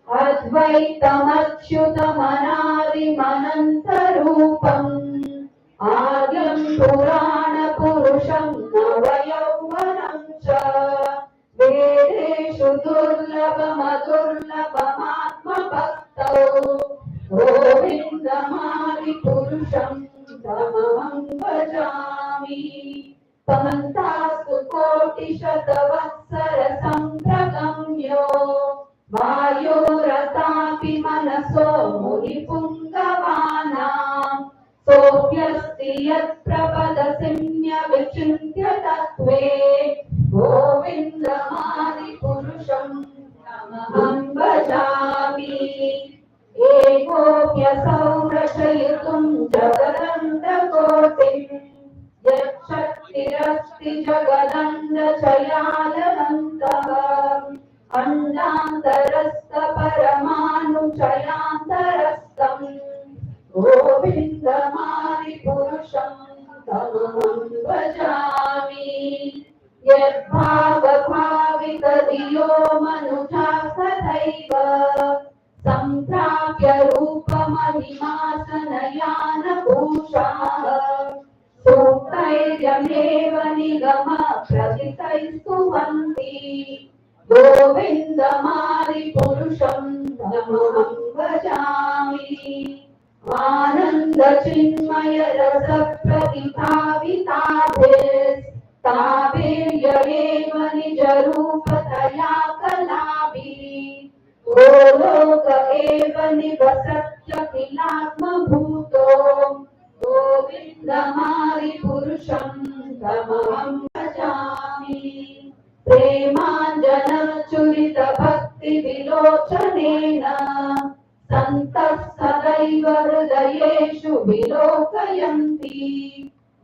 अद्वैतमच्युतमनादिमनन्तरूपम् आद्यं पुराणपुरुषं नवयौवनं च वेदेषु दुर्लभमदुर्लभमात्मभक्तौ गोविन्दमादिपुरुषं तमहं भजामि पन्थास्तु कोटिशतवत्सरसम्प्रगम्यो वायोरतापि मनसो मुनिपुङ्गवानाम् सोऽप्यस्ति यत्प्रपदसिम्यविचिन्त्य तत्त्वे गोविन्दमादिपुरुषं तमहं भजामि एकोऽप्यसौ रचयितुं जगदन्तकोटिम् यच्छक्तिरस्ति जगदण्डचयालवन्तः अण्डान्तरस्थपरमाणुचयान्तरस्थम् गोविन्दमादिपुरुषं तमहं भजामि यद्भावभावितधियो मनुजा तथैव सम्प्राप्य रूपमहिमासनयानभूषाः सूक्तैर्यमेव निगमप्रतितैस्तुवन्ति गोविन्दमादिपुरुषं तमहं भजामि आनन्दचिन्मय रसप्रतिभाविताभिस्ताभिर्यमेव निजरूपतया कलाभिः गोलोक एव निवसत्यखिलात्मभूतो गोविन्दमादिपुरुषं तमहं भजामि प्रेमाञ्जनचुरितभक्तिविलोचनेन सन्तः सदैव हृदयेषु विलोकयन्ति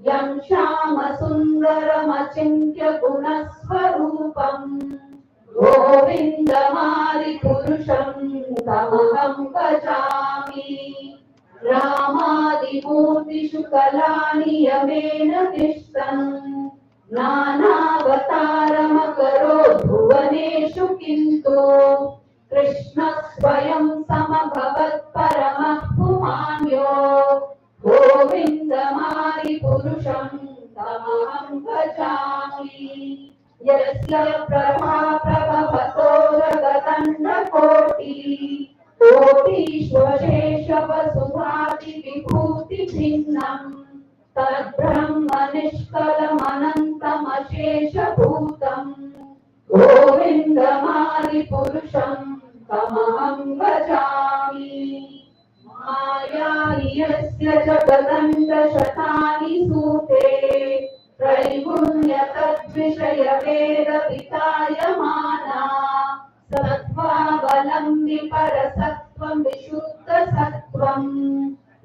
यं श्यामसुन्दरमचिन्त्य गुणस्वरूपम् गोविन्दमादिपुरुषं तमहं भजामि रामादिमूर्तिषु कलानियमेन तिष्ठन् नानावतारमकरोत् भुवनेषु किन्तु कृष्णः स्वयं समभवत् परमः पुमान्यो गोविन्दमादिपुरुषं तमहं भजामि यस्य प्रभा प्रभवतो जगदण्डकोटिः कोटिष्वशेषवसुधादिविभूतिभिन्नम् तद्ब्रह्म निष्कलमनन्तमशेषभूतम् गोविन्दमादिपुरुषं तमहं भजामि माया यस्य जगदण्डशतानि सूते त्रैगुण्यतद्विषयवेदवितायमाना सत्त्वावलम्बि परसत्त्वं विशुद्धसत्त्वम्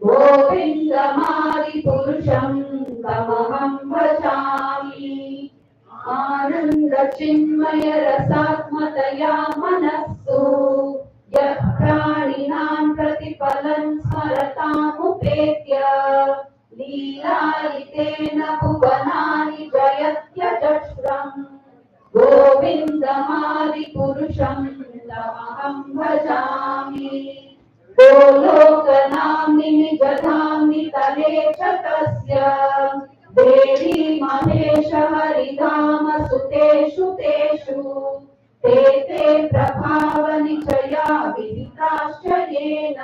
गोविन्दमादिपुरुषं तमहं भजामि आनन्दचिन्मय रसात्मतया मनस्सु यः प्राणिनां प्रतिपलं स्मरतामुपेत्य लीलायितेन भुवनानि जयत्यजस्रम् गोविन्दमादिपुरुषं तमहं भजामि गोलोकनाम्नि निजधाम्नि तले च तस्य देवी महेश हरिधाम सुतेषु तेषु ते ते प्रभावनिचया विदिताश्च येन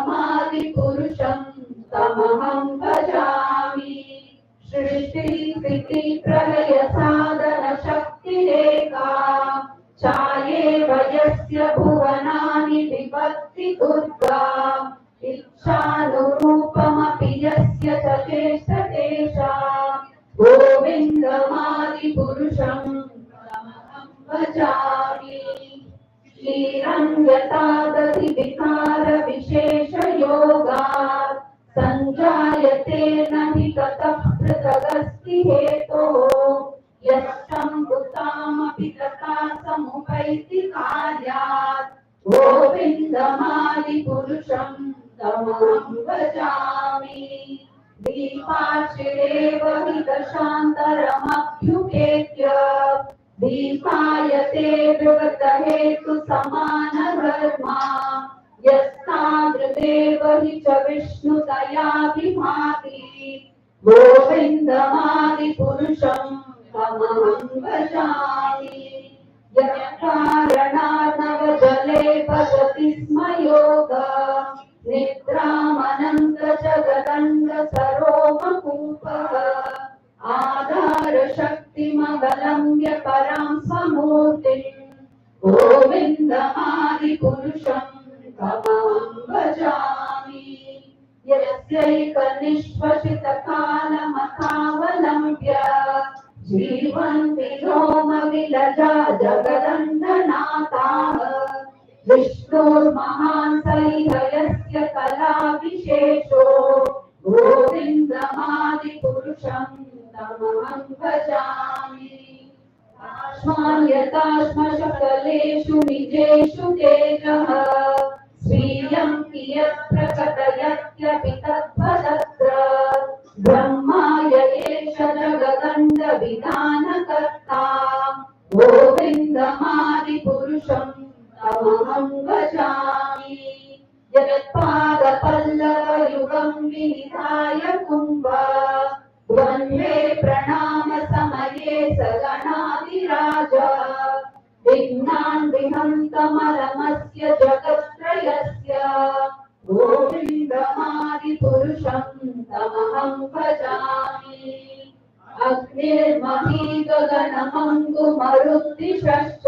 गोविन्दमादिपुरुषं तमहं भजामि सृष्टिस्थितिप्रलय साधन शक्तिरेका चायेव यस्य भुवनानि विभक्ति दुर्गा इच्छानुरूपमपि यस्य च चेष्टतेषा गोविन्दमादिपुरुषं तमहं भजामि श्रीरङ्गतादधिविकारविशेषयोगात् सञ्जायते न हि ततः पृथगस्ति हेतोः यस्सम्भूतामपि तथा समुपैति कार्यात् गोविन्दमादिपुरुषं तमहं भजामि दीपाक्षिरेव हि दशान्तरमभ्युपेत्य दीपायते विगतहेतु समानधर्मा यस्तादृदेव हि च विष्णुतया विभाति गोविन्दमादिपुरुषं तमहं भजामि यत्कारणार्णवजले पतति स्म योगः निद्रामनन्तजगदण्डसरोमकूपः आधारशक्तिमवलम्ब्य परां स्वमूर्तिम् गोविन्दमादिपुरुषं तमहं भजामि यस्यैकनिश्वसितकालमथावलम्ब्य जीवन्ति व्योमविलजा जगदण्डनाथाः विष्णुर्महान् सैहयस्य कलाविशेषो गोविन्दमादिपुरुषं तमहं भजामि आश्मायताश्मशकलेषु निजेषु तेजः स्वीयं कियत् प्रकटयत्यपि तत्त्वदत्र ब्रह्माय एष जगदण्डविधानकर्ता गोविन्दमादिपुरुषं तमहं भजामि यत्पादपल्लवयुगं विनिधाय कुम्भ द्वन्द्वे प्रणाम समये सगणाधिराज विघ्नान् विहन्तमलमस्य जगत्त्रयस्य गोविन्दमादिपुरुषं तमहं भजामि अग्निर्मही गगनमङ्गुमरुद्दिशश्च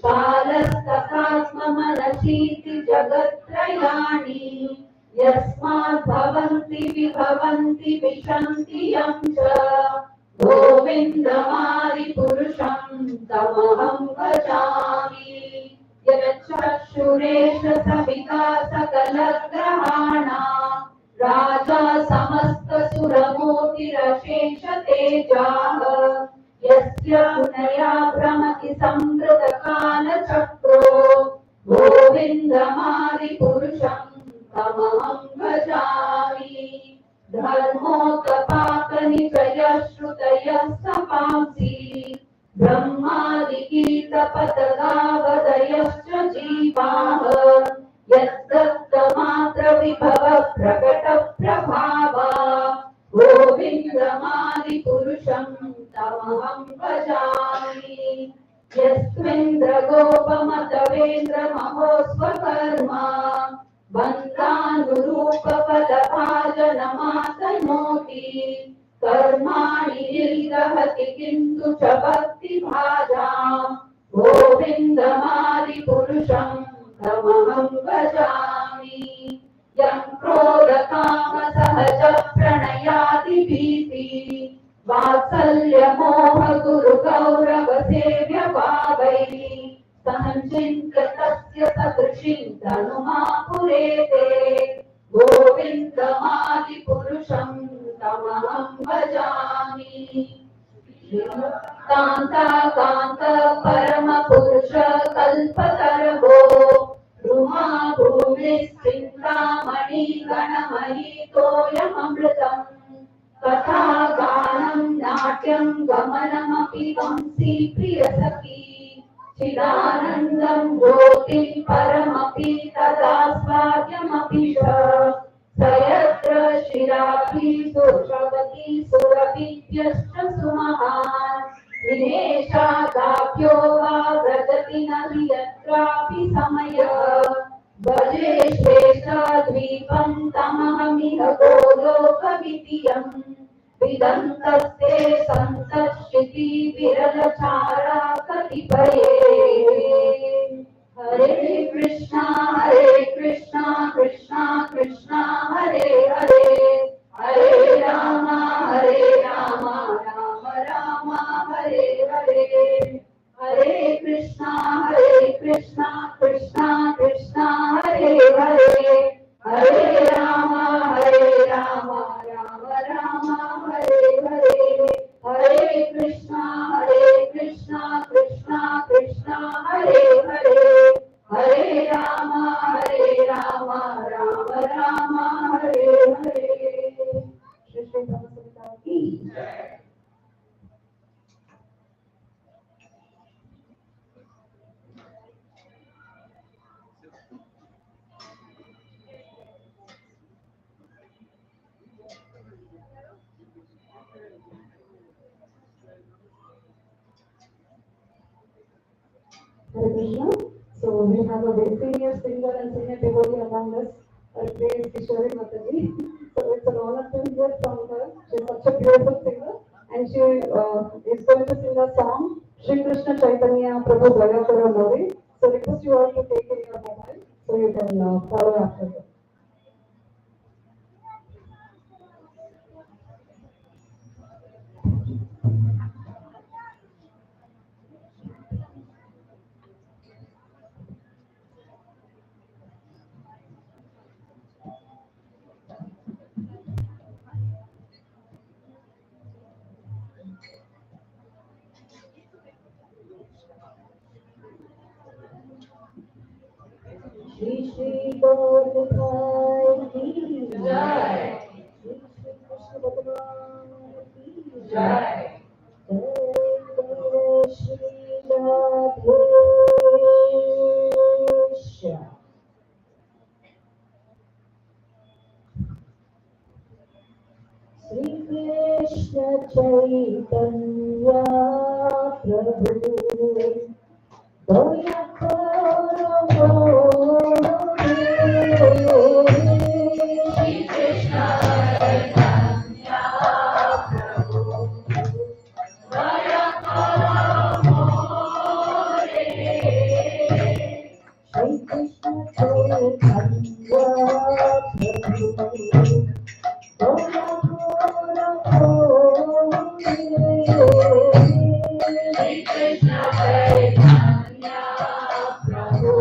कालस्तथात्ममनसीति जगत्त्रयाणि यस्मात् भवन्ति विभवन्ति विशन्ति यं च गोविन्दमादिपुरुषं तमहं भजामि यच्चक्षुरेश सविता सकलग्रहाणां राजा समस्तसुरमूर्तिरशेष तेजाः यस्य पुनया भ्रमति संवृतकालचक्रो गोविन्दमादिपुरुषं तमहं भजामि धर्मोत्पातनिचयः श्रुतयः सपांसि ब्रह्मादिगीतपतगावदयश्च जीवाः यद्दत्तमात्रविभव प्रकटप्रभावा गोविन्दमादिपुरुषं तमहं भजामि यस्मिन्द्रगोपमतवेन्द्रमहोस्वकर्मा बन्धानुरूपफलभाजनमातनोति कर्माणि निर्गहति किन्तु च भक्तिभाजां गोविन्दमादिपुरुषं तमहं भजामि यं क्रोधकामसहज प्रणयादिभीति वात्सल्यमोहगुरुगौरवसेव्यभावैः संचिन्त्य तस्य सदृशीं तनुमापुरेते गोविन्दमादिपुरुषं तमहं भजामि कान्ताकान्त परमपुरुष कल्पतरवो रुमा भूमिश्चिन्तामणि गणमयि तोयमृतम् कथागानं नाट्यं गमनमपि वंशी प्रियसखी चिदानन्दं ज्योतिं परमपि तदास्वाद्यमपि च स यत्र शिराभि सुरवती सुरभिभ्यश्च सुमहान् दिनेशादाभ्यो वा व्रजति न हि यत्रापि समयः भजे श्रेष्ठद्वीपं तमहमिह गोलोकविधियम् विदन्तस्ते सन्तश्चिति विरलचारा कतिपये हरे कृष्णा कृष्णा कृष्णा हरे हरे हरे राम राम राम हरे हरे हरे कृष्णा कृष्णा कृष्णा हरे हरे हरे राम राम राम हरे हरे हरे कृष्णा कृष्णा कृष्णा हरे हरे हरे राम राम राम हरे हरे। श्री श्री भगवत गीता की जय। Krishna. So we have a very senior singer and senior devotee among us, our praise Kishori Mataji. So it's an honor to hear from her. She's such a beautiful singer, and she is going to sing a song, Shri Krishna Chaitanya Prabhu Dayakara Mori. So request you all to take in your mobile so you can follow after her. Shri Shri Gaura Ki Jai. Shri Shri Krishna Bhagavan Ki Jai. Jai Shri Radhesha. Shri Krishna Chaitanya Prabhu Dayakara Mori. Shri Krishna Chaitanya Prabhu Dayakara Mori. Shri Krishna Chaitanya Prabhu Shri Krishna Chaitanya Prabhu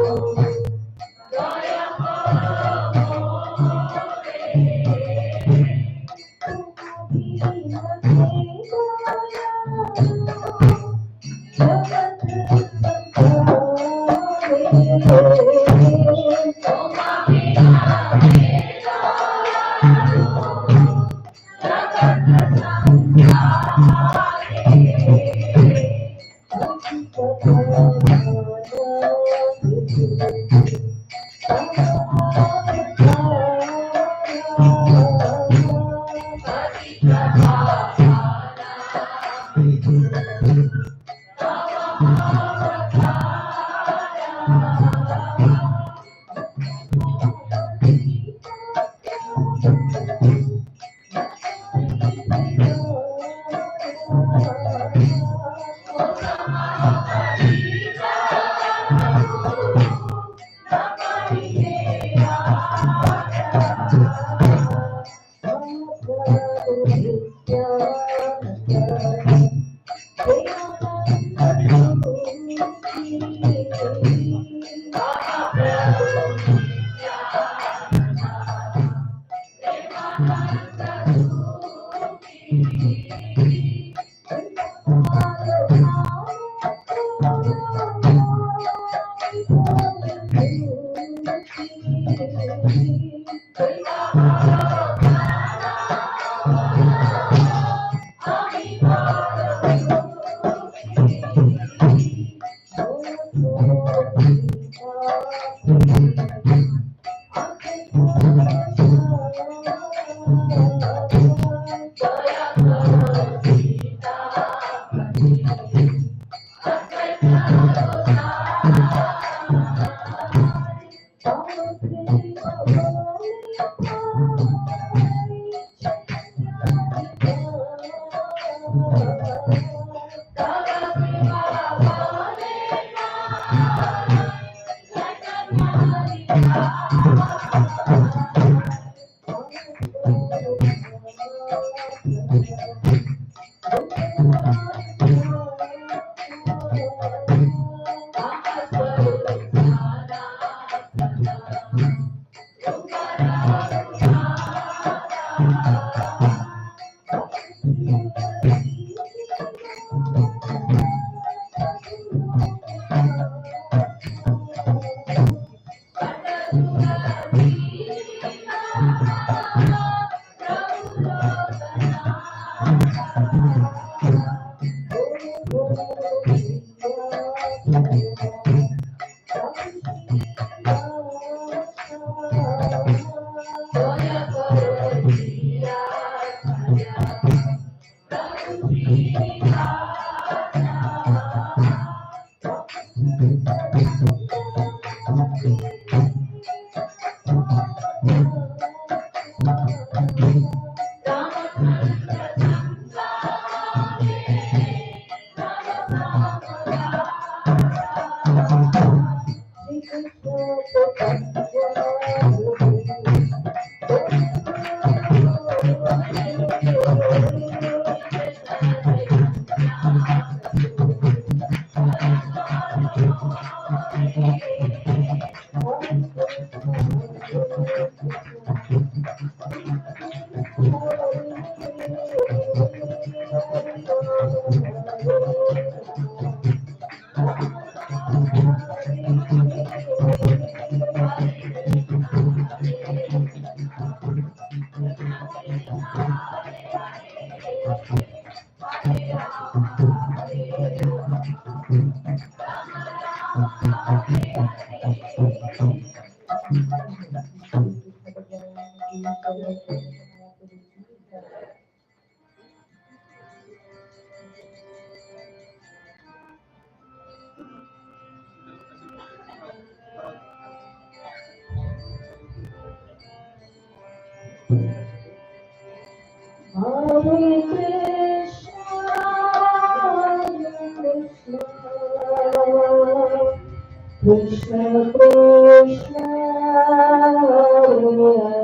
Krishna Krishna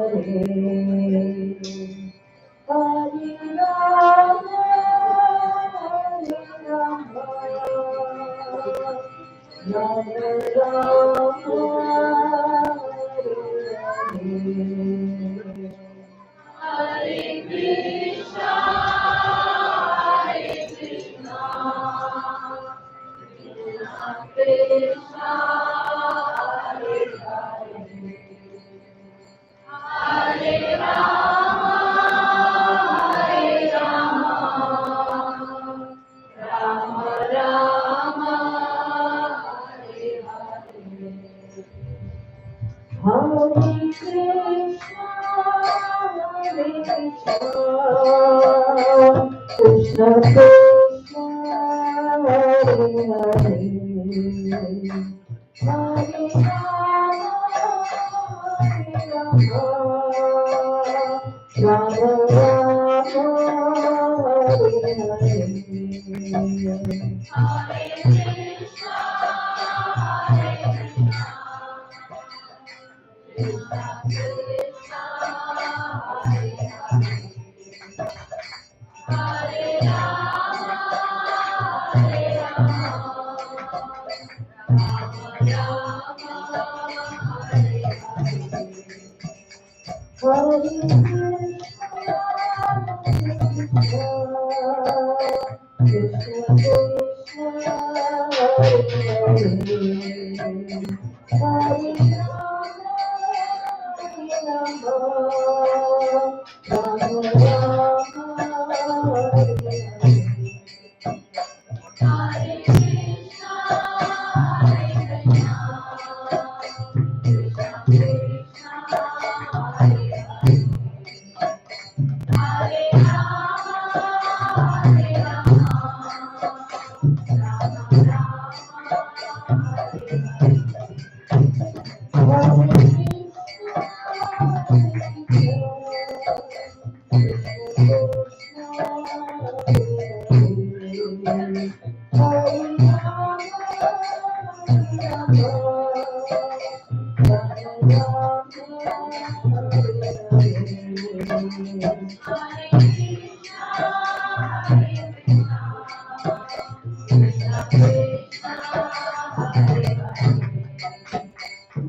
Hare Hare Hare Rama Hare Rama Rama Rama Hare Krishna Krishna Hare Hare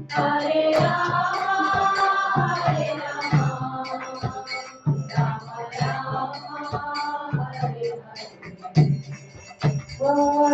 Hare Rama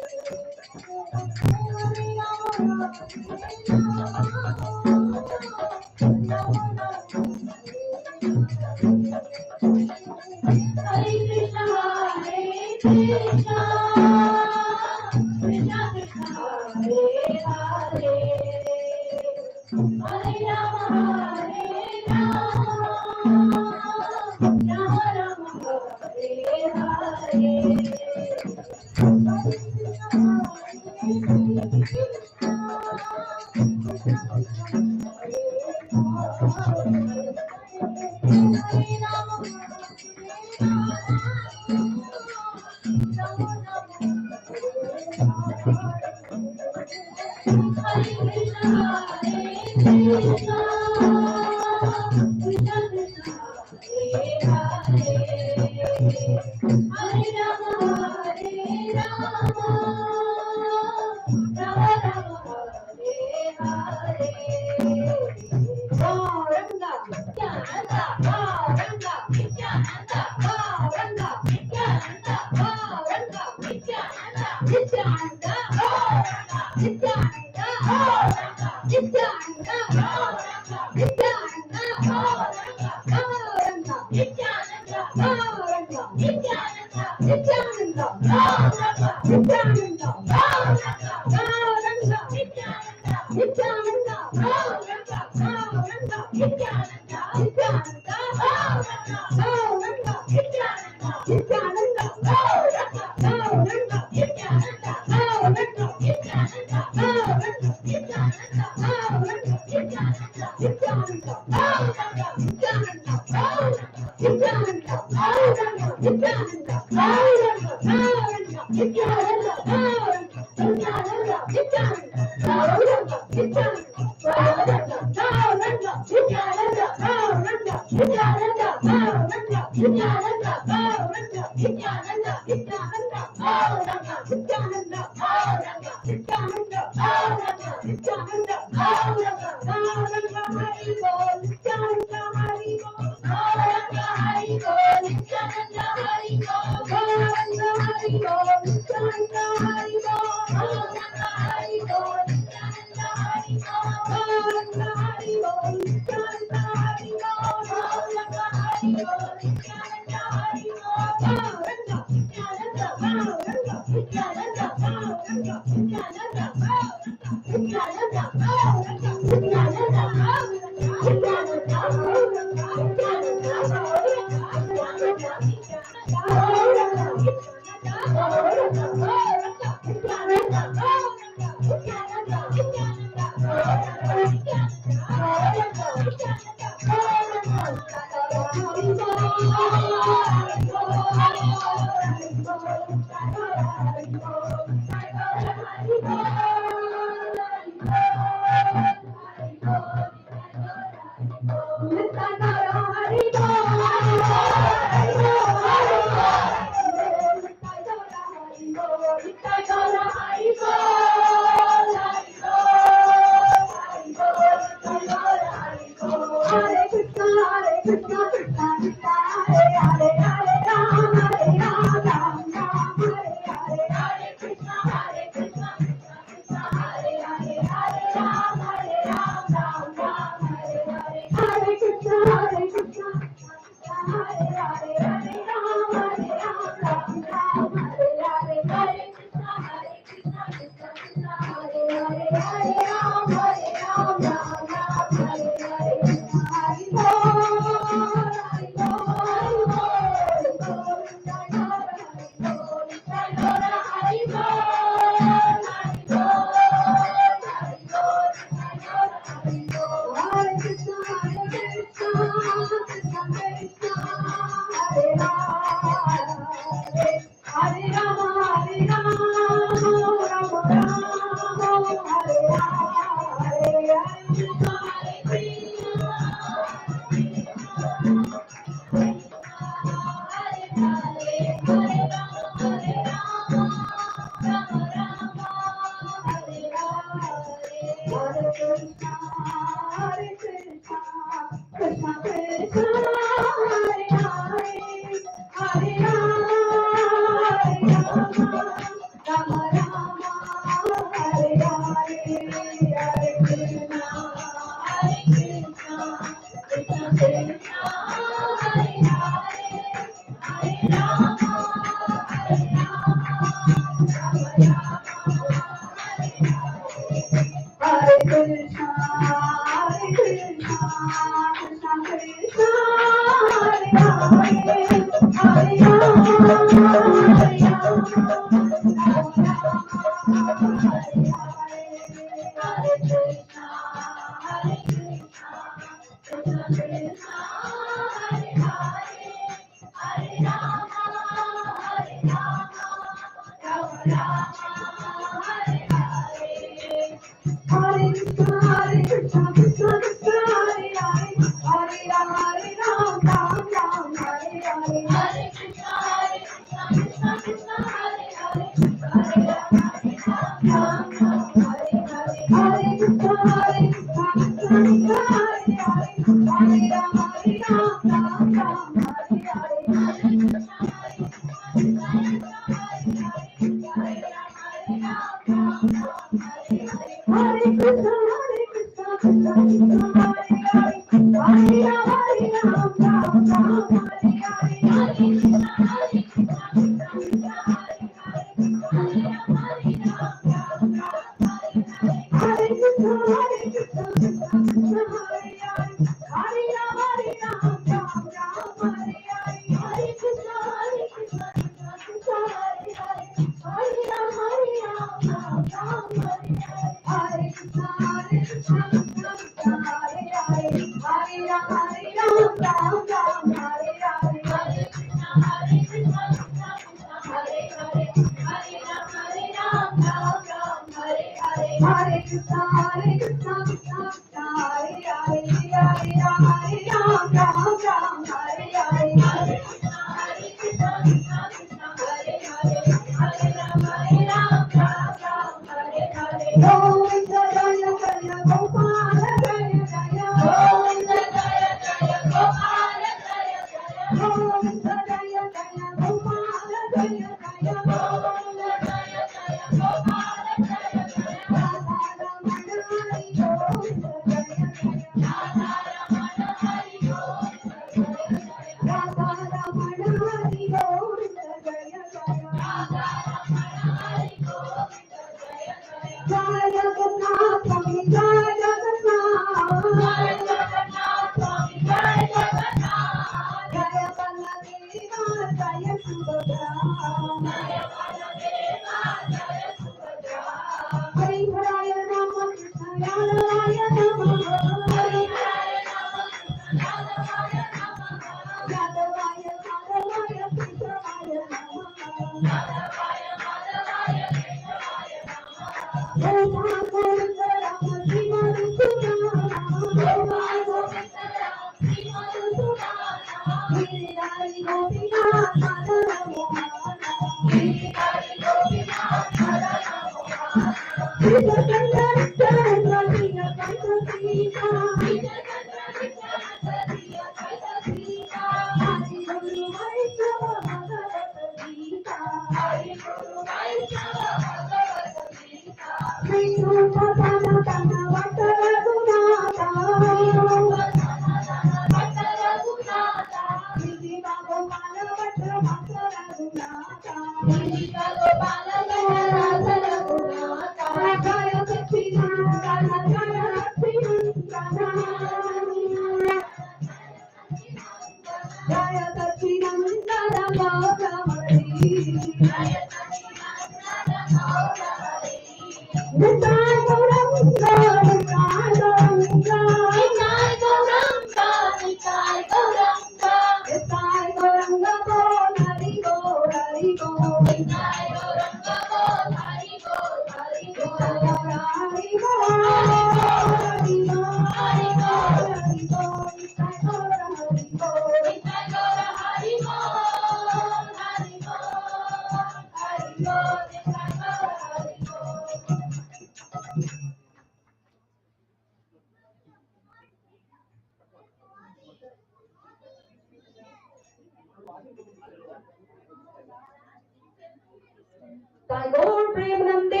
गौर प्रेमानंदे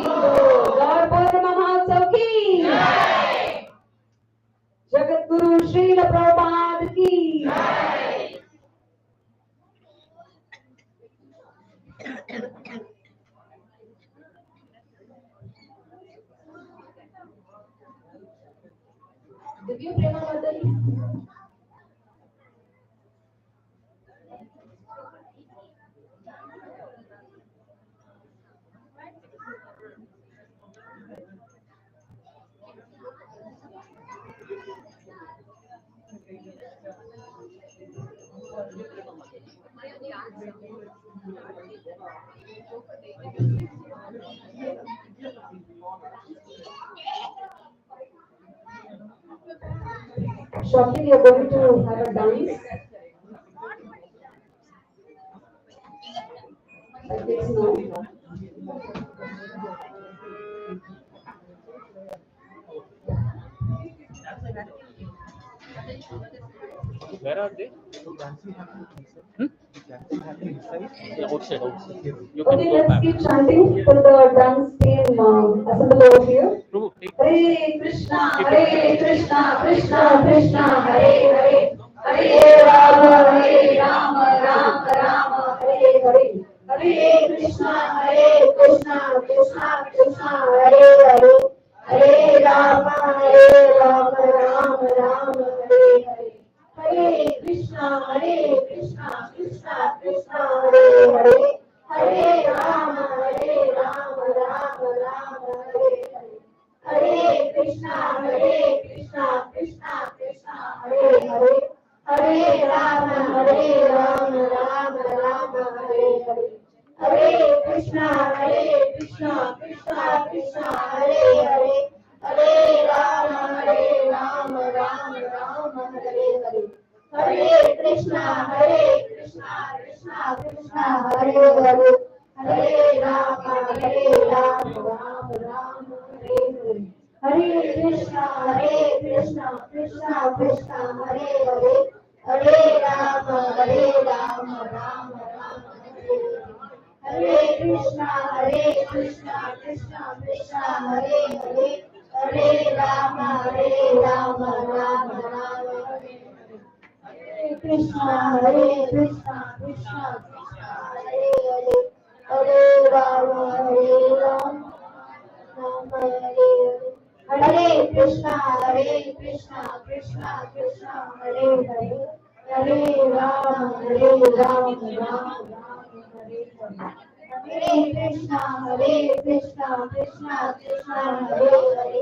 गौर पूर्णिमा महोत्सव की जगत गुरु श्रील प्रभुपाद की दिव्य प्रेमानंदे Shortly we are going to have a dance. Like this now. Where are they? Yeah, outside. You can Okay, go let's back. keep chanting till the dance team assemble over here. Prabhu, take Hare Krishna, Krishna Krishna, Hare Hare, Hare Rama, Rama Rama, Hare Hare. Hare Krishna, Krishna Krishna, Hare Hare, Hare Rama, Rama Rama, Hare Hare. Hare Krishna, Krishna Krishna, Hare Hare, Hare Rama, Rama Rama, Hare Hare. Hare Krishna, Krishna Krishna, Hare Hare, Hare Rama, Rama Rama, Hare Hare. Hare Krishna, Krishna Krishna, Hare Hare. Hare Rama, Rama Rama, Hare Hare. Hare Krishna, Krishna Krishna, Hare Hare. Hare Rama, Rama Rama, Hare Hare. Hare Krishna, Krishna Krishna, Hare Hare. Hare Rama, Rama Rama, Hare Hare. Hare Krishna, Krishna Krishna, Hare Hare. Hare Rama, Rama Rama, Hare Hare. Hare Krishna, Krishna Krishna, Hare Hare. Hare Rama, Rama Hare Hare. Hare Krishna, Krishna Krishna, Hare Hare. Hare Rama, Rama Hare Hare. Hare Krishna, Krishna Krishna, Hare Hare.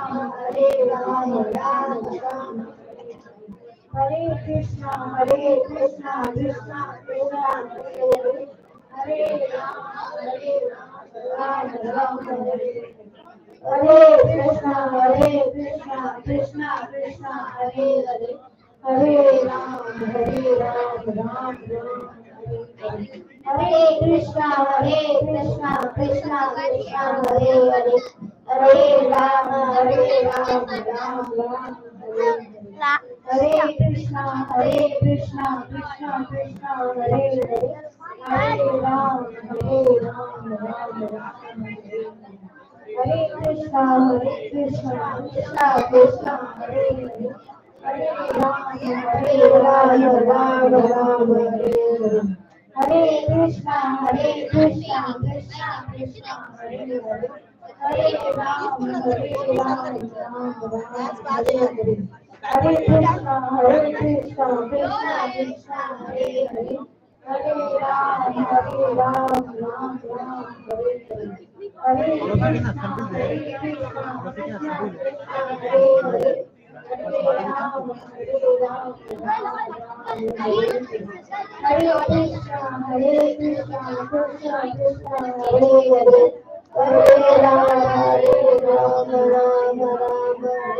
Hare Rama, Rama Rama, Hare Krishna, Krishna Krishna, Hare Hare. Hare Rama, Rama Hare Hare. Hare Krishna, Krishna Krishna, Hare Hare. Hare Rama, Rama Hare Hare. Hare Krishna, Krishna Krishna, Hare Hare. Hare Rama, Rama Hare Hare. Hare Krishna, Krishna Krishna, Hare Hare. Hare Rama, Rama Hare Hare. Hare Krishna, Krishna Krishna, Hare Hare. Hare Rama, Rama Hare Hare. Hare Krishna, Krishna Krishna, Hare Hare. Hare Rama, Rama Hare Hare. Hare Krishna, Krishna Krishna, Hare Hare. Hare Rama, Rama Hare Hare. Hare Krishna, Krishna Krishna, Hare Hare. Hare Rama, Rama Hare Hare. Hare Krishna, Krishna Krishna, Hare Hare. Hare Rama, Rama Hare Hare. Hare Krishna, Krishna Krishna, Hare Hare. Hare Rama, Rama Hare Hare.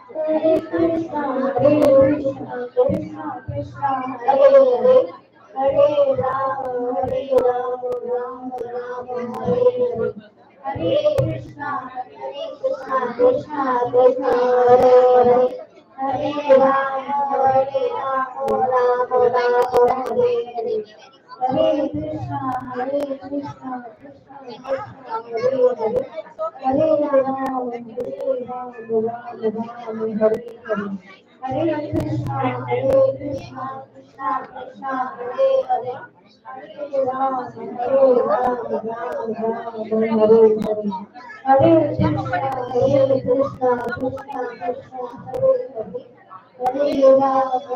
Hare Krishna, Krishna Krishna, Hare Hare. Hare Rama, Rama Hare Hare. Hare Krishna, Krishna Krishna, Hare Hare. Hare Rama, Rama Hare Hare. Hare Krishna, Krishna Krishna, Hare Hare. Hare Rama, Rama Hare Hare. Hare Krishna, Krishna Krishna, Hare Hare. Hare Rama,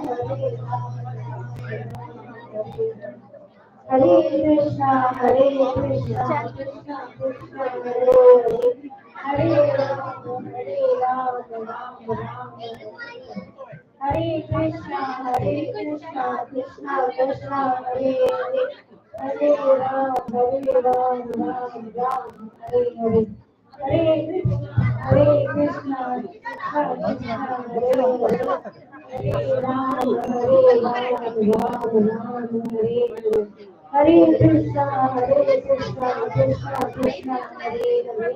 Hare Hare. Hare Krishna, Krishna Krishna, Hare Hare. Hare Rama, Rama Hare Hare. Hare Krishna, Krishna Krishna, Hare Hare. Hare Rama, Rama Hare Hare. Hare Krishna, Krishna Krishna, Hare Hare.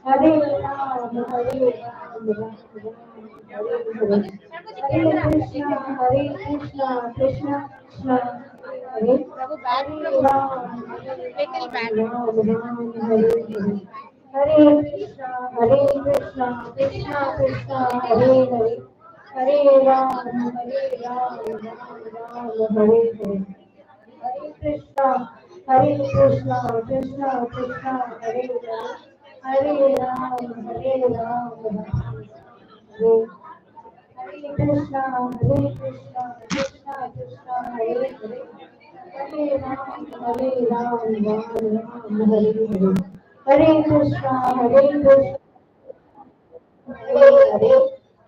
Hare Rama, Rama Hare Hare. Hare Krishna, Krishna Krishna, Hare Hare. Hare Rama, Rama Hare Hare. Hare Krishna, Krishna Krishna, Hare Hare. Hare Rama, Rama Hare Hare. Hare Krishna, Krishna Krishna, Hare Hare. Hare Rama, Rama Hare Hare. Hare Krishna, Krishna Krishna, Hare Hare. Hare Rama, Hare Hare Krishna, Krishna Krishna, Hare Hare. Hare Rama, Rama Hare Hare. Hare Krishna, Hare Hare.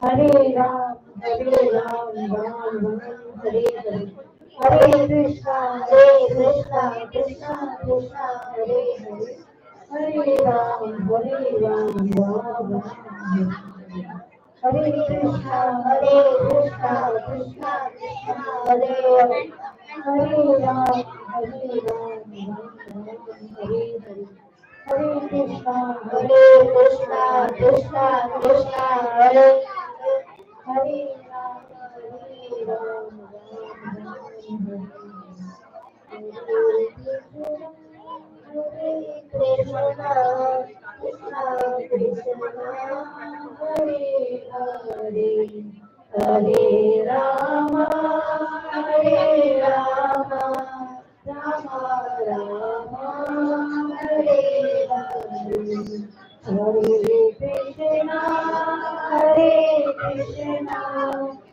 Hare Ram, Ram Ram, Hare Hare. Hare Krishna, Krishna Krishna, Hare Hare. Hare Ram, Ram Ram, Hare Krishna, Krishna Krishna, Hare Hare. Hare Ram, Ram Ram, Hare Hare. Hare Krishna, Krishna Krishna, Hare Hare Ram, Ram Ram, Hare Krishna, Krishna Krishna, Hare Hare. Hare Rama, Hare Rama, Rama Rama, Hare Hare. Hare Krishna, Hare Krishna,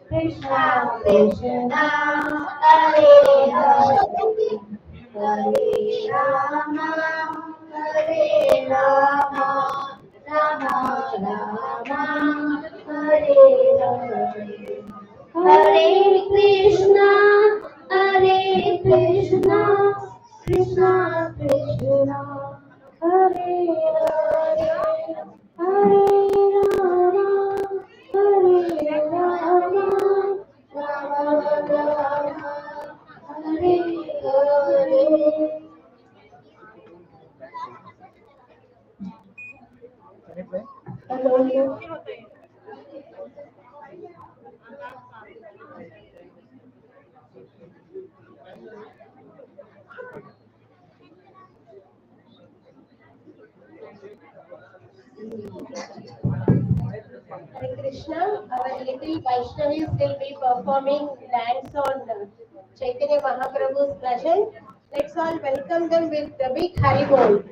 Krishna Krishna, Hare Hare. Hare Rama, Hare Rama, Rama Rama, Hare Hare. Hare Krishna, Hare Krishna, Krishna Krishna, Hare Hare. Hare Rama, Hare Rama, Rama Rama, Hare Hare. Hello. Hare Krishna, our little Vaishnavis will be performing dance on Chaitanya Mahaprabhu's bhajan. Let's all welcome them with a big Hari Bol.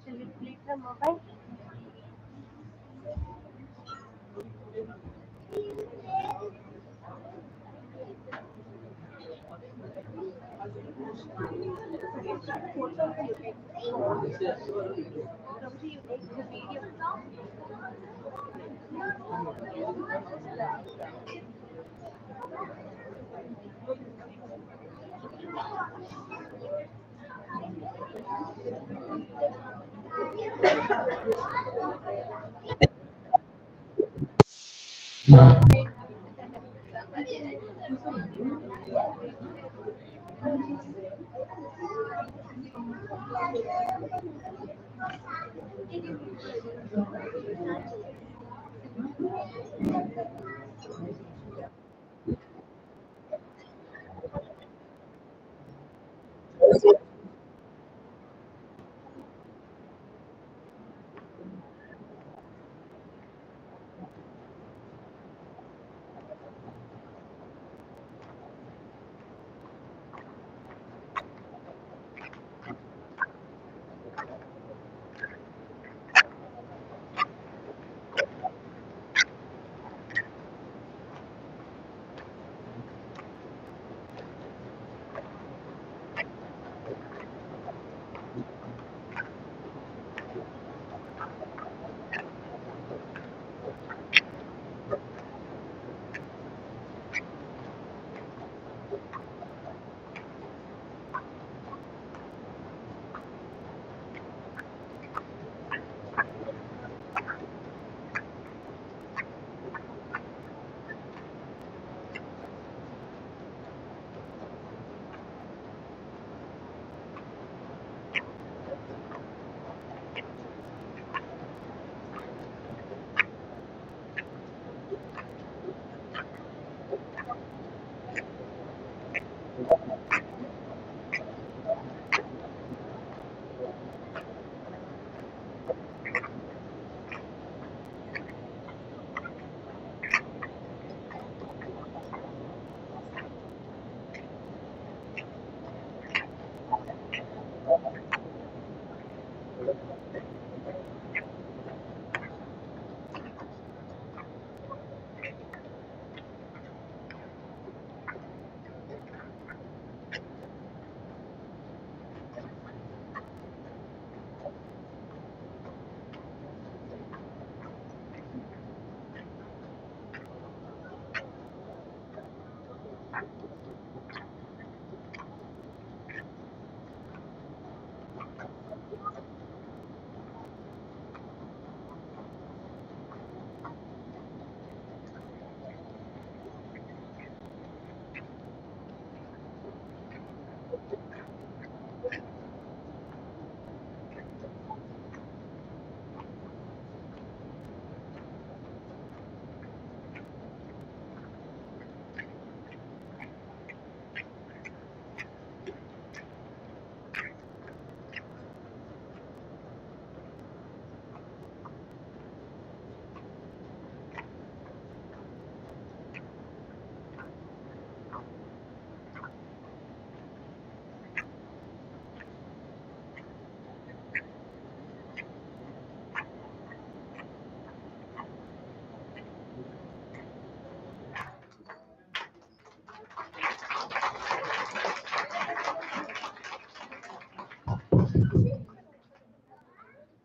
Shall we please the mobile?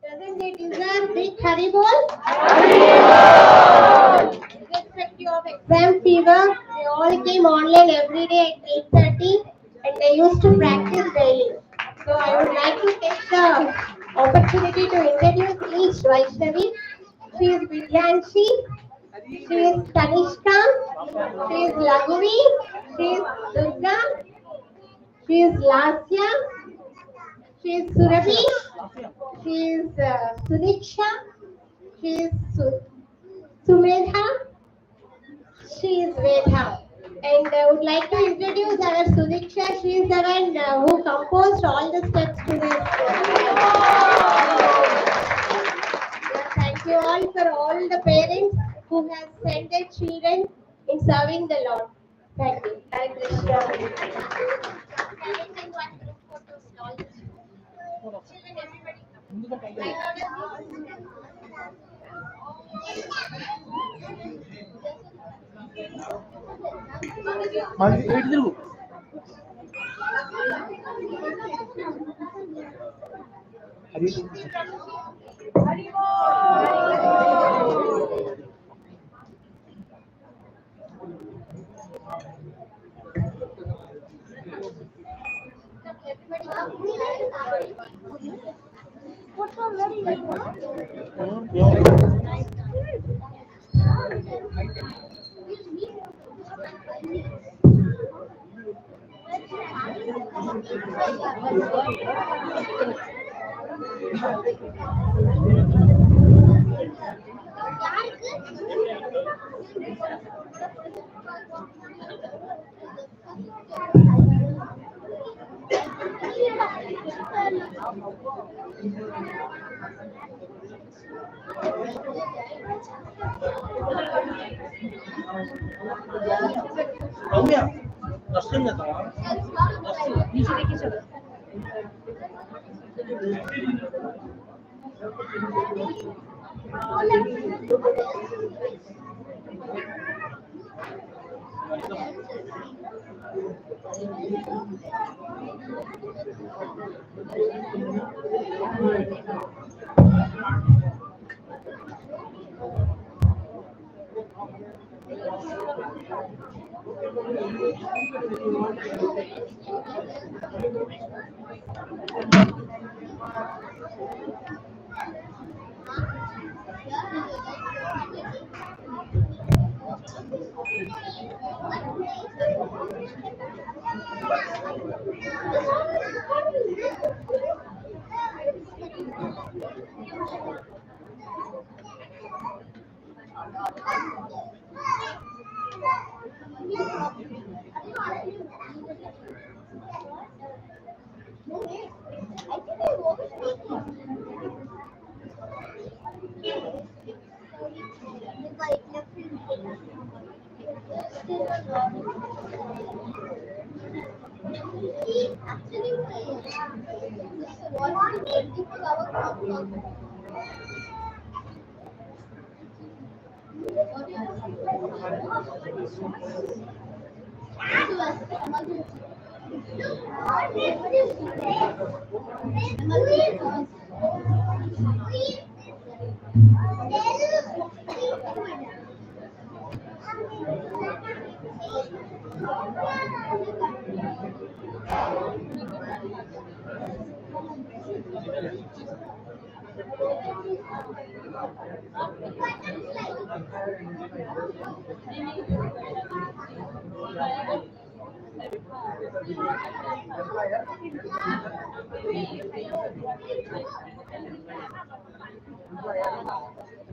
Doesn't it deserve big Haribol? Irrespective of exam fever, they all came online every day at 8:30 and they used to practice daily. So I would like to take the opportunity to introduce each Vaishnavi. She is Vidyanshi, she is Tanishka, she is Laghuvi, she is Durga, she is Lasya, she is Surabhi, she is Suniksha, she is Sumedha, she is Vedha. And I would like to introduce our Suniksha. She is the one who composed all the steps to this. Thank you all for all the parents who have sent their children in serving the Lord. Thank you. Hare Krishna. Can we take one group photos? All the children, everybody. Right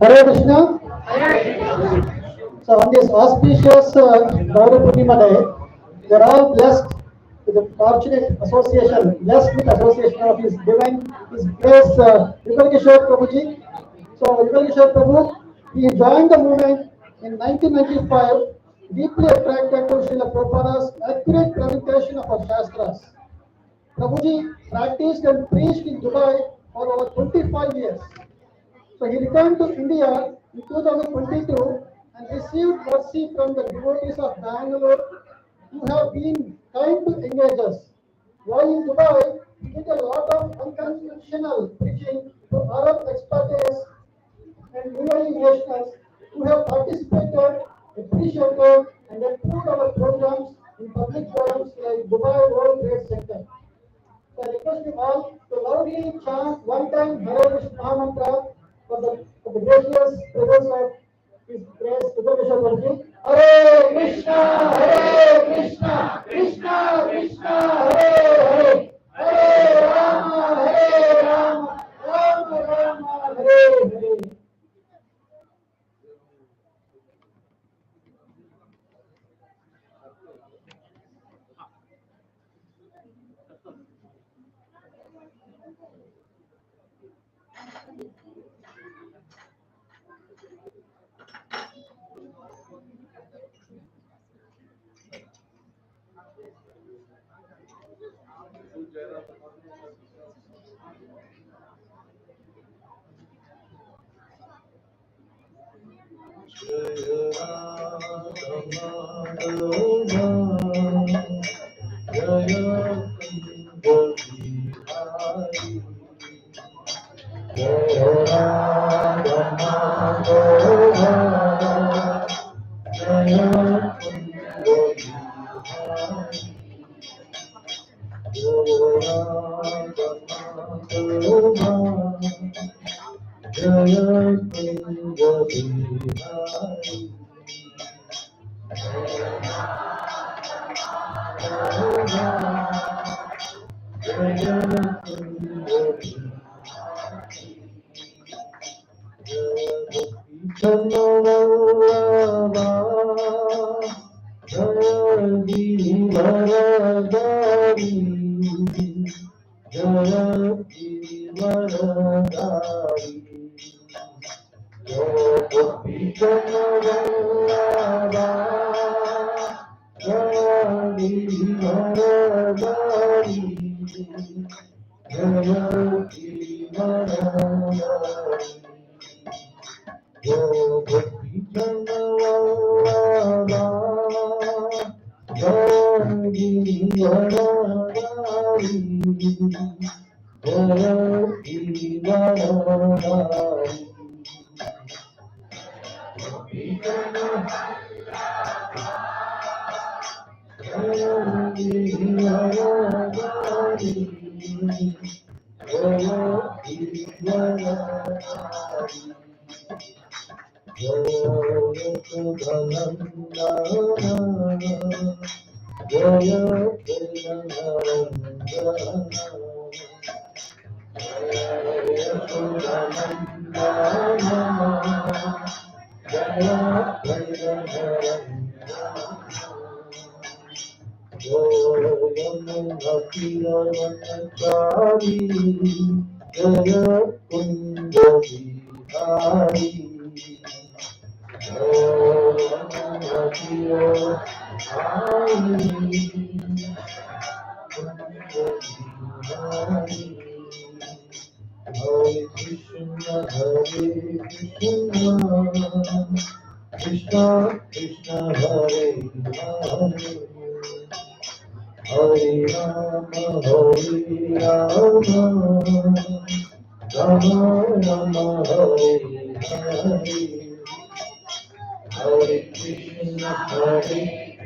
Hare Krishna. So on this auspicious Gaura Purnima day, we are all blessed with the fortunate association, blessed with association of His Divine, His Grace, Vimalkishore Prabhuji. So Vimalkishore Prabhu, he joined the movement in 1995, deeply attracted to Srila Prabhupada's accurate presentation of our Shastras. Prabhuji practiced and preached in Dubai for over 25 years. So he returned to India in 2022 and received mercy from the devotees of Bangalore who have been kind to engage us. While in Dubai, he did a lot of unconventional preaching to Arab expatriates and UAE nationals who have participated, appreciated, and approved our programs in public forums like Dubai World Trade Center. So I request you all to loudly chant one time Hare Krishna Mahamantra for the gracious presence of His Grace Vimalkishore Prabhuji. Hare Krishna, Krishna Krishna, Hare Hare Hare Rama, Rama Rama, Hare Hare.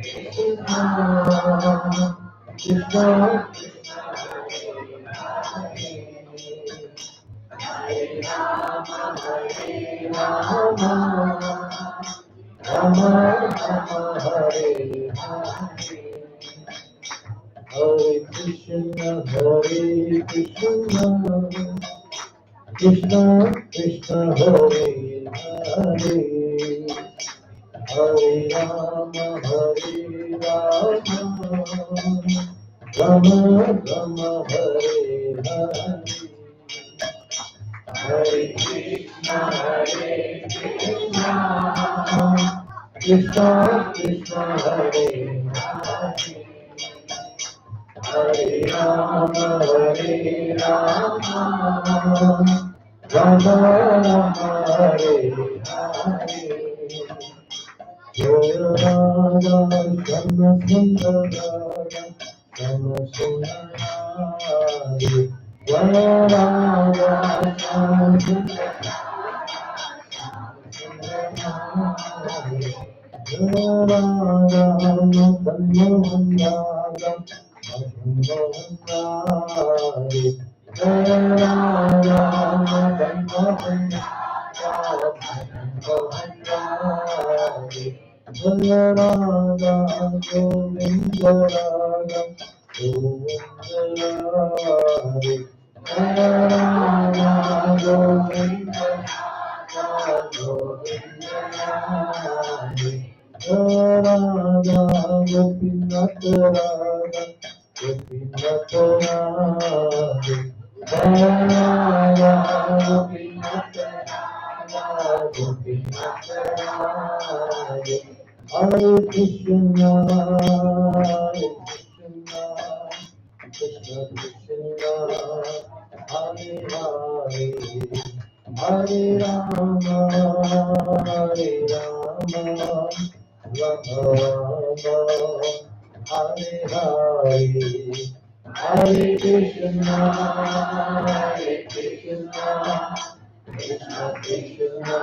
Krishna Rama Rama Hare Hare Hare Krishna Krishna Krishna Hare Hare Hare Rama Rama Rama Hare Hare Hare Krishna Krishna Krishna Hare Hare Hare Rama Rama Rama Hare Hare Jaya Radha Shama Sundara Shama Sundari Jaya Radha Shama Sundara Jaya Radha Sundara Sundari Jaya Radha Sundari Jaya Radha Govinda Radha Govinda Radha Jaya Radha Govinda Radha Govinda Radha Jaya Radha Gopinath Radha Gopinath Radha Jaya Radha Gopinath Gopinath Radha Hare Krishna Krishna Krishna Hare Hare Hare Rama Hare Rama Rama Rama Hare Hare Hare Krishna Krishna Krishna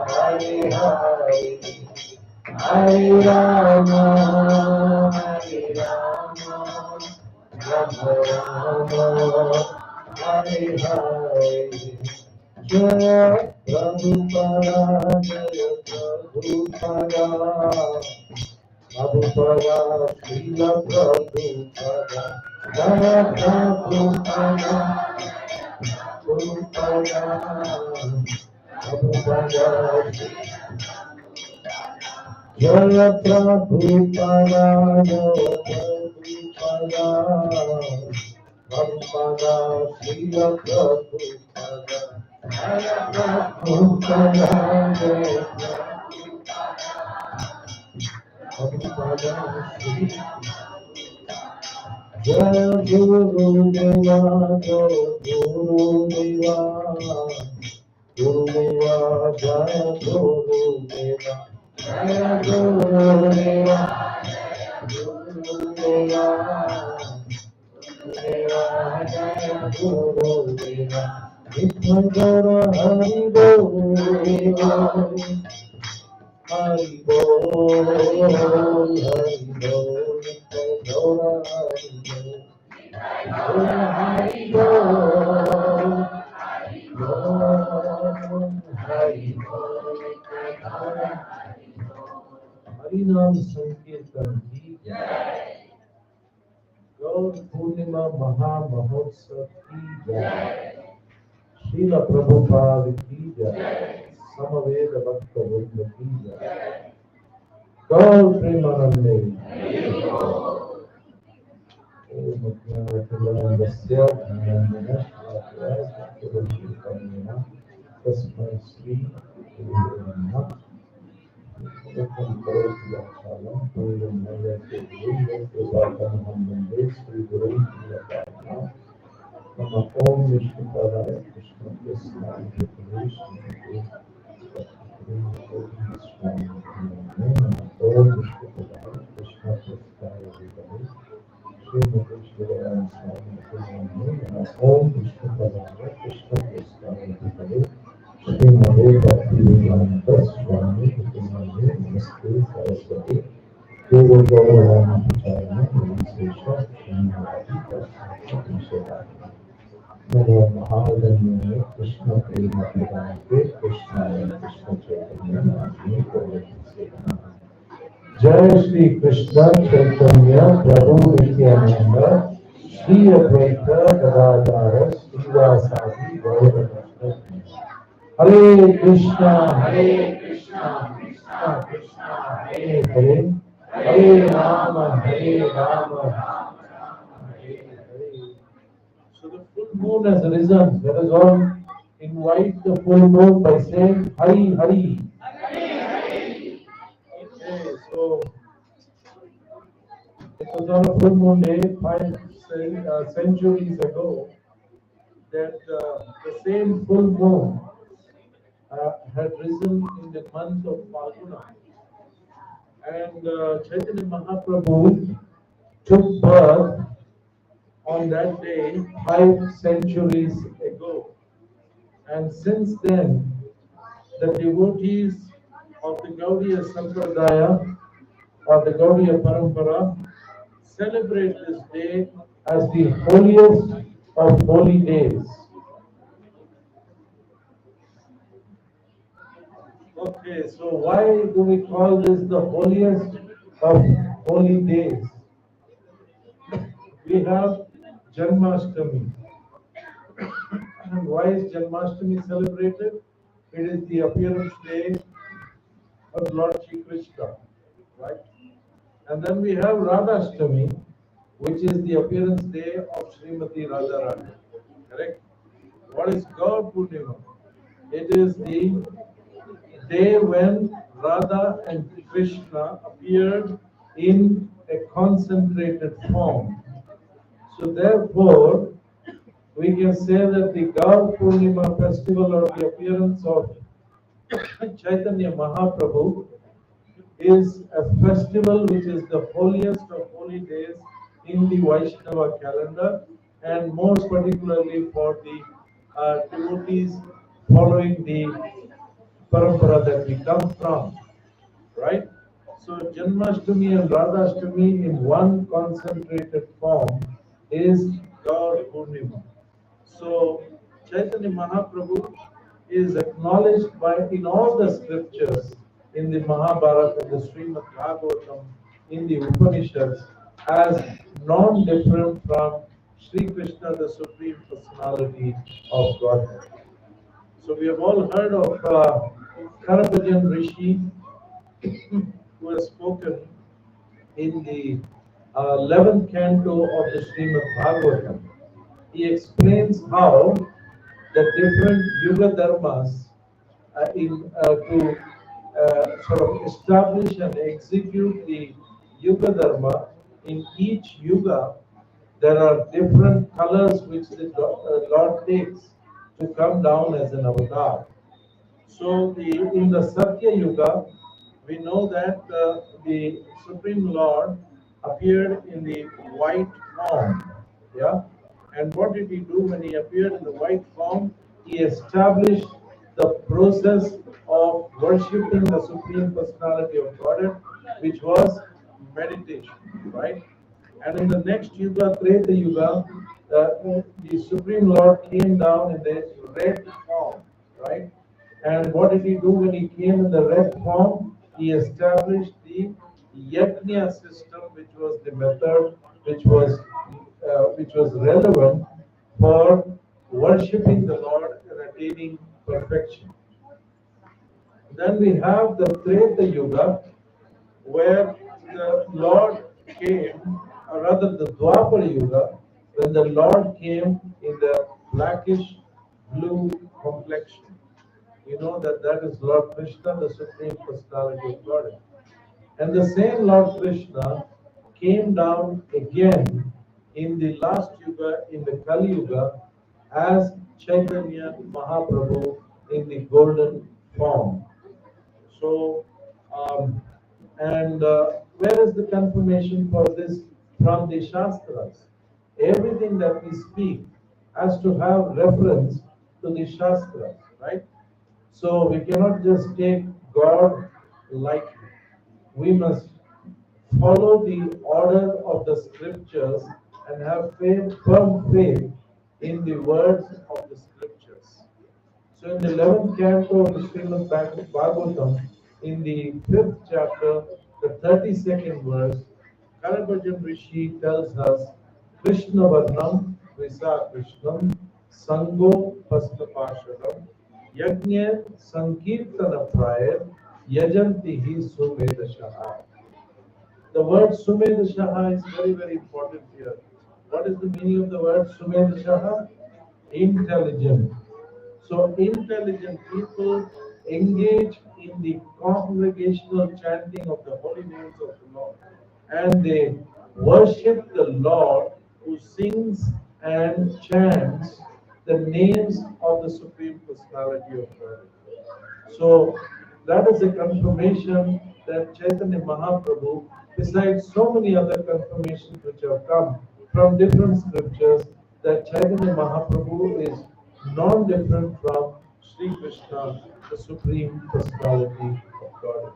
Hare Hare Hare Rama Rama Rama Hare Hare Jaya Prabhupada Jaya Prabhupada Prabhupada Srila Prabhupada Jaya Prabhupada Prabhupada Prabhupada Jaya Prabhupada Jaya Prabhupada Srila Prabhupada Jaya Prabhupada Prabhupada Jaya Guru Deva Guru Deva Guru Deva Jaya Guru Deva Jaya Guru Deva Guru Deva Deva Jaya Guru Deva Nitya Gaura Hari Bol Hari Bol Hari Bol Nitya Gaura Hari Bol Hari Bol Hari Bol Harinam Sankirtan ki Gaur Purnima Maha Mahotsav ki jai Srila Prabhupada ki jai Samaveda Bhakta Vrinda ki jai Gaur Premanande Om Jnanatilambasya Jnanana Shlakaya Sattvajikamena Tasmai Sri Guru Om Vishnu Padaya Krishna Krishna Om Vishnu Padaya Krishna Krishna Om Vishnu Padaya Krishna Krishna Srimade Bhaktivedanta Swami Namaste Saraswati Guru Gaura Viశేష मेरे महावदन में कृष्ण प्रेम भगवान के कृष्णाय कृष्ण चैतन्य नाम को जय श्री कृष्ण चैतन्य प्रभु नित्यानंद श्री अद्वैत गदाधर श्रीवासादि गौर हरे Krishna Krishna Krishna Hare Hare Hare Ram Ram Hare Hare. So the full moon has risen. Let us all invite the full moon by saying Hari Hari. Okay, so it was on a full moon day 5 centuries ago that the same full moon had risen in the month of Falguna. And Chaitanya Mahaprabhu took birth on that day 5 centuries ago. And since then, the devotees of the Gaudiya Sampradaya or the Gaudiya Parampara celebrate this day as the holiest of holy days. Okay, so why do we call this the holiest of holy days? We have Janmashtami. And why is Janmashtami celebrated? It is the appearance day of Lord Shri Krishna, right? And then we have Radhashtami, which is the appearance day of Srimati Radharani, correct? What is Gaura Purnima? It is the day when Radha and Krishna appeared in a concentrated form. So therefore, we can say that the Gaura Purnima festival or the appearance of Chaitanya Mahaprabhu is a festival which is the holiest of holy days in the Vaishnava calendar, and most particularly for the devotees following the parampara that we come from, right? So Janmashtami and Radhashtami in one concentrated form is Gaur Purnima. So Chaitanya Mahaprabhu is acknowledged by in all the scriptures, in the Mahabharata, in the Srimad Bhagavatam, in the Upanishads, as non-different from Sri Krishna, the Supreme Personality of Godhead. So we have all heard of Karabhajan Rishi, who has spoken in the 11th canto of the Srimad Bhagavatam. He explains how the different Yuga Dharmas to sort of establish and execute the Yuga Dharma. In each Yuga, there are different colors which the Lord takes to come down as an avatar. So in the Satya Yuga, we know that the Supreme Lord appeared in the white form. Yeah. And what did he do when he appeared in the white form? He established the process of worshipping the Supreme Personality of Godhead, which was meditation, right? And in the next Yuga, Treta Yuga, the Supreme Lord came down in the red form, right? And what did he do when he came in the red form? He established the yajna system, which was the method which was relevant for worshipping the Lord and attaining perfection. Then we have the Treta Yuga, where the Lord came, or rather the Dwapara Yuga, when the Lord came in the blackish blue complexion. You know that is Lord Krishna, the Supreme Personality of Godhead. And the same Lord Krishna came down again in the last Yuga, in the Kali Yuga, as Chaitanya Mahaprabhu in the golden form. So, where is the confirmation for this? From the Shastras. Everything that we speak has to have reference to the Shastras, right? So we cannot just take God lightly. We must follow the order of the scriptures and have firm faith in the words of the scriptures. So in the 11th canto of the Srimad Bhagavatam, in the 5th chapter, the 32nd verse, Karabhajan Rishi tells us, Krishna Varnam Visa Krishnam Sango Pastapashadam Yajna Sankirtana Prayar Yajanti Sumedashaha. The word Sumedashaha is very, very important here. What is the meaning of the word Sumedashaha? Intelligent. So intelligent people engage in the congregational chanting of the holy names of the Lord. And they worship the Lord who sings and chants the names of the Supreme Personality of God. So that is a confirmation that Chaitanya Mahaprabhu, besides so many other confirmations which have come from different scriptures, that Chaitanya Mahaprabhu is non-different from Sri Krishna, the Supreme Personality of God,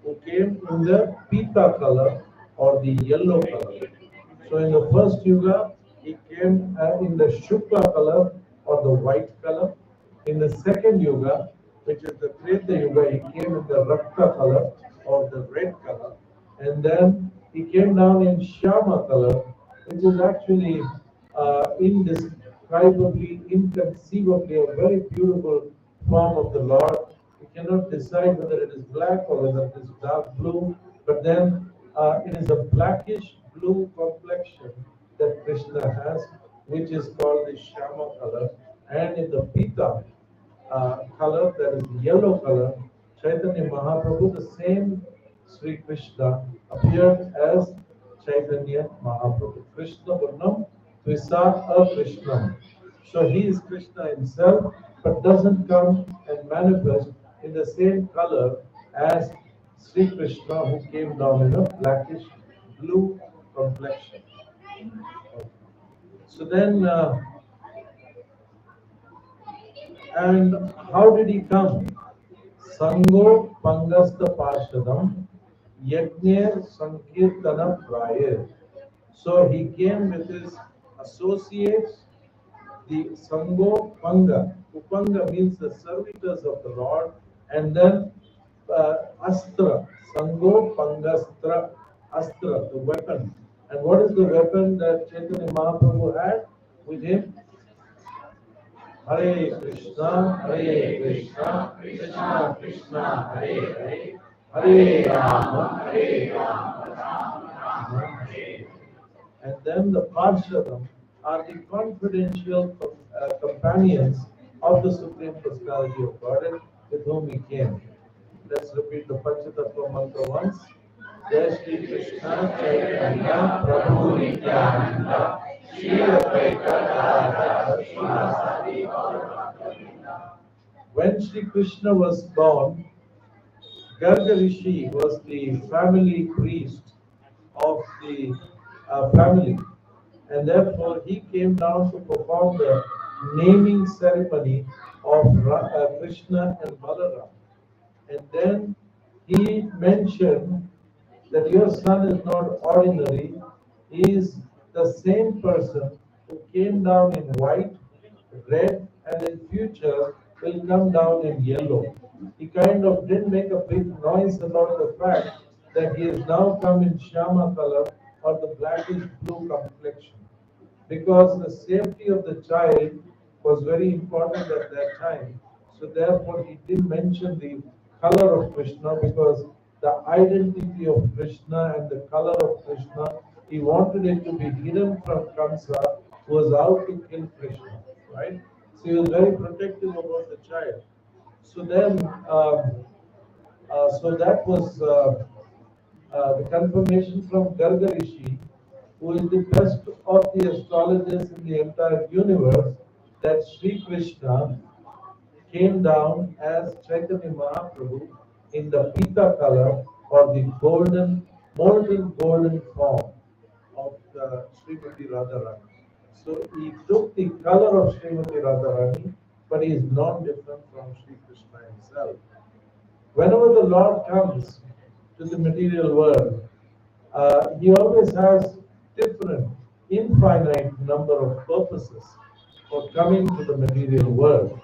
who came in the pita color or the yellow color. So in the first yuga, he came in the Shukla color or the white color. In the second yuga, which is the Treta Yuga, he came in the Rakta color or the red color. And then he came down in Shama color, which is actually indescribably, inconceivably a very beautiful form of the Lord. We cannot decide whether it is black or whether it is dark blue, but then it is a blackish blue complexion that Krishna has, which is called the Shama color. And in the Pita color, that is the yellow color, Chaitanya Mahaprabhu, the same Sri Krishna, appeared as Chaitanya Mahaprabhu. Krishna Varnam Tvisa Krishna. So he is Krishna himself, but doesn't come and manifest in the same color as Sri Krishna, who came down in a blackish blue complexion. So then, and how did he come? Sango Pangasta Parshadam Yajna Sankirtana Prayar. So he came with his associates, the Sango Panga. Upanga means the servitors of the Lord, and then Astra, Sango Pangastra, Astra, the weapon. And what is the weapon that Chaitanya Mahaprabhu had with him? Hare Krishna, Krishna Krishna, Hare Hare, Hare Rama, Rama, Hare. And then the Parshadam are the confidential companions of the Supreme Personality of Godhead with whom he came. Let's repeat the Panchatattva mantra once. Jai Shri Krishna Chaitanya Prabhu Nityananda Shri Advaita Gadadhar Srivasadi Gaura. When Shri Krishna was born, Garga Rishi was the family priest of the family, and therefore he came down to perform the naming ceremony of Krishna and Balaram. And then he mentioned that your son is not ordinary, he is the same person who came down in white, red, and in future will come down in yellow. He kind of didn't make a big noise about the fact that he has now come in Shama color or the blackish blue complexion, because the safety of the child was very important at that time. So therefore he didn't mention the color of Krishna, because the identity of Krishna and the color of Krishna, he wanted it to be hidden from Kamsa, who was out to kill Krishna, right? So he was very protective about the child. So then, so that was the confirmation from Garga Rishi, who is the best of the astrologers in the entire universe, that Sri Krishna came down as Chaitanya Mahaprabhu in the Pita color or the golden, molten golden form of the Srimati Radharani. So he took the color of Srimati Radharani, but he is not different from Sri Krishna himself. Whenever the Lord comes to the material world, he always has different, infinite number of purposes for coming to the material world.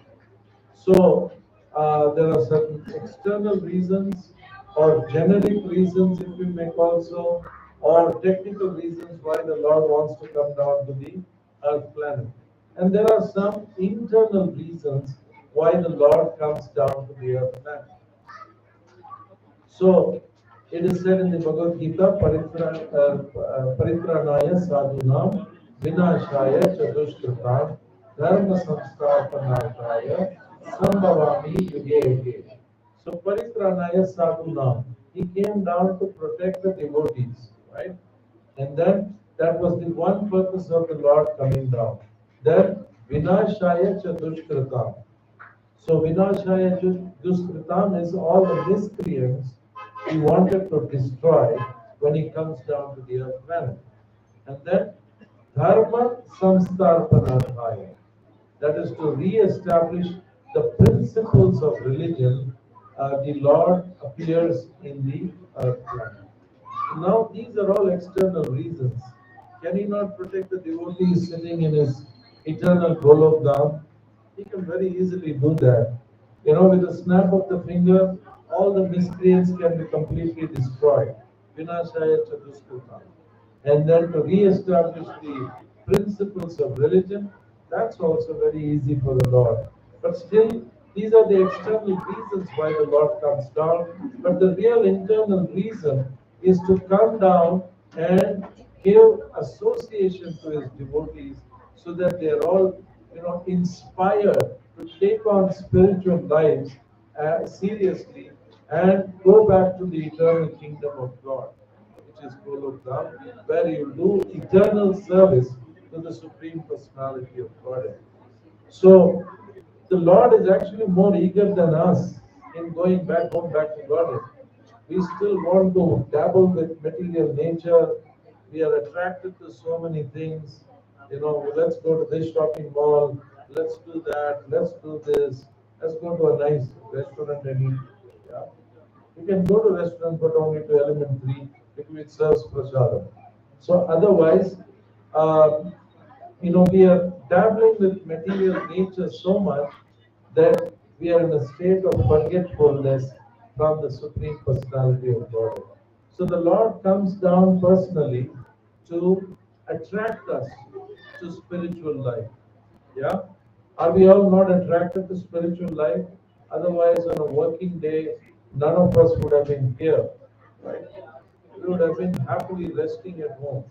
So there are certain external reasons or generic reasons, if we may call so, or technical reasons why the Lord wants to come down to the earth planet. And there are some internal reasons why the Lord comes down to the earth planet. So it is said in the Bhagavad Gita, Paritranaya sadhunam vinashaya chadushkritam dharma samsthapanarthaya sambhavami yuge yuge. So Paritranaya sadhunam, he came down to protect the devotees, right? And then that was the one purpose of the Lord coming down. Then vinashaya chadushkritam. So Vinashaya Duskritam is all the miscreants he wanted to destroy when he comes down to the earth planet. And then Dharma Samstarpanarthaya, that is to re-establish the principles of religion, the Lord appears in the earth planet. Now these are all external reasons. Can he not protect the devotees sitting in his eternal Golok Dham? He can very easily do that. You know, with a snap of the finger, all the miscreants can be completely destroyed. Vinashaya Chatuskuta. And then to re-establish the principles of religion, that's also very easy for the Lord. But still, these are the external reasons why the Lord comes down. But the real internal reason is to come down and give association to his devotees so that they are all, inspired to take on spiritual lives seriously and go back to the eternal kingdom of God, which is Golokdham, where you do eternal service to the Supreme Personality of Godhead. So the Lord is actually more eager than us in going back home, back to Godhead. We still want to dabble with material nature. We are attracted to so many things. Let's go to this shopping mall. Let's do that. Let's do this. Let's go to a nice restaurant and eat. Yeah. You can go to restaurant, but only to element 3 because it serves prasadam. So otherwise, we are dabbling with material nature so much that we are in a state of forgetfulness from the Supreme Personality of God. So the Lord comes down personally to attract us to spiritual life. Yeah? Are we all not attracted to spiritual life? Otherwise, on a working day, none of us would have been here. Right? We would have been happily resting at home.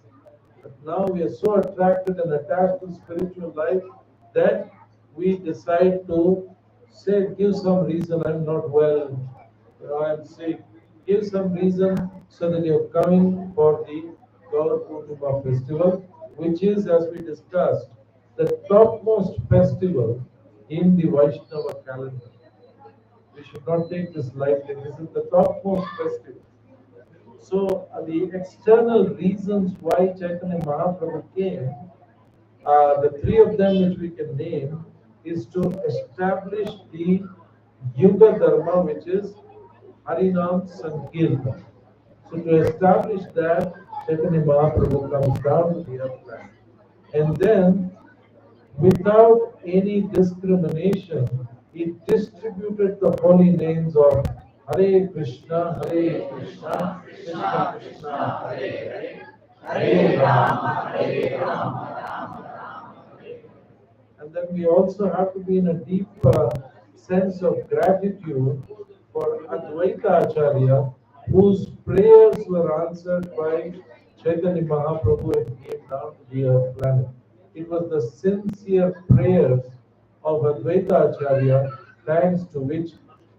But now we are so attracted and attached to spiritual life that we decide to give some reason, I'm not well, I'm sick. Give some reason so that you're coming for the Gaura Purnima festival, which is, as we discussed, the topmost festival in the Vaishnava calendar. We should not take this lightly. This is the topmost festival. So the external reasons why Chaitanya Mahaprabhu came, the 3 of them which we can name, is to establish the Yuga Dharma, which is Harinam Sankirtan. So to establish that, Chaitanya Mahaprabhu comes down to the earth planet. And then, without any discrimination, he distributed the holy names of Hare Krishna, Krishna Krishna, Hare Hare, Hare Rama, and then we also have to be in a deep sense of gratitude for Advaita Acharya, whose prayers were answered by Chaitanya Mahaprabhu and came down to the earth planet. It was the sincere prayers of Advaita Acharya, thanks to which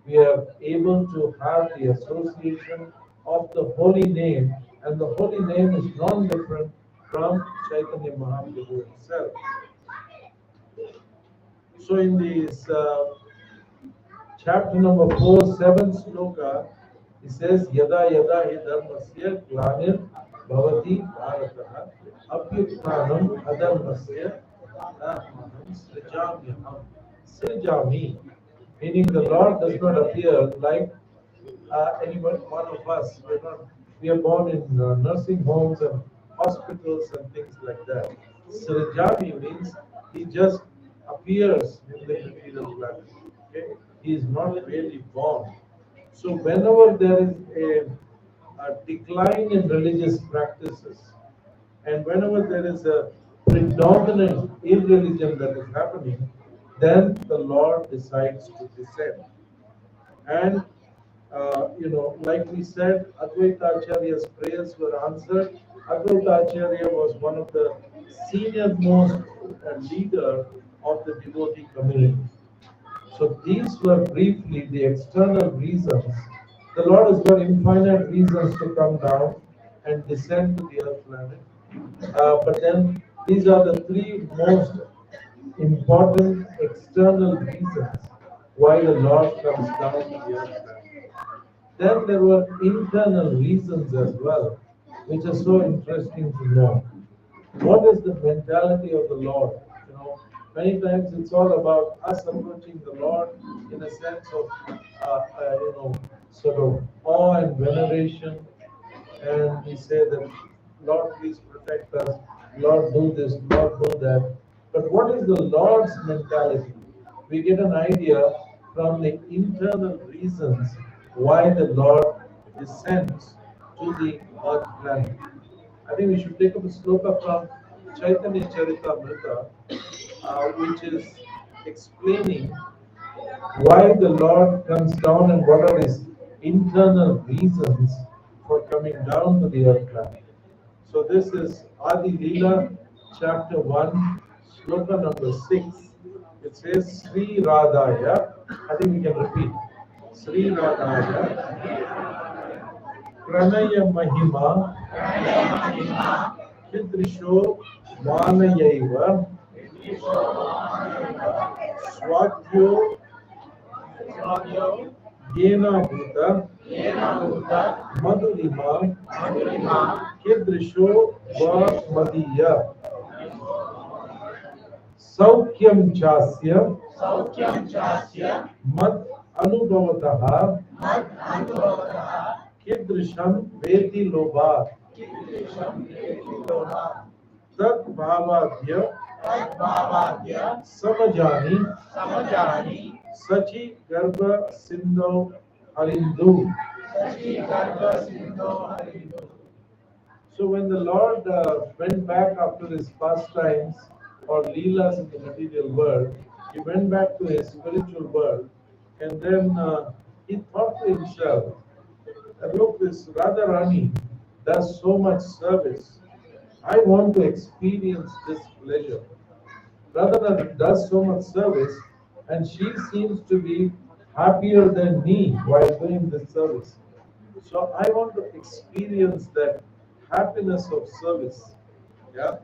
we are able to have the association of the holy name, and the holy name is non-different from Chaitanya Mahaprabhu himself. So in this chapter number 4, 7th sloka, it says, Yada yada hi dharmasya glanir bhavati bharatah apyuttanam adharmasya atmanam srijamyaham. Srijami, meaning the Lord does not appear like anyone, one of us. We're not We are born in nursing homes and hospitals and things like that. Srajami means he just appears in the material planet. Okay? He is not really born. So whenever there is a decline in religious practices, and whenever there is a predominant irreligion that is happening, then the Lord decides to descend. And like we said, Advaita Acharya's prayers were answered. Advaita Acharya was one of the senior most leader of the devotee community. So these were briefly the external reasons. The Lord has got infinite reasons to come down and descend to the earth planet. But then these are the three most important external reasons why the Lord comes down to the earth planet. Then there were internal reasons as well, which are so interesting to know. What is the mentality of the Lord? Many times it's all about us approaching the Lord in a sense of, sort of awe and veneration, and we say that, Lord, please protect us, Lord, do this, Lord, do that. But what is the Lord's mentality? We get an idea from the internal reasons why the Lord descends to the earth planet. I think we should take up a sloka from Chaitanya Charitamrita, which is explaining why the Lord comes down and what are his internal reasons for coming down to the earth planet. So this is Adi Leela, chapter 1, sloka number 6. It says Sri Radhaya. I think we can repeat. Sri Radhaya. Pranaya Mahima. Kidrisho Manayaiva. Swadhyo Yena Bhuta Madhurima Kidrisho Va Madiya Saukyam Chasya Mad Anubhavataha Kidrisham Vedi Lobha Tat Bhavadya Samajani Sachi Garbha Sindhu Harindu. So when the Lord went back after his pastimes or leelas in the material world, he went back to his spiritual world, and then he thought to himself, look, this Radharani does so much service. I want to experience this pleasure. Radharani does so much service, and she seems to be happier than me while doing this service. So I want to experience that happiness of service. Yeah.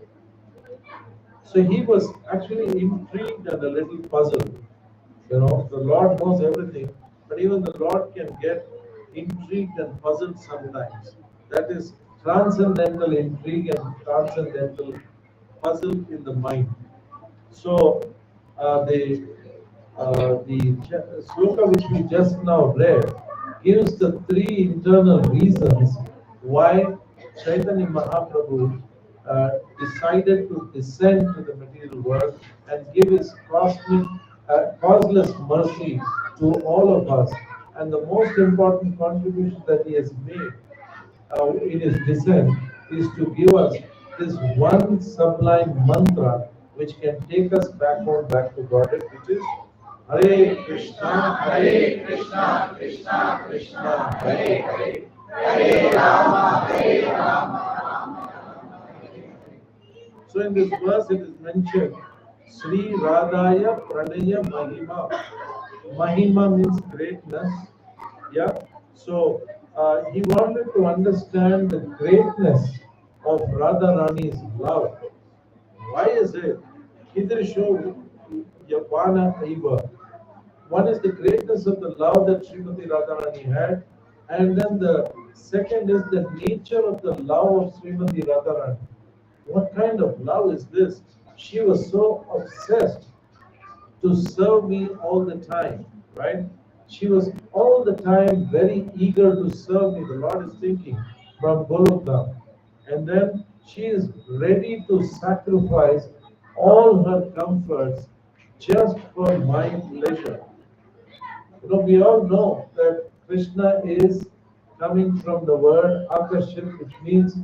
So he was actually intrigued and a little puzzled. The Lord knows everything, but even the Lord can get intrigued and puzzled sometimes. That is transcendental intrigue and transcendental puzzle in the mind. So the sloka which we just now read gives the three internal reasons why Chaitanya Mahaprabhu decided to descend to the material world and give his causeless mercy to all of us. And the most important contribution that he has made in his descent is to give us this one sublime mantra which can take us back to Godhead, which is Hare Krishna, Krishna Krishna, Hare Hare, Hare Rama. So in this verse it is mentioned Sri Radhaya Pranaya Mahima. Mahima means greatness. Yeah. So he wanted to understand the greatness of Radharani's love. Why is it? Kidrisho Yapana Aiva. One is the greatness of the love that Srimati Radharani had, and then the second is the nature of the love of Srimati Radharani. What kind of love is this? She was so obsessed to serve me all the time, right? She was all the time very eager to serve me. The Lord is thinking, from Golokam. And then she is ready to sacrifice all her comforts just for my pleasure. We all know that Krishna is coming from the word Akarshan, which means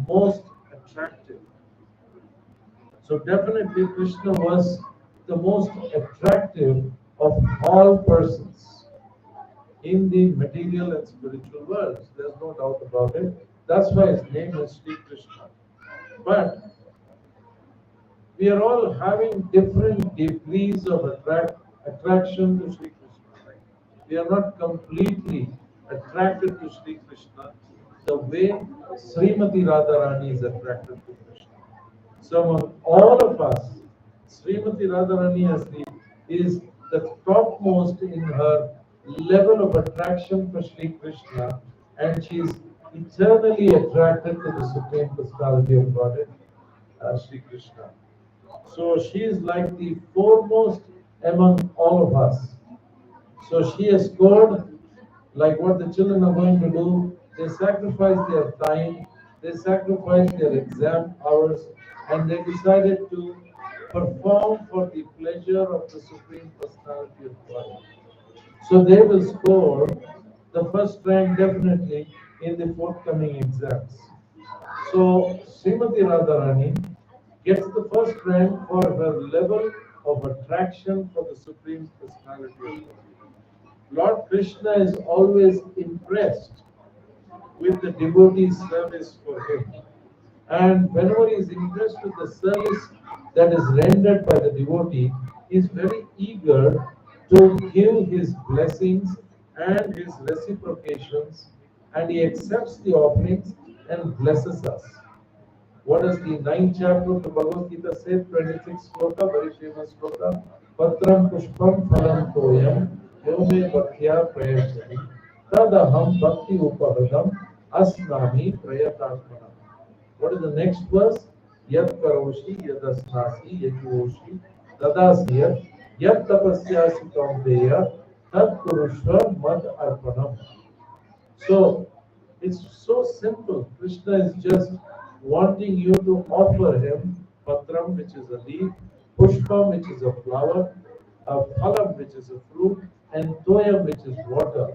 most attractive. So definitely Krishna was the most attractive of all persons in the material and spiritual worlds. There's no doubt about it. That's why his name is Sri Krishna. But we are all having different degrees of attraction to Sri Krishna. We are not completely attracted to Sri Krishna the way Srimati Radharani is attracted to Krishna. So among all of us, Srimati Radharani is the topmost in her level of attraction for Sri Krishna, and she is eternally attracted to the Supreme Personality of Godhead, Sri Krishna. So she is like the foremost among all of us. So she has scored like what the children are going to do. They sacrifice their time, they sacrifice their exam hours, and they decided to perform for the pleasure of the Supreme Personality of God. So they will score the first rank definitely in the forthcoming exams. So Srimati Radharani gets the first rank for her level of attraction for the Supreme Personality of God. Lord Krishna is always impressed with the devotee's service for him. And whenever he is impressed with the service that is rendered by the devotee, he is very eager to give his blessings and his reciprocations, and he accepts the offerings and blesses us. What does the ninth chapter of the Bhagavad Gita say? 26th sloka, very famous sloka. Patram pushpam phalam toyam yome bhaktya prayachati tadaham bhakti upavadam asnami prayatatmana. What is the next verse? Yat karoshi yadasnasi yajuoshi tadasya yat tapasyasi kaunteya tad kurushva mad arpanam. So it's so simple. Krishna is just wanting you to offer him patram, which is a leaf, pushpam, which is a flower, a phalam, which is a fruit, and toyam, which is water.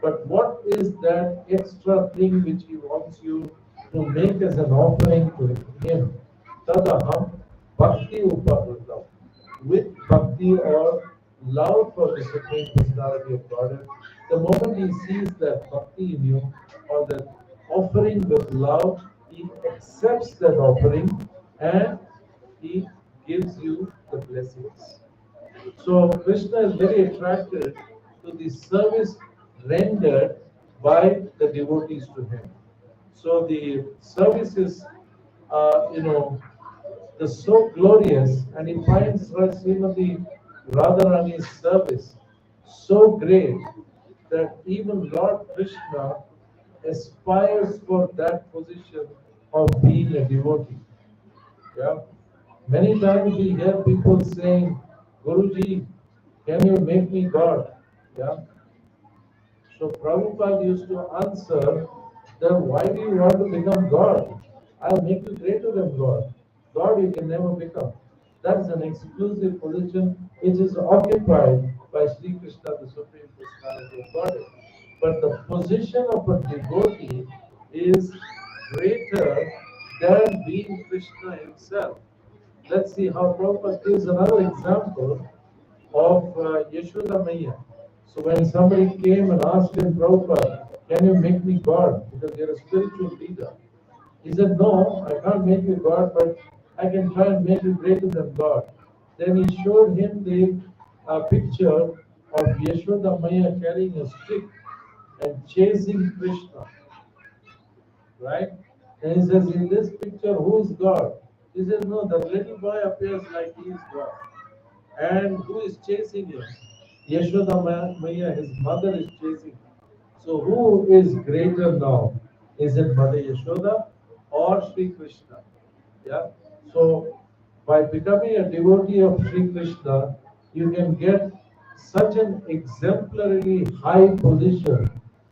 But what is that extra thing which he wants you to make as an offering to him? Tadaham bhakti upavritam. With bhakti or love for the Supreme Personality of Godhead, the moment he sees that bhakti in you or that offering with love, he accepts that offering and he gives you the blessings. So Krishna is very attracted to the service rendered by the devotees to him. So the service is, so glorious, and he finds Srimati Radharani's service so great that even Lord Krishna aspires for that position of being a devotee. Yeah. Many times we hear people saying, Guruji, can you make me God? Yeah. So Prabhupada used to answer that why do you want to become God? I'll make you greater than God. God you can never become. That's an exclusive position which is occupied by Sri Krishna, the Supreme Personality of Godhead. But the position of a devotee is greater than being Krishna himself. Let's see how Prabhupada gives another example of Yashoda Maya. So when somebody came and asked him, Prabhupada, can you make me God? Because you're a spiritual leader. He said, no, I can't make you God, but I can try and make you greater than God. Then he showed him the picture of Yashoda Maya carrying a stick and chasing Krishna. Right? And he says, in this picture, who is God? He says, no, the little boy appears like he is God. And who is chasing him? Yashoda Maya, his mother is chasing him. So who is greater now? Is it Mother Yashoda or Sri Krishna? Yeah. So by becoming a devotee of Sri Krishna, you can get such an exemplarily high position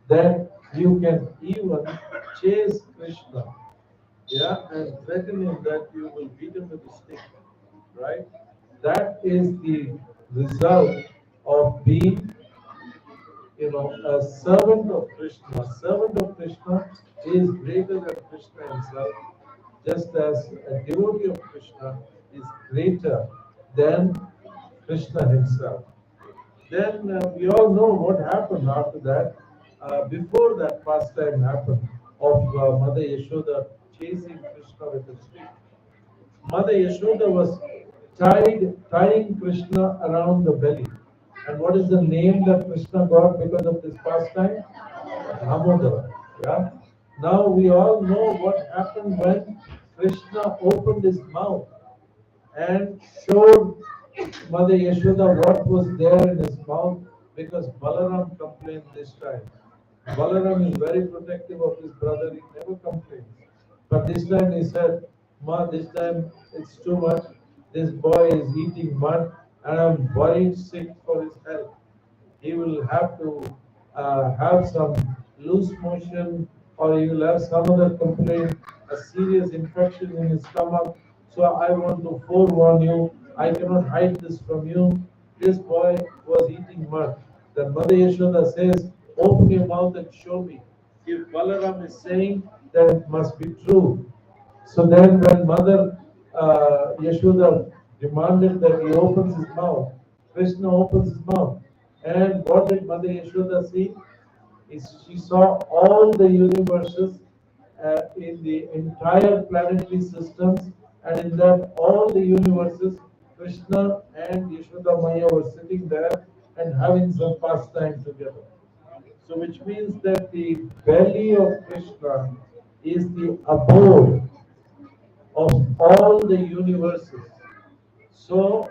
that you can even chase Krishna, yeah, and threaten him that you will beat him with a stick, right? That is the result of being, a servant of Krishna. Servant of Krishna is greater than Krishna himself, just as a devotee of Krishna is greater than Krishna himself. Then we all know what happened after that. Before that pastime happened of Mother Yashoda chasing Krishna with a stick. Mother Yashoda was tying Krishna around the belly. And what is the name that Krishna got because of this pastime? Damodar. Yeah. Now we all know what happened when Krishna opened his mouth and showed Mother Yashoda what was there in his mouth, because Balaram complained this time. Balaram is very protective of his brother, he never complains. But this time he said, Ma, this time it's too much. This boy is eating mud and I'm worried sick for his health. He will have to have some loose motion, or he will have some other complaint, a serious infection in his stomach. So I want to forewarn you, I cannot hide this from you. This boy was eating mud. Then Mother Yashoda says, open your mouth and show me. If Balaram is saying, then it must be true. So then when Mother Yashoda demanded that he opens his mouth, Krishna opens his mouth. And what did Mother Yashoda see? She saw all the universes in the entire planetary systems, and in that all the universes, Krishna and Yashoda Maya were sitting there and having some pastime together. So which means that the belly of Krishna is the abode of all the universes. So,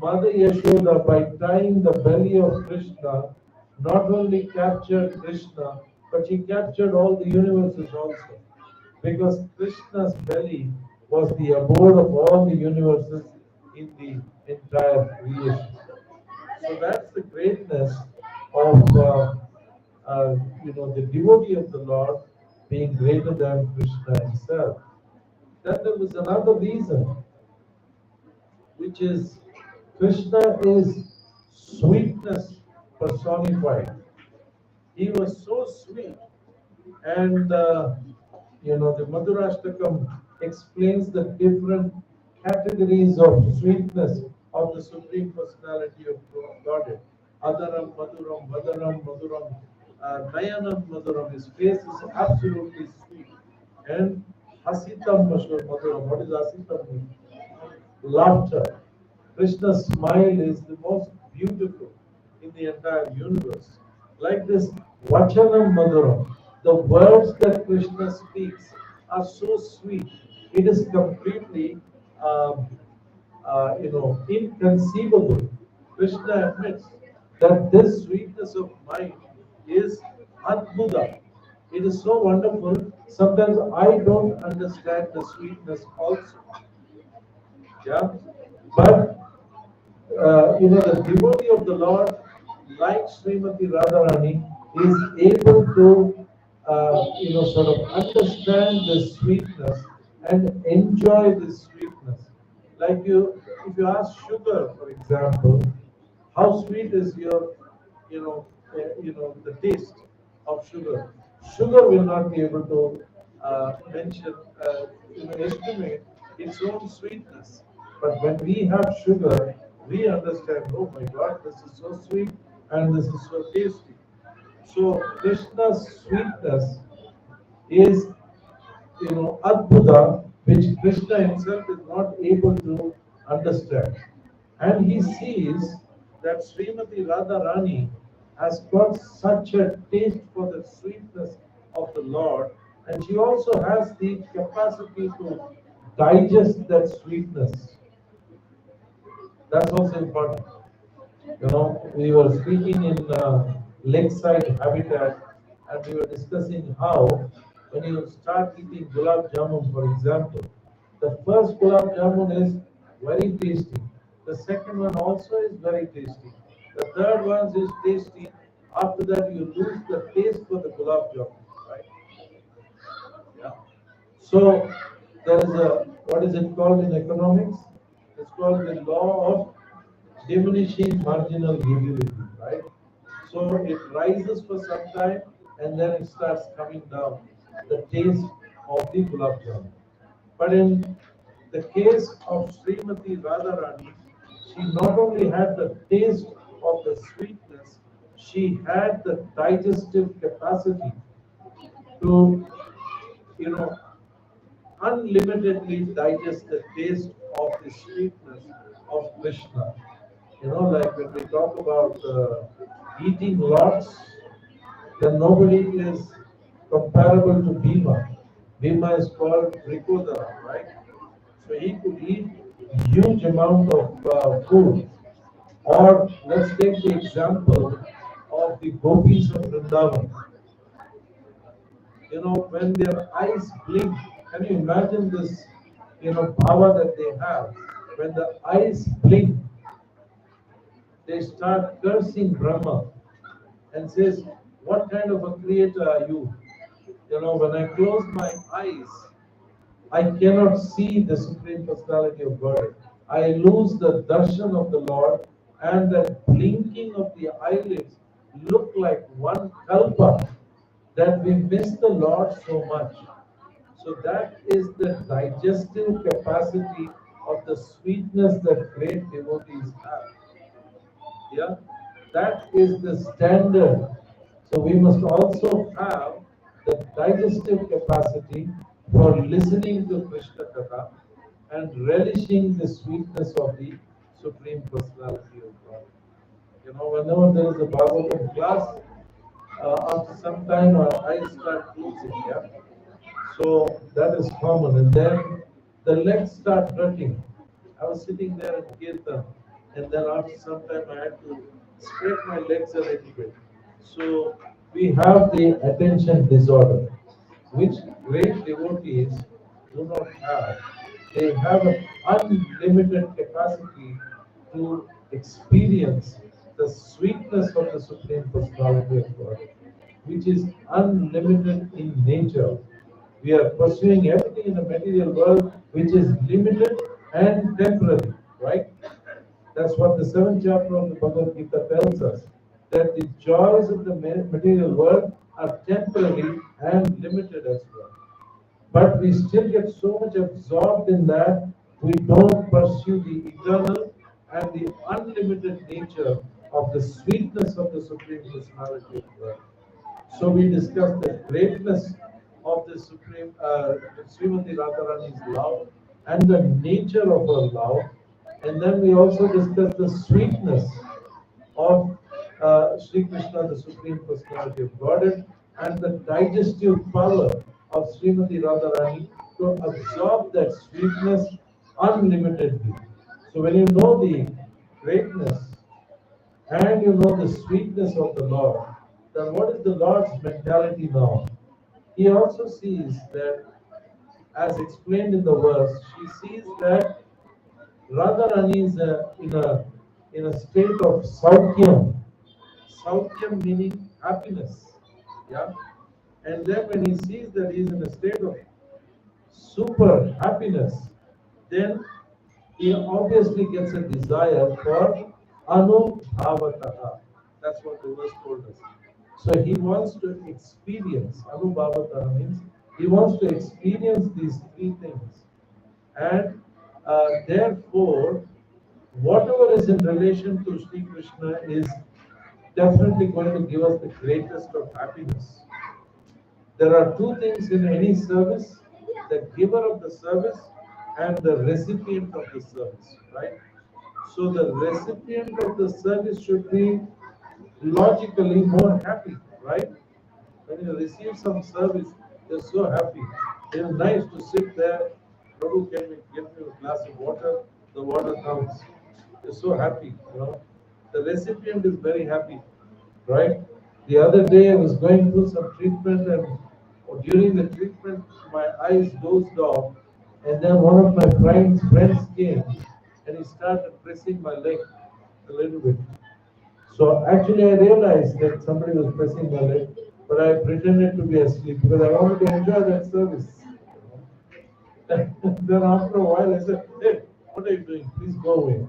Mother Yashoda, by tying the belly of Krishna, not only captured Krishna, but she captured all the universes also. Because Krishna's belly was the abode of all the universes in the entire creation. So that's the greatness of the devotee of the Lord being greater than Krishna himself. Then there was another reason, which is Krishna is sweetness personified. He was so sweet, and the Madhurashtakam explains the different categories of sweetness of the Supreme Personality of Godhead. Adaram, Madhuram, Vadaram, Madhuram, Nayanam, Madhuram. His face is absolutely sweet. And Hasitam Madhuram. What does Hasitam mean? Laughter. Krishna's smile is the most beautiful in the entire universe. Like this Vachanam Madhuram, the words that Krishna speaks are so sweet. It is completely, inconceivable. Krishna admits that this sweetness of mind is Adbhuta. It is so wonderful. Sometimes I don't understand the sweetness also. Yeah, but the devotee of the Lord, like Srimati Radharani, is able to, sort of understand this sweetness and enjoy this sweetness. Like if you ask sugar, for example, how sweet is your, the taste of sugar? Sugar will not be able to estimate its own sweetness. But when we have sugar, we understand, oh my God, this is so sweet and this is so tasty. So Krishna's sweetness is, Adbhuta, which Krishna himself is not able to understand. And he sees that Srimati Radharani has got such a taste for the sweetness of the Lord, and she also has the capacity to digest that sweetness. That's also important. We were speaking in Lakeside Habitat, and we were discussing how when you start eating gulab jamun, for example, the first gulab jamun is very tasty. The second one also is very tasty. The third one is tasty. After that, you lose the taste for the gulab jamun, right? Yeah. So there is a, what is it called in economics? It's called the law of diminishing marginal utility, right? So it rises for some time and then it starts coming down, the taste of the gulab jamun. But in the case of Srimati Radharani, she not only had the taste of the sweetness, she had the digestive capacity to, you know, unlimitedly digest the taste of the sweetness of Krishna. You know, like when we talk about eating lots, then nobody is comparable to Bhima. Bhima is called Rikodara, right? So he could eat huge amount of food. Or let's take the example of the gopis of Vrindavan. You know, when their eyes blink, can you imagine this, power that they have? When the eyes blink, they start cursing Brahma and says, what kind of a creator are you? You know, when I close my eyes, I cannot see the Supreme Personality of God. I lose the darshan of the Lord, and that blinking of the eyelids look like one kalpa, that we miss the Lord so much. So that is the digestive capacity of the sweetness that great devotees have. Yeah, that is the standard. So we must also have the digestive capacity for listening to Krishna Katha and relishing the sweetness of the Supreme Personality of God. You know, whenever there is a Bhagavatam class, after some time our eyes start closing, yeah. So that is common, and then the legs start hurting. I was sitting there in Kirtan, and then after some time I had to spread my legs a little bit. So we have the attention disorder, which great devotees do not have. They have an unlimited capacity to experience the sweetness of the Supreme Personality of God, which is unlimited in nature. We are pursuing everything in the material world which is limited and temporary, right? That's what the seventh chapter of the Bhagavad Gita tells us, that the joys of the material world are temporary and limited as well. But we still get so much absorbed in that, we don't pursue the eternal and the unlimited nature of the sweetness of the Supreme Personality of God. So we discussed the greatness of the Supreme Srimati Radharani's love and the nature of her love, and then we also discussed the sweetness of Sri Krishna, the Supreme Personality of Godhead, and the digestive power of Srimati Radharani to absorb that sweetness unlimitedly. So when you know the greatness and you know the sweetness of the Lord, then what is the Lord's mentality now? He also sees that, as explained in the verse, she sees that Radharani is in a state of saukyam. Saukyam meaning happiness. Yeah. And then when he sees that he is in a state of super happiness, then he obviously gets a desire for anubhavataha. That's what the verse told us. So he wants to experience, anubhavataha means he wants to experience these three things. And therefore, whatever is in relation to Sri Krishna is definitely going to give us the greatest of happiness. There are two things in any service, the giver of the service and the recipient of the service, right? So the recipient of the service should be logically more happy, right? When you receive some service, you're so happy. It's nice to sit there. Prabhu, can you give me a glass of water? The water comes. You're so happy, you know. The recipient is very happy, right? The other day I was going through some treatment, and during the treatment my eyes dozed off, and then one of my friends came and he started pressing my leg a little bit. So actually I realized that somebody was pressing my leg, but I pretended to be asleep because I wanted to enjoy that service. Then after a while, I said, hey, what are you doing? Please go away.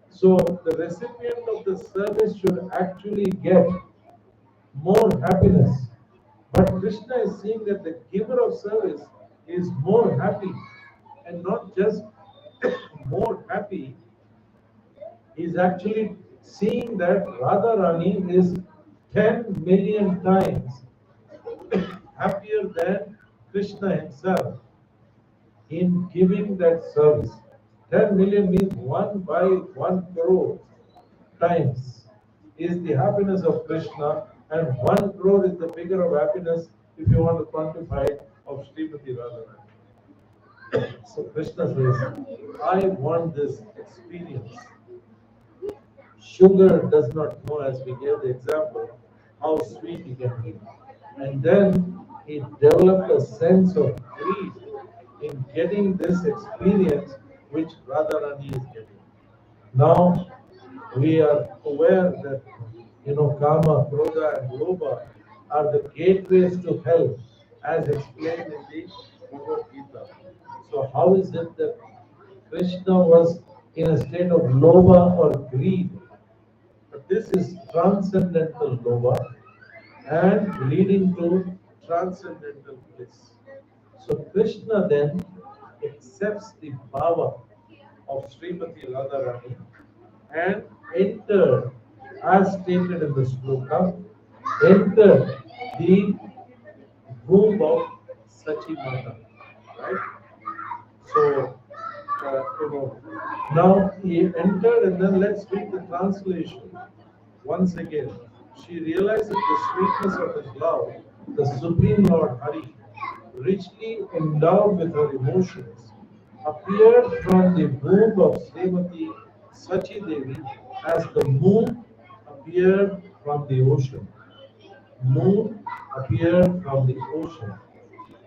So the recipient of the service should actually get more happiness. But Krishna is seeing that the giver of service is more happy, and not just more happy, he's actually seeing that Radharani is 10 million times happier than Krishna himself in giving that service. 10 million means 1 by 1 crore times is the happiness of Krishna, and 1 crore is the figure of happiness if you want to quantify it of Srimati Radharani. So Krishna says, I want this experience. Sugar does not know, as we gave the example, how sweet it can be. And then he developed a sense of greed in getting this experience which Radharani is getting. Now we are aware that Kama, Krodha, and Lobha are the gateways to hell, as explained in the Bhagavad Gita. So how is it that Krishna was in a state of lobha or greed? But this is transcendental lobha and leading to transcendental bliss. So Krishna then accepts the bhava of Srimati Radharani and entered, as stated in the sloka, entered the womb of Sachi Mata. Right? So, now he entered, and then let's read the translation. Once again, she realizes the sweetness of his love, the Supreme Lord Hari, richly endowed with her emotions, appeared from the womb of Srimati Sachi Devi as the moon appeared from the ocean. Moon appeared from the ocean.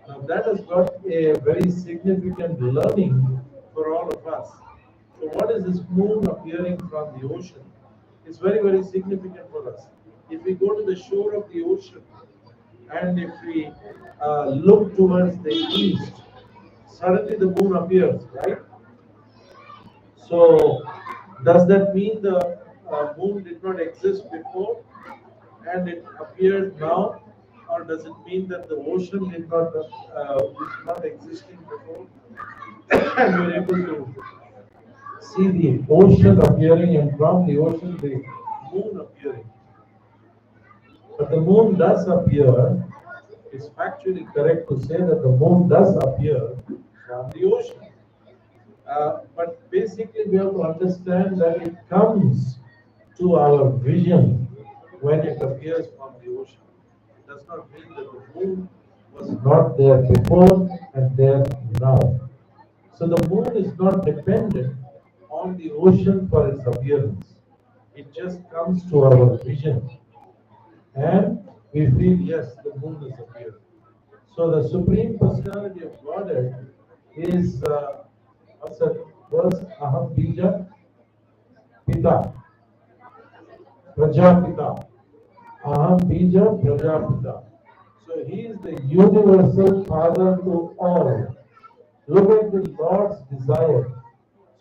Now that has got a very significant learning for all of us. So what is this moon appearing from the ocean? It's very, very significant for us. If we go to the shore of the ocean and if we look towards the east, suddenly the moon appears, right? So does that mean the moon did not exist before and it appeared now? Or does it mean that the ocean did not was not existing before and we are able to see the ocean appearing, and from the ocean the moon appearing? But the moon does appear. It's factually correct to say that the moon does appear from the ocean. But basically, we have to understand that it comes to our vision when it appears from the ocean. It does not mean that the moon was not there before and there now. So the moon is not dependent on the ocean for its appearance. It just comes to our vision. And we feel, yes, the moon is appeared. So the Supreme Personality of Godhead is, what's that verse? Aham Bija Pita. Prajapita. Aham Bija Prajapita. So he is the universal father to all. Look at the Lord's desire.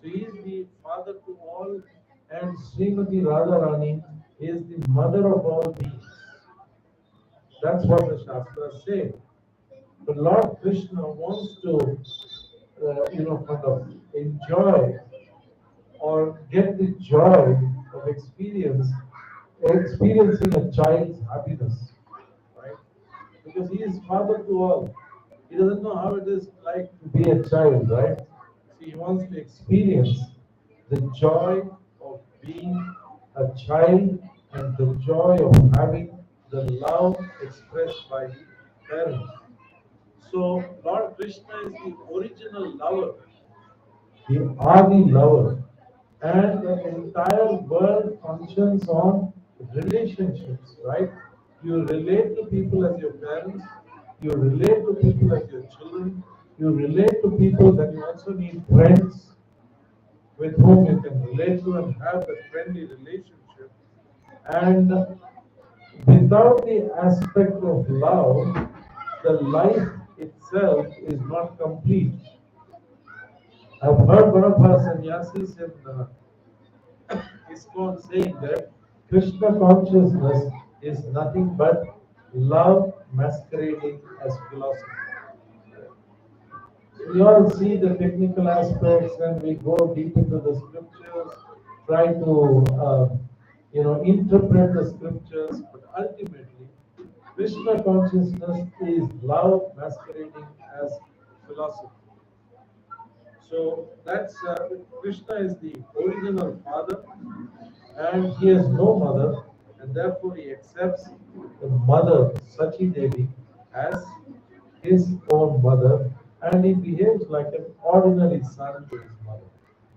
So he is the father to all, and Srimati Radharani is the mother of all beings. That's what the Shastras say. But Lord Krishna wants to, kind of enjoy or get the joy of experiencing a child's happiness, right? Because he is father to all. He doesn't know how it is like to be a child, right? So he wants to experience the joy of being a child and the joy of having the love expressed by the parents. So Lord Krishna is the original lover, the Adi lover, and the entire world functions on relationships, right? You relate to people as your parents, you relate to people as your children, you relate to people that you also need friends with whom you can relate to and have a friendly relationship. And without the aspect of love, the life itself is not complete. I've heard one of our sannyasis in ISKCON saying that Krishna consciousness is nothing but love masquerading as philosophy. We all see the technical aspects and we go deep into the scriptures, try to interpret the scriptures, but ultimately, Krishna consciousness is love masquerading as philosophy. So that's Krishna is the original father, and he has no mother, and therefore he accepts the mother Sachi Devi as his own mother, and he behaves like an ordinary son to his mother.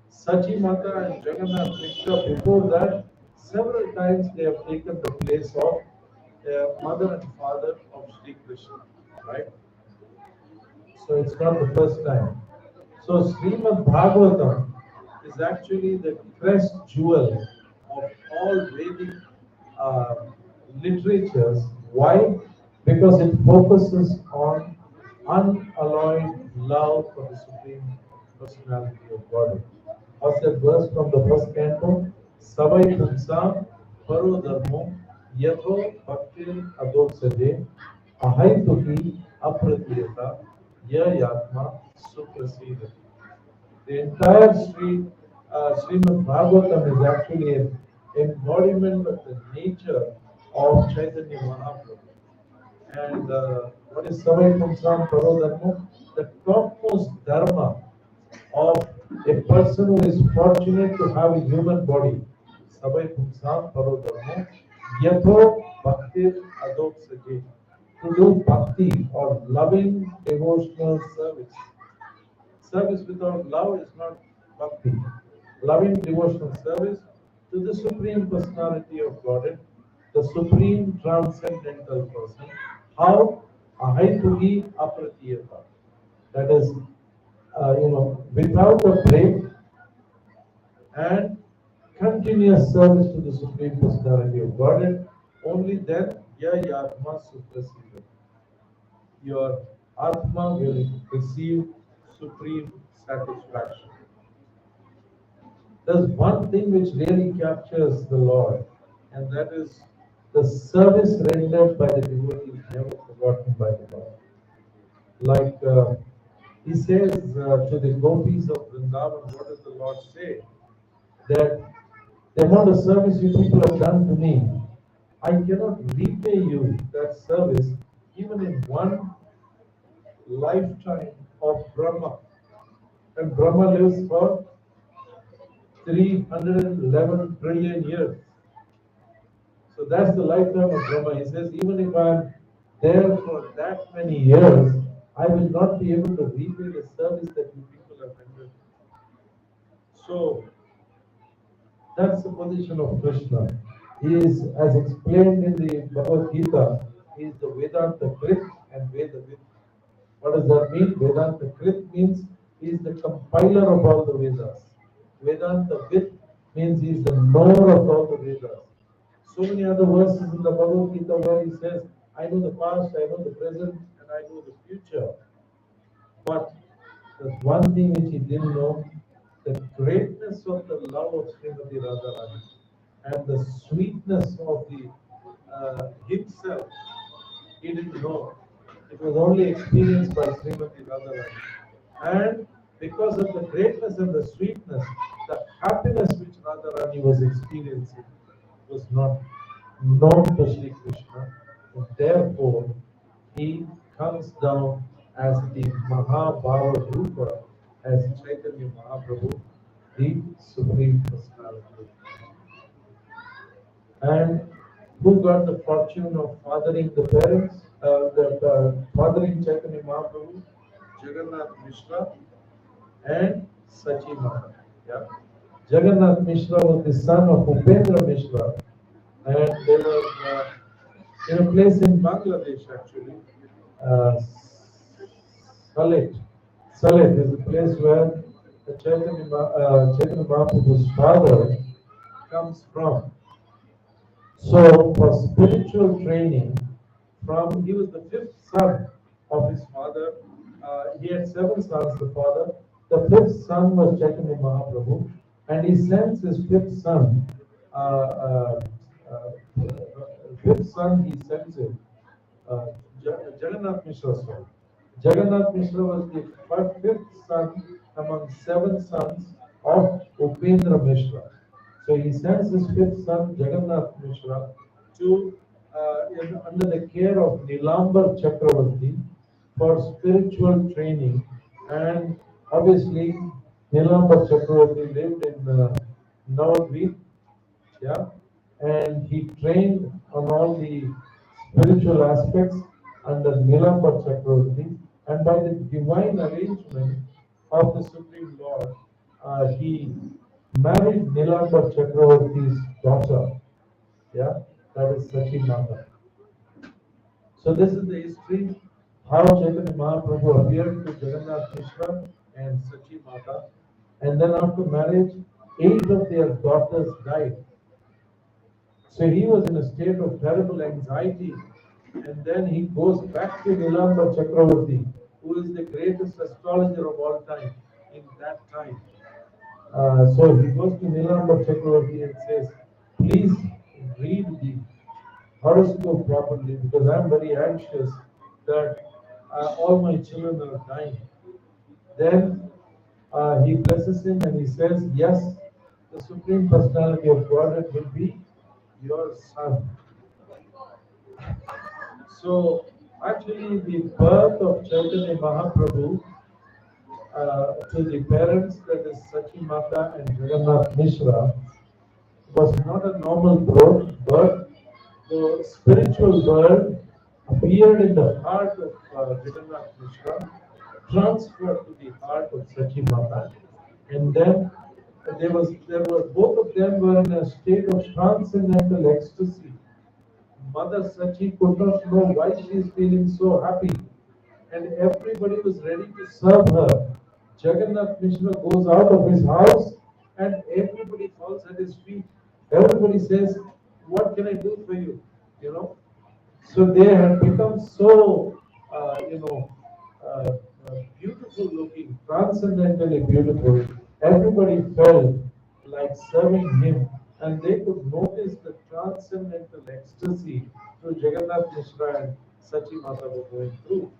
Sachi Mata and Jagannath Mishra, before that, several times they have taken the place of mother and father of Sri Krishna, right? So it's not the first time. So Srimad Bhagavatam is actually the crest jewel of all Vedic uh, literatures. Why? Because it focuses on unalloyed love for the Supreme Personality of God. What's that verse from the first canto? Savai Pumsam Paro Dharmo Yatho Bhaktir Adoksade Ahaituki Apratiyata Ya Yatma Suprasida. The entire Srimad Bhagavatam is actually an embodiment of the nature of Chaitanya Mahaprabhu. And what is Savai Pumsam Paro Dharma? The topmost dharma of a person who is fortunate to have a human body. Savai Pumsam Paro Dharma Yatho Bhaktir Adok Saje. To do bhakti or loving devotional service. Service without love is not bhakti. Loving devotional service to the Supreme Personality of Godhead, the Supreme Transcendental Person. How? Ahaitugi apratiyata. That is, without a break and continuous service to the Supreme Personality of Godhead, only then ya yatma suprasida. Your Atma will receive supreme satisfaction. There's one thing which really captures the Lord, and that is the service rendered by the devotee is never forgotten by the Lord. Like he says to the gopis of Vrindavan, what does the Lord say? That the amount of service you people have done to me, I cannot repay you that service even in one lifetime of Brahma. And Brahma lives for 311 trillion years. So that's the lifetime of Brahma. He says, even if I'm there for that many years, I will not be able to repay the service that you people have rendered. So that's the position of Krishna. He is, as explained in the Bhagavad Gita, he is the Vedanta Krit and Vedavit. What does that mean? Vedanta Krit means he is the compiler of all the Vedas. Vedanta Vit means he is the knower of all the Vedas. So many other verses in the Bhagavad Gita where he says, I know the past, I know the present, and I know the future. But there's one thing which he didn't know, the greatness of the love of Srimati Radharani and the sweetness of the himself, he didn't know. It was only experienced by Srimati Radharani. And because of the greatness and the sweetness, the happiness which Radharani was experiencing was not known to Sri Krishna. And therefore, he comes down as the Mahabhava Rupa, as Chaitanya Mahaprabhu, the Supreme Personality. And who got the fortune of fathering the parents, fathering Chaitanya Mahaprabhu? Jagannath Mishra and Sachi Mata. Yeah. Jagannath Mishra was the son of Upendra Mishra, and they were in a place in Bangladesh actually. Salet. Salet is the place where the Chaitanya Mahaprabhu's father comes from. So for spiritual training, he was the fifth son of his father. He had seven sons, the father, the fifth son was Chaitanya Mahaprabhu, and he sends his fifth son, uh, uh, uh, fifth son, he sends him, Jagannath Mishra, sorry. Jagannath Mishra was the fifth son among seven sons of Upendra Mishra. So he sends his fifth son, Jagannath Mishra, to under the care of Nilambar Chakravarti for spiritual training. And obviously, Nilambar Chakravarti lived in Navadvip, yeah, and he trained on all the spiritual aspects under Nilambar Chakravarti, and by the divine arrangement of the Supreme Lord, he married Nilambar Chakravarti's daughter, yeah, that is Sachi Mata. So this is the history how Chaitanya Mahaprabhu appeared to Jagannath Mishra and Sachi Mata, and then after marriage, 8 of their daughters died. So he was in a state of terrible anxiety, and then he goes back to Nilambar Chakravarti, who is the greatest astrologer of all time in that time. So he goes to Nilambar Chakravarti and says, please read the horoscope properly because I'm very anxious that all my children are dying. Then he blesses him and he says, yes, the Supreme Personality of Godhead will be your son. So actually the birth of Chaitanya Mahaprabhu to the parents, that is Sachi Mata and Jagannath Mishra, was not a normal birth. The spiritual world appeared in the heart of Jagannath Mishra, transferred to the heart of Sachi Mata, and then both of them were in a state of transcendental ecstasy. Mother Sachi could not know why she is feeling so happy, and everybody was ready to serve her. Jagannath Mishra goes out of his house, and everybody falls at his feet. Everybody says, "What can I do for you?" You know. So they had become so, uh, beautiful looking, transcendentally beautiful. Everybody felt like serving him, and they could notice the transcendental ecstasy through Jagannath Mishra and Sachi Mata were going through.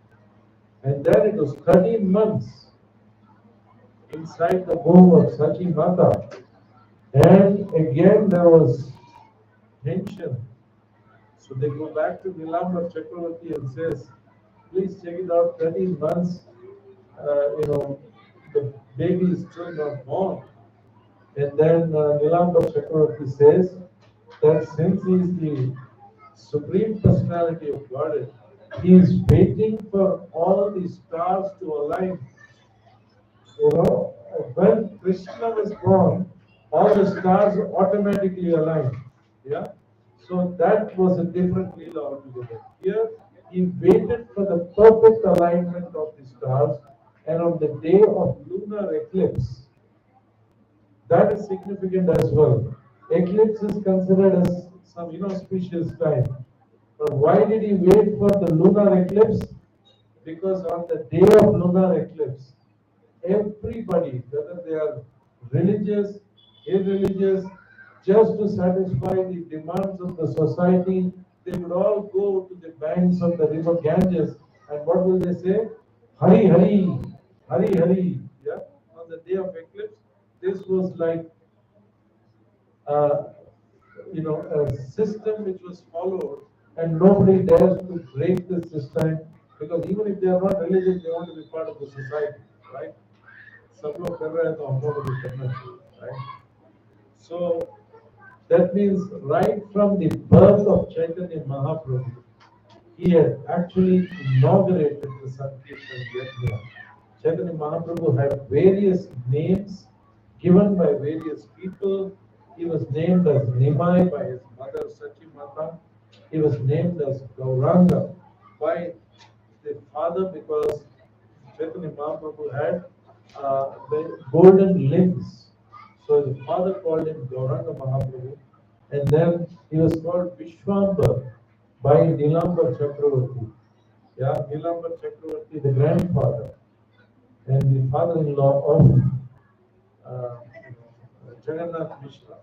And then it was 13 months inside the womb of Sachi Mata. And again there was tension. So they go back to Nilambar Chakravarti and says, please check it out, 13 months, the baby is still not born. And then Nilambar Chakravarti says that since he is the Supreme Personality of Godhead, he is waiting for all the stars to align. When Krishna was born, all the stars automatically aligned. Yeah. So that was a different Leela altogether. Here, he waited for the perfect alignment of the stars, and on the day of lunar eclipse, that is significant as well. Eclipse is considered as some inauspicious time. But why did he wait for the lunar eclipse? Because on the day of lunar eclipse, everybody, whether they are religious, irreligious, just to satisfy the demands of the society, they would all go to the banks of the river Ganges, and what will they say? Hari Hari, Hari Hari. Yeah, on the day of eclipse, this was like a system which was followed, and nobody dares to break this system because even if they are not religious, they want to be part of the society, right? सब लोग कर रहे हैं तो हम लोग को भी करना चाहिए, right? So that means right from the birth of Chaitanya Mahaprabhu, he had actually inaugurated the Sankirtan Yajna. Chaitanya Mahaprabhu had various names given by various people. He was named as Nimai by his mother Sachi Mata. He was named as Gauranga by the father because Chaitanya Mahaprabhu had the golden limbs. So the father called him Gauranga Mahaprabhu, and then he was called Vishwambar by Nilambar Chakravarti. Yeah, Nilambar Chakravarti, the grandfather. and the father-in-law of Jagannath Mishra.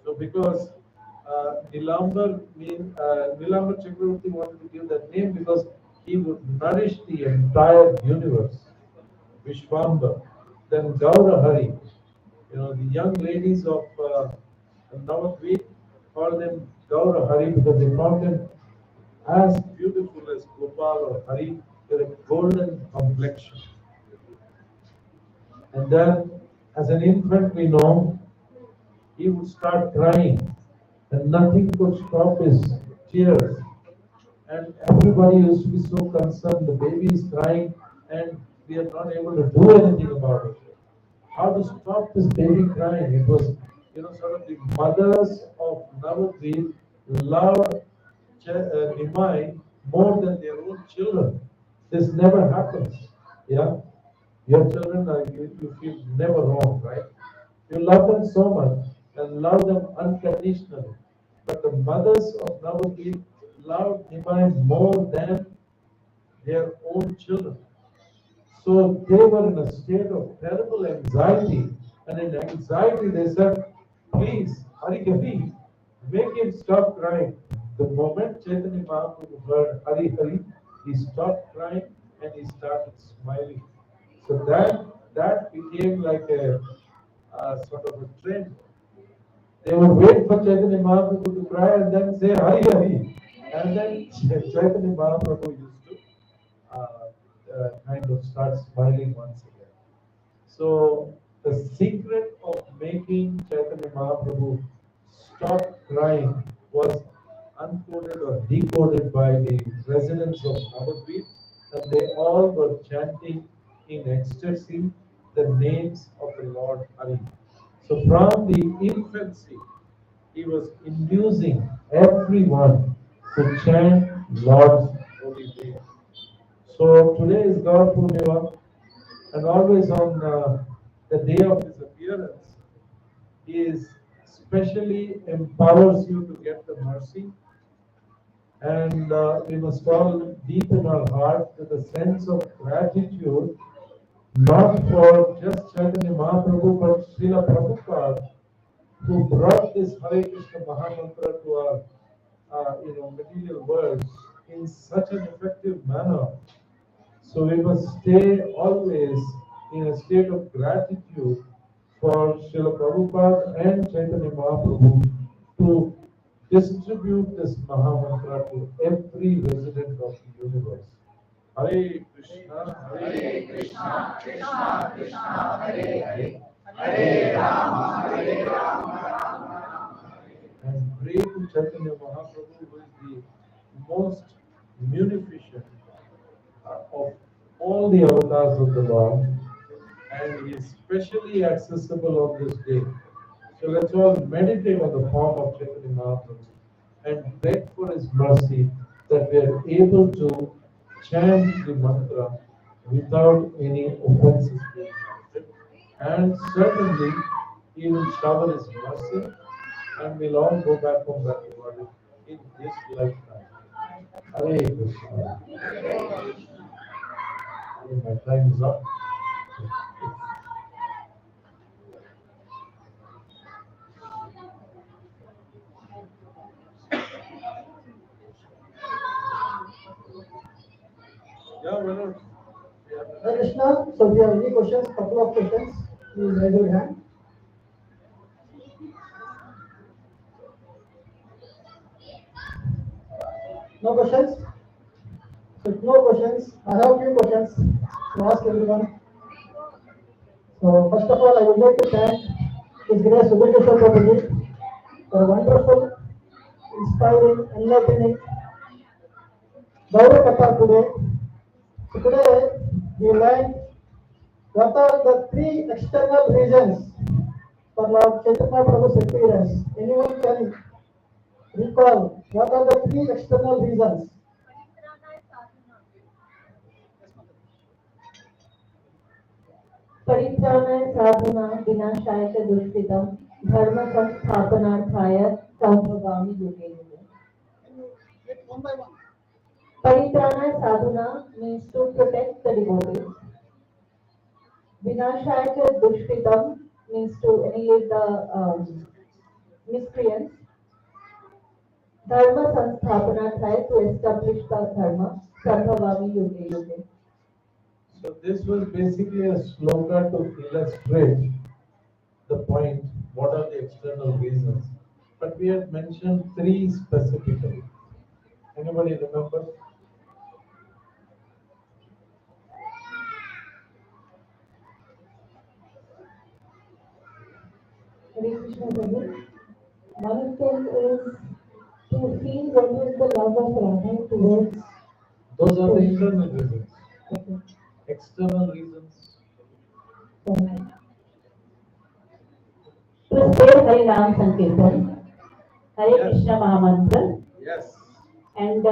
So because Nilambar Chakravarti wanted to give that name because he would nourish the entire universe, Vishwamba. Then Gaura Hari, the young ladies of Navadvip called them Gaura Hari because they found them as beautiful as Gopal or Hari with a golden complexion. And then, as an infant, we know he would start crying, and nothing could stop his tears. And everybody used to be so concerned. The baby is crying, and we are not able to do anything about it. How to stop this baby crying? It was, sort of the mothers of Navadvip loved Nimai more than their own children. This never happens. Yeah, your children are you feel never wrong, right? You love them so much and love them unconditionally. But the mothers of Navadvip loved Nimai more than their own children. So they were in a state of terrible anxiety. And in anxiety, they said, please, Hari Hari, make him stop crying. The moment Chaitanya Mahaprabhu heard Hari Hari, he stopped crying and he started smiling. So that became like a sort of a trend. They would wait for Chaitanya Mahaprabhu to cry and then say Hari Hari. And then Chaitanya Mahaprabhu used to kind of start smiling once again. So the secret of making Chaitanya Mahaprabhu stop crying was uncoded or decoded by the residents of Navadvip, and they all were chanting in ecstasy the names of the Lord Hari. So from the infancy, he was inducing everyone to chant Lord's holy name. So today is Gaura Purnima, and always on the day of his appearance, he is specially empowers you to get the mercy, and we must all deepen our heart with a sense of gratitude, not for just Chaitanya Mahaprabhu, but Srila Prabhupada, who brought this Hare Krishna Mahamantra to our material world in such an effective manner. So we must stay always in a state of gratitude for Srila Prabhupada and Chaitanya Mahaprabhu to distribute this Mahamantra to every resident of the universe. Hare Krishna, Hare Krishna, Krishna Krishna, Hare Hare, Hare Rama, Hare Rama, Rama Rama. And pray to Chaitanya Mahaprabhu, who is the most munificent of all the avatars of the Lord, and he is specially accessible on this day. So let's all meditate on the form of Chaitanya Mahaprabhu and beg for his mercy that we are able to chant the mantra without any offenses being committed. And certainly he will shower his mercy and we'll all go back home back to God in this lifetime. Hare Krishna. My time is up. Yeah, well, Hare Krishna. So if you have any questions, couple of questions, please raise your hand. No questions? So if no questions, I have a few questions to ask everyone. So first of all, I would like to thank His Grace Ubekeshwar Prabhuji for a wonderful, inspiring, enlightening Gaura Katha today. So today we learned what are the three external reasons for Lord Chaitanya Prabhu's appearance. Anyone can recall what are the three external reasons? परित्राणाय साधुना विनाशाय च दुष्कृतम् धर्म संस्थापनार्थाय संभवामि युगे युगे. Paritrana sadhuna means to protect the devotees. Vinashaya Dushkritam means to annihilate the miscreants. Dharma Sansthapanat hai to establish the dharma. Sarvavami Yuge Yuge. So this was basically a sloka to illustrate the point, what are the external reasons. But we had mentioned three specifically. Anybody remember? Hare Krishna Prabhu. One of them is to feel what is the love of Radha towards. Those are the internal reasons. Okay. External reasons. To say Hari Ram Sankirtan, Hare Yes. Krishna Mahamantra, Yes. and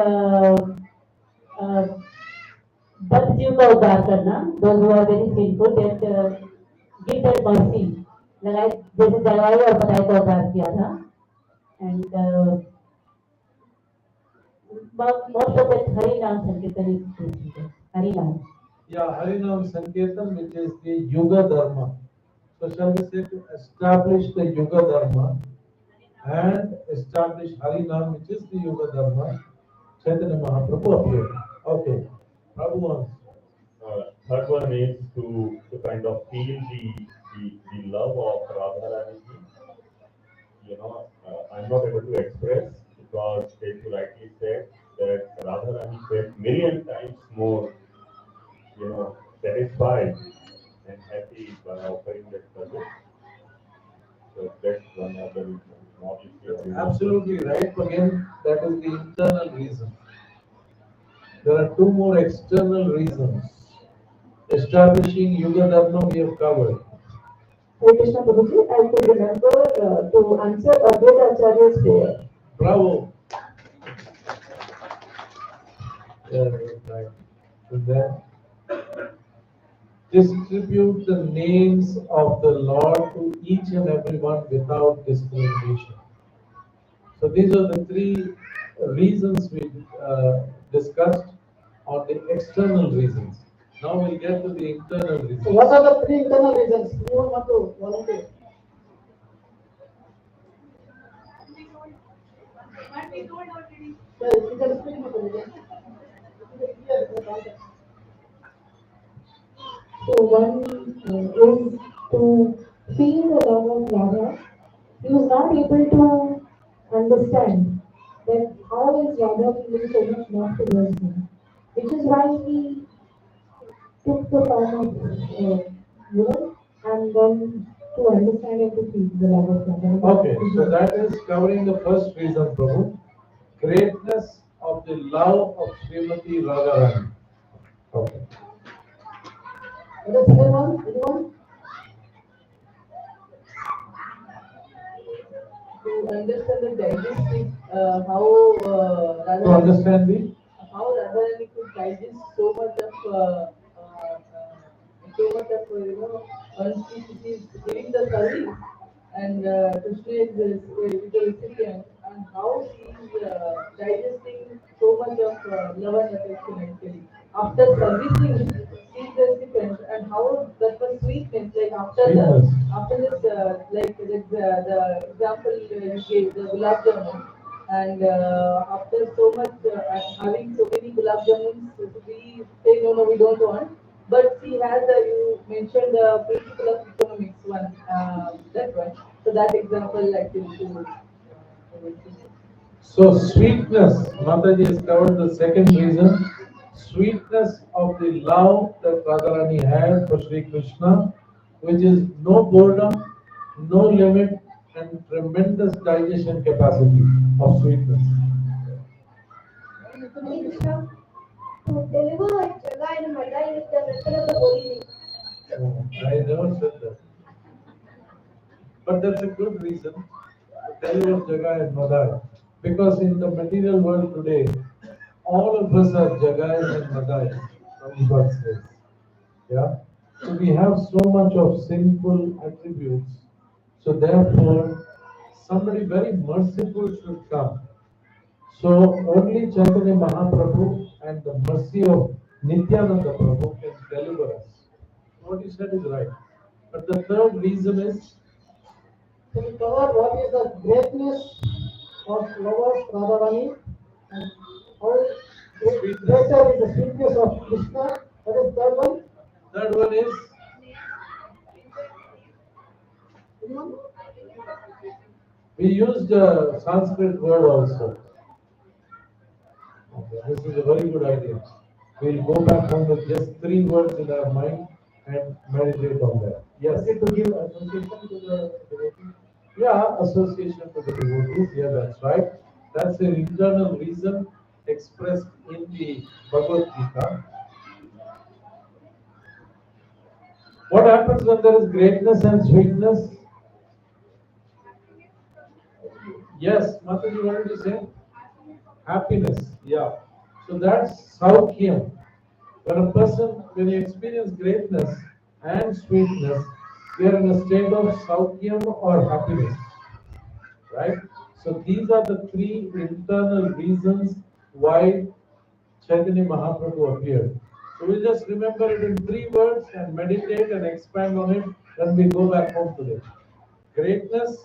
भक्त जीव का उद्धार करना, those who are very sinful, that give their mercy, लगाए जैसे जलवायु और पदाई का उद्धार किया था, and most of that Hari Ram Sankirtan is Hari Ram. Yeah, Harinam Sankirtan, which is the Yuga Dharma. So shall we say to establish the Yuga Dharma and establish Harinam, which is the Yuga Dharma, Chaitanya Mahaprabhu appeared. Okay, Prabhu wants. Third one is to kind of feel the love of Radharani. You know, I'm not able to express because, as you rightly said, that Radharani felt million times more, you know, satisfied and happy by offering that service. So that's one other reason. Not if you are Absolutely right. Again, that is the internal reason. There are two more external reasons. Establishing Yuga Dharma we have covered. Hare Krishna Prabhuji, I could remember to answer Advaita Acharya's prayer. Bravo. Yeah, right. And then distribute the names of the Lord to each and everyone without discrimination. So these are the three reasons we discussed on the external reasons. Now we'll get to the internal reasons. So what are the three internal reasons? Who want to volunteer? Yeah, you can speak to them. So one is to feel the love of Radha. He was not able to understand that how is Radha feeling so much love towards him, which is why he took the form of woman and then to understand and to feel the love of Radha. Okay, so that is covering the first reason, Prabhu. Greatness of the love of Srimati Radharani. Okay. The second one, anyone? To understand the digestive, how To understand the how Radharani could digest so much of unspecies giving the service, and Krishna is the recipient, and how she is digesting so much of love and affection actually. After servicing, she is the recipient, and how that was sweetness, like Sweetness. after this, like the example you gave, the gulab jamun. And after so much having so many gulab jamuns, we say no, no, we don't want. But she has you mentioned the principle of economics one, that one. So that example actually to. So sweetness, Mataji has covered the second reason. Sweetness of the love that Radharani had for Sri Krishna, which is no boredom, no limit, and tremendous digestion capacity of sweetness. To deliver a jaga in Madai is the method of the holy name. I never said that. But that's a good reason to tell you of Jagai and Madai. Because in the material world today, all of us are Jagais and Madais, Prabhupada says. Yeah? So we have so much of sinful attributes. So therefore, somebody very merciful should come. So only Chaitanya Mahaprabhu and the mercy of Nityananda Prabhu can deliver us. what you said is right. But the third reason is, So we covered what is the greatness of lovers Radharani and how greater is the sweetness of Krishna. What is third one? third one is, Anyone? we used a Sanskrit word also. Okay, this is a very good idea. We'll go back home with just 3 words in our mind and meditate on that. Yes. To give association to the devotee. Yeah, association to the devotees. Yeah, that's right. That's an internal reason expressed in the Bhagavad Gita. What happens when there is greatness and sweetness? Yes, Mataji, what did you say? Happiness. Yeah. So that's Saukyam. When you experience greatness and sweetness, you are in a state of Saukyam or happiness. Right? So these are the 3 internal reasons why Chaitanya Mahaprabhu appeared. So we just remember it in 3 words and meditate and expand on it when we go back home today. Greatness,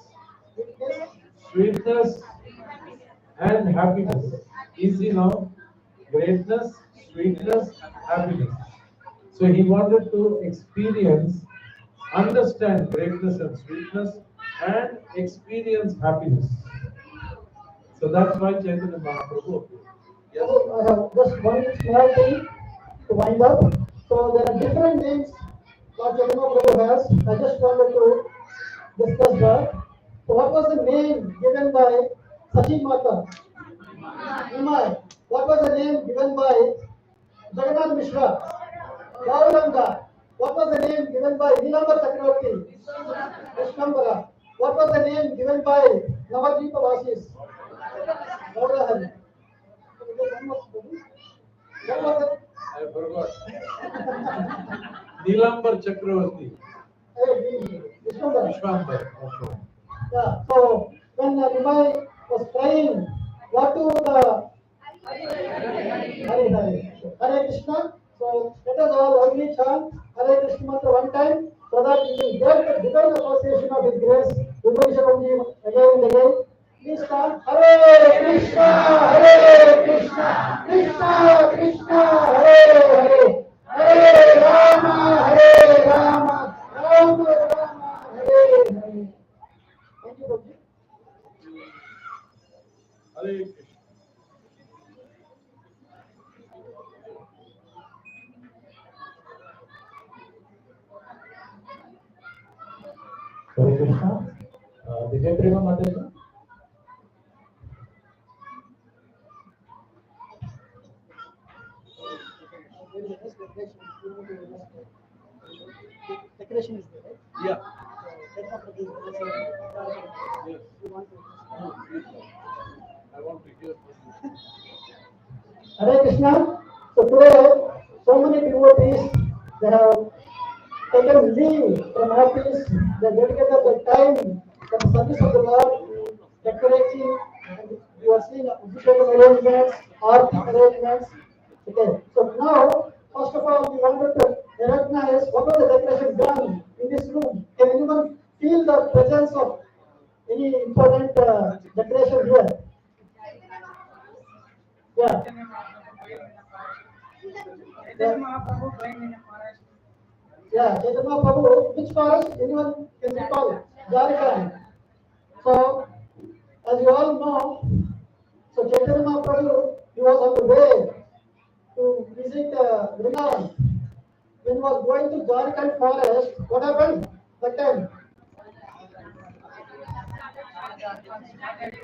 sweetness, and happiness. Easy now. Greatness, sweetness, happiness. So he wanted to understand greatness and sweetness, and experience happiness. So that's why Chaitanya Mahaprabhu appeared. Yes. So I have just one small thing to wind up. So there are different names Lord Chaitanya Prabhu has. I just wanted to discuss that. So what was the name given by Sachi Mata? Nimai. What was the name given by Jagannath Mishra? Gauranga. What was the name given by Nilambar Chakravarti? Vishwambara. What was the name given by Navadvipa Vasis? Gaurahan. What was it? I forgot. Nilambar Chakravarti. Vishwambara. Vishwambar. Okay. Yeah. So when Nimai was crying, what to the Hare Krishna. So let us all only chant Hare Krishna mantra one time, so that we will get the divine association of His grace. Vibhavisharamji again and again. Please chant Hare Krishna, Hare Krishna, Krishna Krishna, Hare Hare, Hare Rama, Hare Rama, Rama Rama, Hare Hare. Thank you, Prabhuji. Hare Krishna. Hare Krishna. Divya Prema Mataji. Decoration is there, right? Yeah. Yes. I want to hear from you. Hare Krishna. So today, so many devotees, they have taken leave from office, they dedicated their time for the service of the Lord, decorating, and you are seeing official arrangements, art arrangements. Okay, so now, first of all, we wanted to recognize what was the decoration done in this room. Can anyone feel the presence of any important decoration here? Yeah. Yeah, Chaitanya Prabhu, which forest? Anyone can recall? Jharkhand. So, as you all know, so Chaitanya Prabhu, he was on the way to visit Vrindavan. When he was going to Jharkhand forest, what happened that time?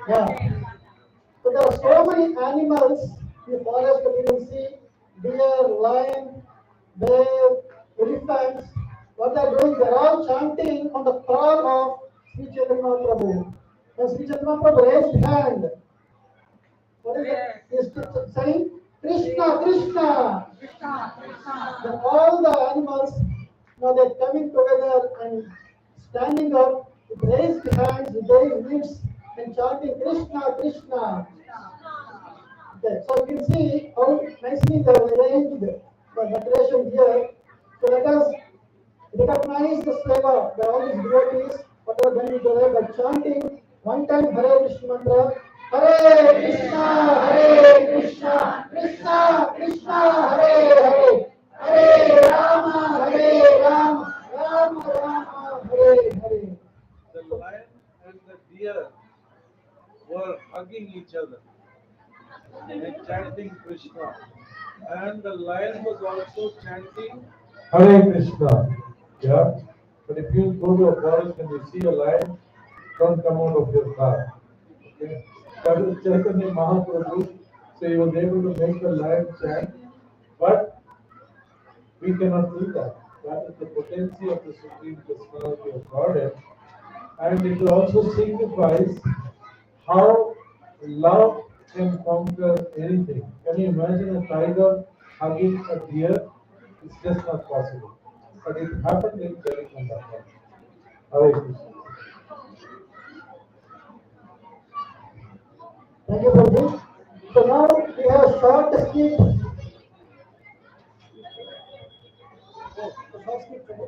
Yeah. So there are so many animals in the forest that you can see: deer, lion, bear, elephants. What they are doing? They are all chanting on the call of Sri Chaitanya Prabhu. And Sri Chaitanya Prabhu raised hand. What is it? He is saying, Krishna, Krishna. Then all the animals, now they're coming together and standing up with raised hands, with raised lips, and chanting Krishna, Krishna. Okay, so you can see how nicely they have arranged the decoration here. So let us recognize the flavor by all these devotees, whatever benefit they have by chanting one time Hare Krishna mantra, Hare Krishna, Krishna Krishna, Hare Hare, Hare Rama, Rama Rama, Hare Hare. The lion and the deer were hugging each other and chanting Krishna. And the lion was also chanting Hare Krishna. Yeah. But if you go to a forest and you see a lion, don't come out of your car. Okay. That is Chaitanya Mahaprabhu. So he was able to make the lion chant. But we cannot do that. That is the potency of the Supreme Personality of Godhead. And it also signifies how love can conquer anything. Can you imagine a tiger hugging a deer? It's just not possible. But it happened in Telangana. Hare Krishna. Thank you, Prabhu. So now we have a short skit. Short skit, Prabhu.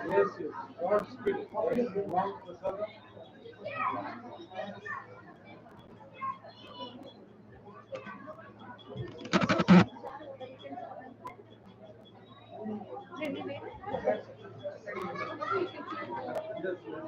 Yes, yes. Short skit. Long prasadam. Yes, yes.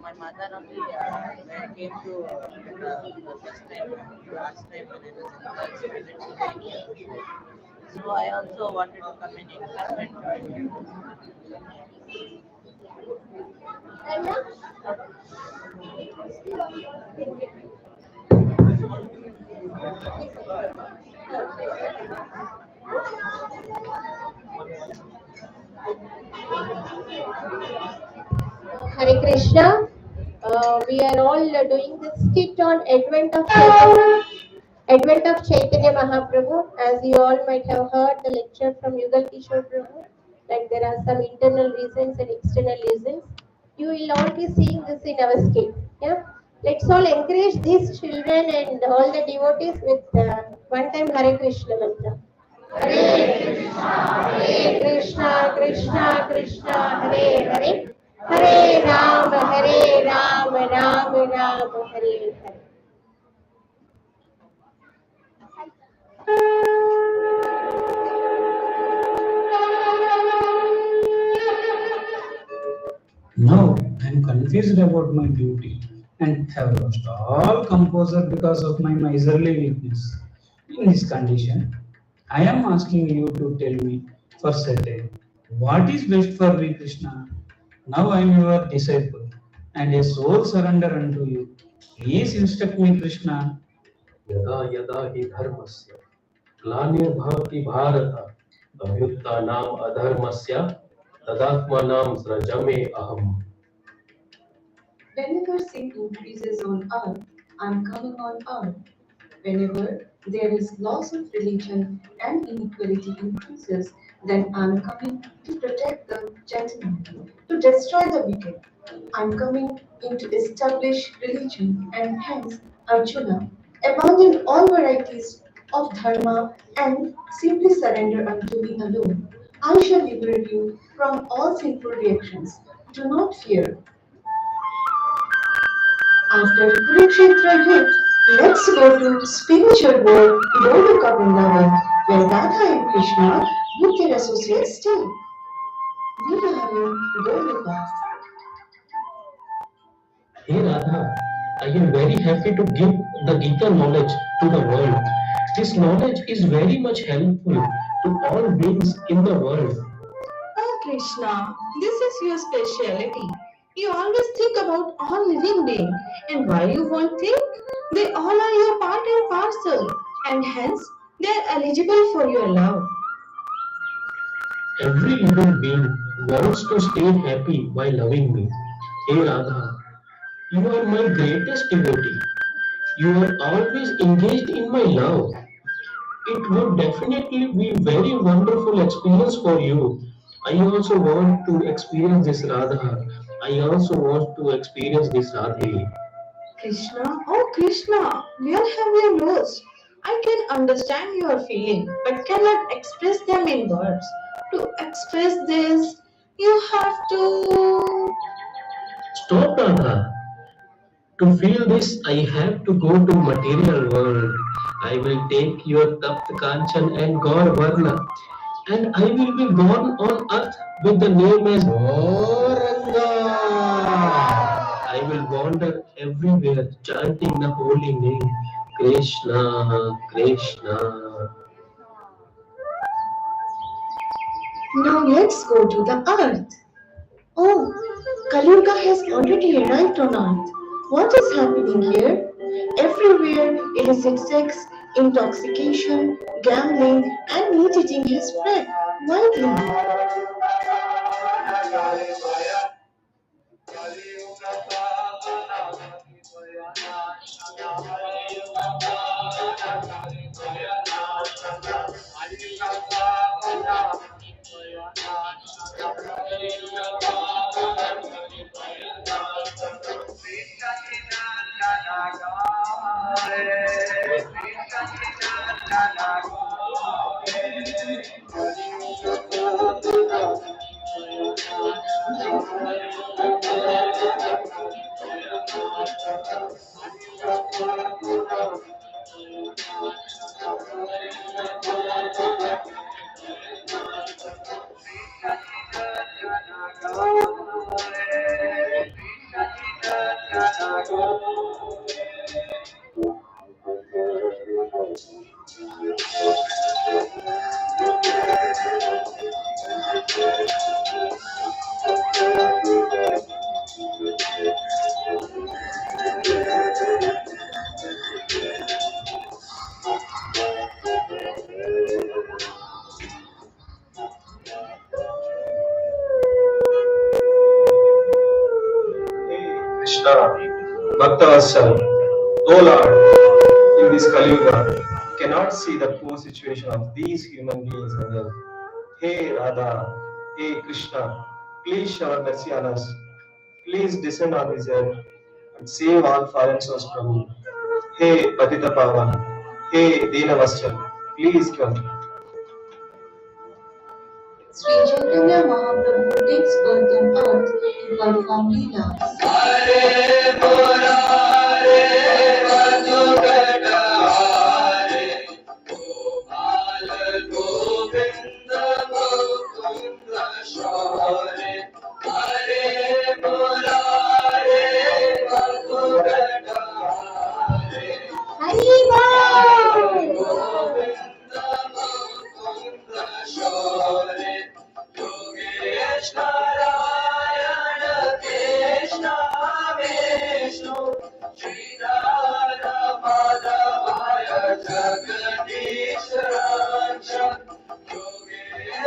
My mother only came to the first time, last time when I was in third standard to India. So I also wanted to come in England and join. Hare Krishna. We are all doing the skit on Advent of Chaitanya Mahaprabhu. As you all might have heard the lecture from Yugal Kishore Prabhu, like there are some internal reasons and external reasons. You will all be seeing this in our skit. Yeah. Let's all encourage these children and all the devotees with one time Hare Krishna mantra. Hare Krishna, Krishna Krishna, Hare Hare, Hare Ram, Ram Ram, Hare Hare. Now I am confused about my beauty and have lost all composure because of my miserly weakness. In this condition, I am asking you to tell me for certain what is best for me, Krishna. Now I am your disciple and a soul surrender unto you. Please instruct me, Krishna. यदा यदा हि धर्मस्य ग्लानिर्भवति भारत अभ्युत्थानाम् अधर्मस्य तदात्मानां सृजामि अहम्. Whenever sin increases on earth, I am coming on earth. Whenever there is loss of religion and inequality increases, then I am coming to protect the gentleman, to destroy the wicked. I am coming in to establish religion, and hence, Arjuna, abandon all varieties of dharma and simply surrender unto me alone. I shall liberate you from all sinful reactions. Do not fear. After Kurukshetra hit, let's go to spiritual world Golika Vrindavan, where Radha and Krishna with their associates stay. Vrindavan, Golika. Hey Radha, I am very happy to give the Gita knowledge to the world. This knowledge is very much helpful to all beings in the world. Oh Krishna, this is your speciality. You always think about all living beings, and why you won't think? They all are your part and parcel, and hence they are eligible for your love. Every living being wants to stay happy by loving me. Hey Radha, you are my greatest devotee. You are always engaged in my love. It would definitely be very wonderful experience for you. I also want to experience this Radha. I also want to experience this Radhe. Krishna, oh Krishna, where have you lost? I can understand your feeling, but cannot express them in words. To express this, you have to. Stop Radha. To feel this, I have to go to material world. I will take your Tapt Kanchan and Gaur Varna, and I will be born on earth with the name as Gauranga. I will wander everywhere chanting the holy name Krishna, Krishna. Now let's go to the earth. Oh, Kaliyuga has already arrived on earth. What is happening here? Everywhere illicit sex, intoxication, gambling, and meat eating has spread widely. Krishna, Bhakta Vatsal, O Lord, in this Kali Yuga, cannot see the poor situation of these human beings on earth. Hey Radha, hey Krishna, please shower mercy on us. Please descend on this earth and save all fallen souls, Prabhu. Hey Patita Pavan, hey Dina Vaschal, please come. Sri Chaitanya Mahaprabhu takes birth on earth to perform leelas.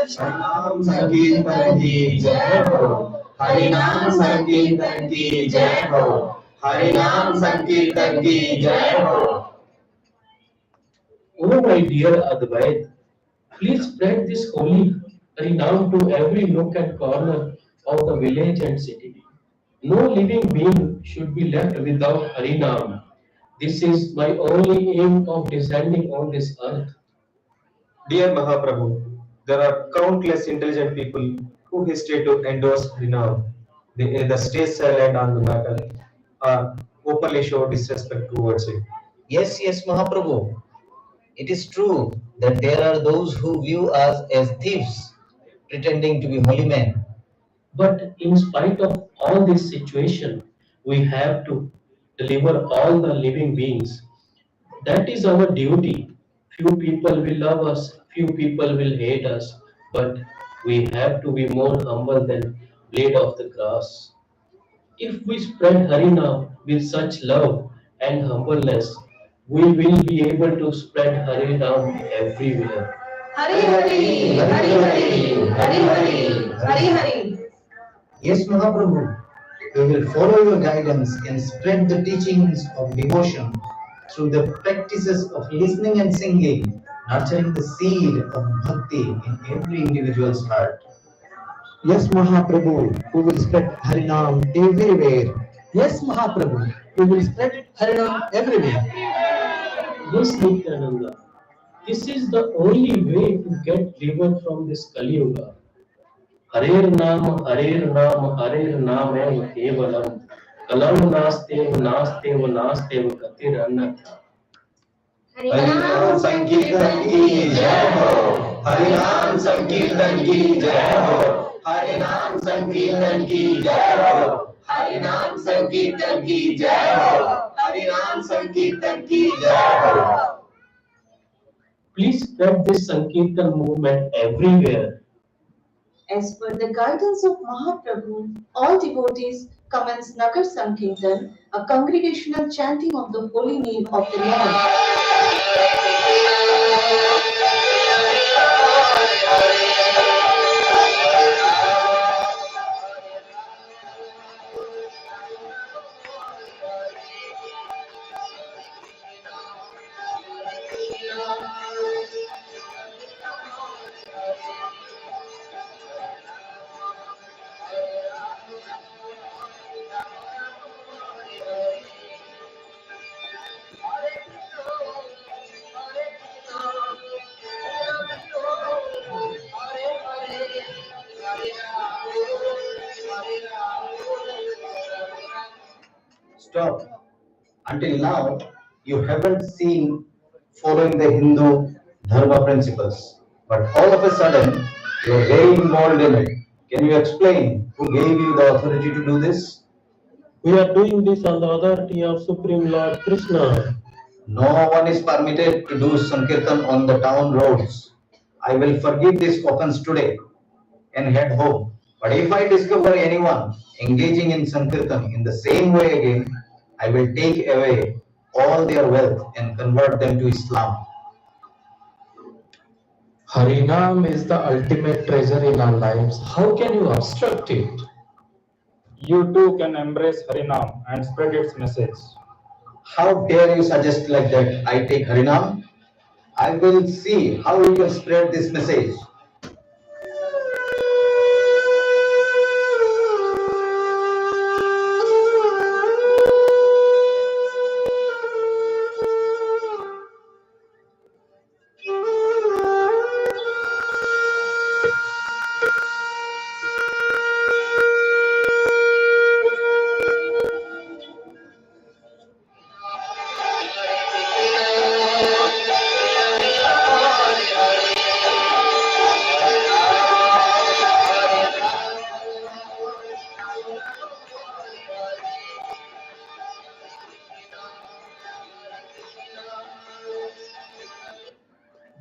Harinam Sankirtan ki jai ho. Harinam Sankirtan ki jai ho. Harinam Sankirtan ki jai ho. Oh my dear Advait, please spread this holy Harinam to every nook and corner of the village and city. No living being should be left without Harinam. This is my only aim of descending on this earth. Dear Mahaprabhu, there are countless intelligent people who hesitate to endorse Harinam. They either stay silent on the matter or openly show disrespect towards it. Yes, yes, Mahaprabhu. It is true that there are those who view us as thieves, pretending to be holy men. But in spite of all this situation, we have to deliver all the living beings. That is our duty. Few people will love us, few people will hate us, but we have to be more humble than blade of the grass. If we spread Harinam with such love and humbleness, we will be able to spread Harinam everywhere. Hari Hari, Hari Hari, Hari Hari, Hari Hari. Yes, Mahaprabhu. We will follow your guidance and spread the teachings of devotion through the practices of listening and singing, nurturing the seed of bhakti in every individual's heart. Yes, Mahaprabhu, we will spread Harinam everywhere. Yes, Mahaprabhu, we will spread Harinam everywhere. Yes, Nityananda, this is the only way to get delivered from this Kali Yuga. Harer Nam, Harer Nam, Harer Nam eva kevalam. Kalam nastev, nastev, nastev katir annatha. Harinam Sankirtan ki jai ho. Harinam Sankirtan ki jai ho. Harinam Sankirtan ki jai ho. Harinam Sankirtan ki jai ho. Harinam Sankirtan ki jai ho. Please spread this Sankirtan movement everywhere. As per the guidance of Mahaprabhu, all devotees commence Nagar Sankirtan, a congregational chanting of the holy name of the Lord. Stop. Until now, you haven't seen following the Hindu Dharma principles. But all of a sudden, you're very involved in it. Can you explain who gave you the authority to do this? We are doing this on the authority of Supreme Lord Krishna. No one is permitted to do Sankirtan on the town roads. I will forgive this offense today and head home. But if I discover anyone engaging in Sankirtan in the same way again, I will take away all their wealth and convert them to Islam. Harinam is the ultimate treasure in our lives. How can you obstruct it? You too can embrace Harinam and spread its message. How dare you suggest like that I take Harinam? I will see how you can spread this message.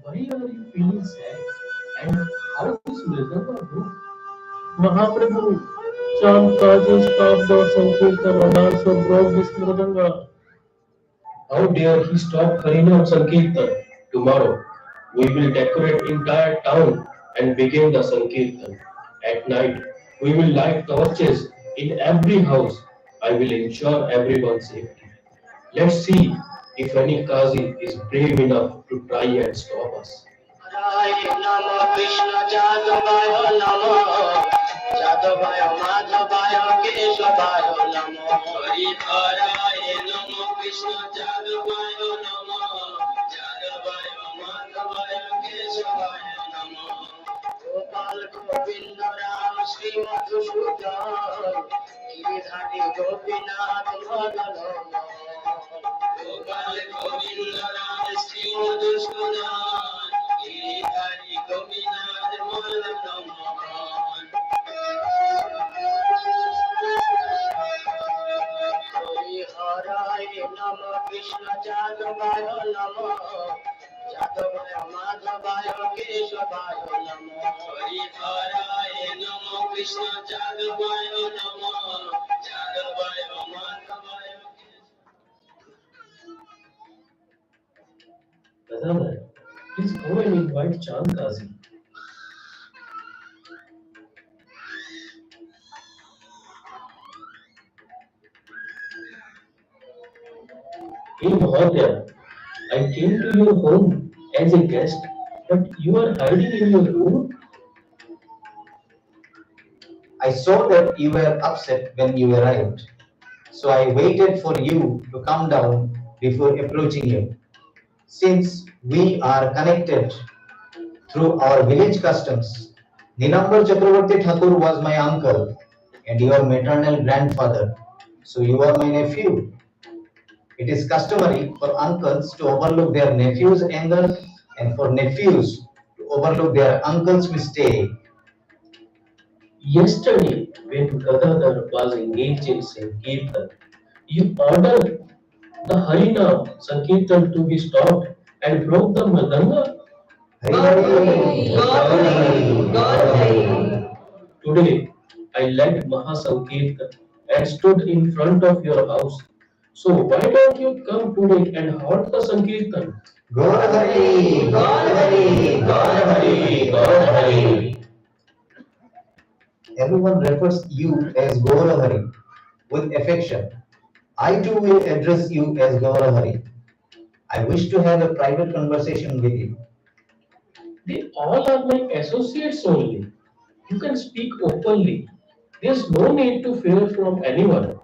Why are you feeling sad? And how is Mridanga do? Mahaprabhu, Chand Kaji stopped our Sankirtan and also broke this Mridanga. How dare he stop Harinam Sankirtan? Tomorrow, we will decorate entire town and begin the Sankirtan. At night, we will light torches in every house. I will ensure everyone's safety. Let's see if any Kazi is brave enough to try and stop us. Namo Krishna Jadavaya Namo Jadavaya Madhavaya Keshavaya Namo Hari Haraya Namo Krishna Jadavaya Namo Jadavaya Madhavaya Keshavaya Namo Gopal Govinda Ram Shri Madhusudan Giridhari Gopinath Madhano Gopal Govinda Ram Shri Madhusudan Giridhari Gopinath Madhano Hari Haraya Namo Krishna Jadavaya Namo Jadavaya Madhavaya Keshavaya Namo Hari Haraya Namo Krishna Jadavaya Namo Jadavaya Madhavaya Brother, please go and invite Chand Kazi. Hey Mahodaya, I came to your home as a guest, but you are hiding in your room. I saw that you were upset when you arrived, so I waited for you to come down before approaching you. Since we are connected through our village customs, Ninambar Chakravarti Thakur was my uncle and your maternal grandfather, so you are my nephew. It is customary for uncles to overlook their nephew's anger and for nephews to overlook their uncle's mistake. Yesterday, when Gadadhar was engaged in Sankirtan, you ordered the Harinam Sankirtan to be stopped and broke the Mridanga. Today, I led Mahasankirtan and stood in front of your house. So why don't you come today and halt the Sankirtan? Gaura Hari, Gaura Hari, Gaura Hari, Gaura Hari. Everyone refers you as Gaura Hari with affection. I too will address you as Gaura Hari. I wish to have a private conversation with you. They all are my associates only. You can speak openly. There's no need to fear from anyone.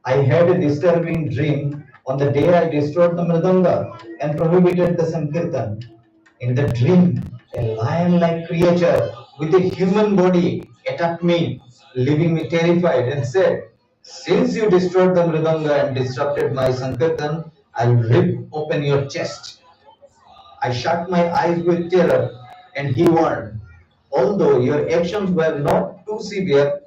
I had a disturbing dream on the day I destroyed the Mridanga and prohibited the Sankirtan. In the dream, a lion-like creature with a human body attacked me, leaving me terrified and said, "Since you destroyed the Mridanga and disrupted my Sankirtan, I'll rip open your chest." I shut my eyes with terror, and he warned, "Although your actions were not too severe,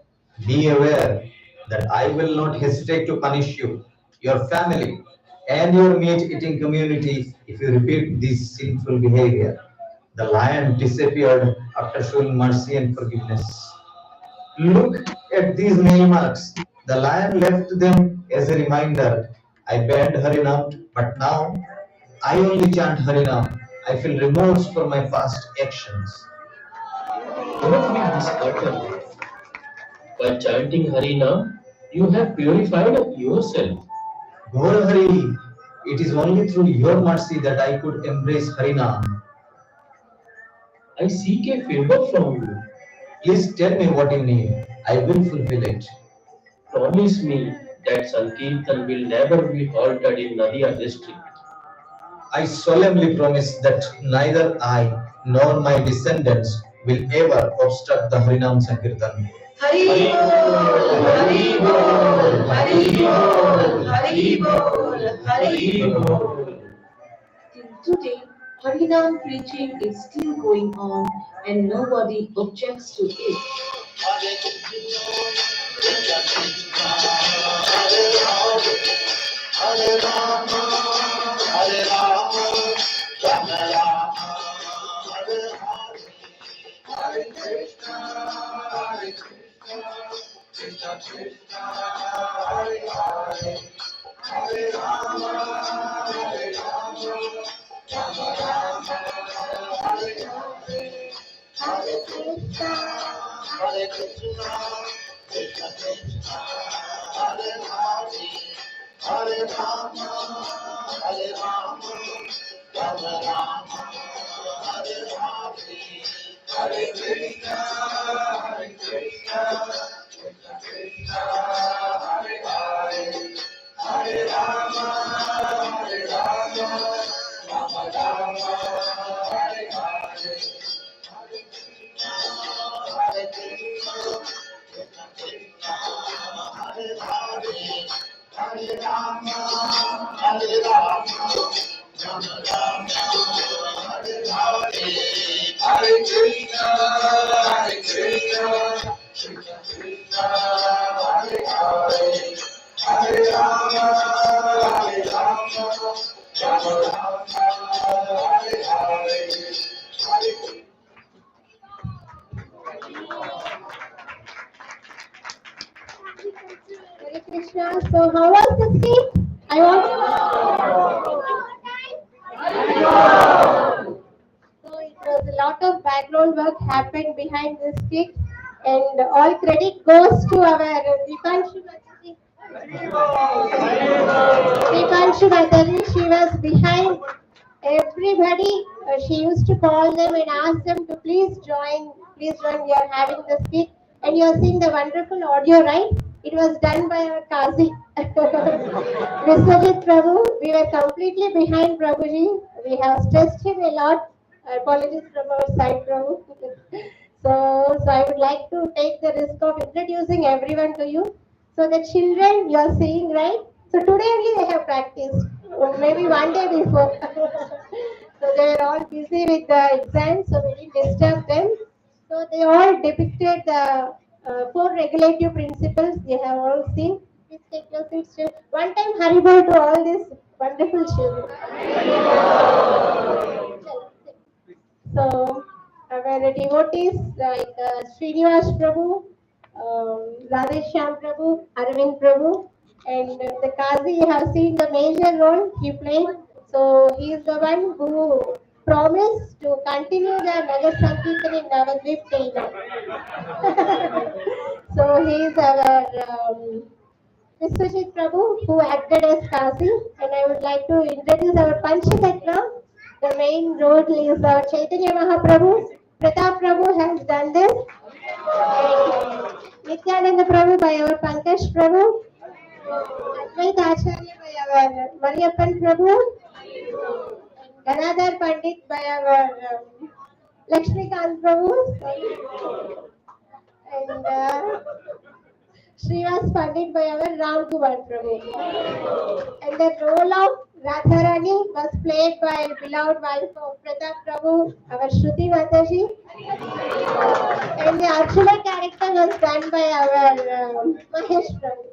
be aware that I will not hesitate to punish you, your family, and your meat-eating community if you repeat this sinful behavior." The lion disappeared after showing mercy and forgiveness. Look at these nail marks. The lion left them as a reminder. I banned Harinam, but now I only chant Harinam. I feel remorse for my past actions. Don't be disheartened. By chanting Harinam, you have purified yourself. Gaura Hari, it is only through your mercy that I could embrace Harinam. I seek a favor from you. Please tell me what you need. I will fulfill it. Promise me that Sankirtan will never be halted in Nadia district. I solemnly promise that neither I nor my descendants will ever obstruct the Harinam Sankirtan. Hari Bol, Hari Bol, Hari Bol, Hari Bol, Hari Bol. Till today, Harinam preaching is still going on and nobody objects to it. Hare Rama, Hare Rama, Rama Rama, Hare Hare, Hare Krishna, Hare Krishna, Krishna Krishna, Hare Hare, Hare Rama, Hare Rama, Rama Rama, Hare Hare, Hare Krishna, Hare Krishna, Krishna Krishna, Hare Hare. Hare Rama, Hare Rama, Rama Rama, Hare Hare, Hare Krishna, Hare Krishna, Krishna Krishna, Hare Hare, Hare Rama, Hare Rama, Rama Rama, Hare Hare, Hare Krishna, Hare Krishna, Krishna Krishna, Hare Hare. Hare Rama, Hare Rama, Rama Rama, Hare Hare, Hare Krishna, Hare Krishna, Krishna Krishna, Hare Hare, Hare Rama, Hare Rama, Rama Rama, Hare Hare, Hare Hare Krishna. So how was the skit? I want So it was a lot of background work happened behind this skit, and all credit goes to our Dipanshu Mataji. Dipanshu Mataji, she was behind everybody. She used to call them and ask them to please join. Please join. We are having the skit, and you are seeing the wonderful audio, right? It was done by our Kazi, Viswajit Prabhu. We were completely behind Prabhuji. We have stressed him a lot. Apologies from our side, Prabhu. So I would like to take the risk of introducing everyone to you. So the children you are seeing, right? So today only they have practiced, or maybe one day before. So they were all busy with the exams, so we didn't disturb them. So they all depicted the four regulative principles. You have all seen. Please take your seats. One time, Haribol to all these wonderful children. So our devotees like Srinivas Prabhu, Radheshyam Prabhu, Arvind Prabhu, and the Kazi, you have seen the major role he played. So he is the one who promised to continue the Nagar Sankirtan in Navadvip till now. So he is our Viswajit Prabhu who acted as Kazi, and I would like to introduce our Panchatattva. The main role is our Chaitanya Mahaprabhu. Pratap Prabhu has done this. And Nityananda Prabhu by our Pankaj Prabhu. Advaita Acharya by our Mariappan Prabhu. Ganadhar Pandit by our Lakshmikant Prabhu. And Srivas Pandit by our Ram Kumar Prabhu. And the role of Radharani was played by beloved wife of Pratap Prabhu, our Shruti Mataji. And the Arjuna character was done by our Mahesh Prabhu.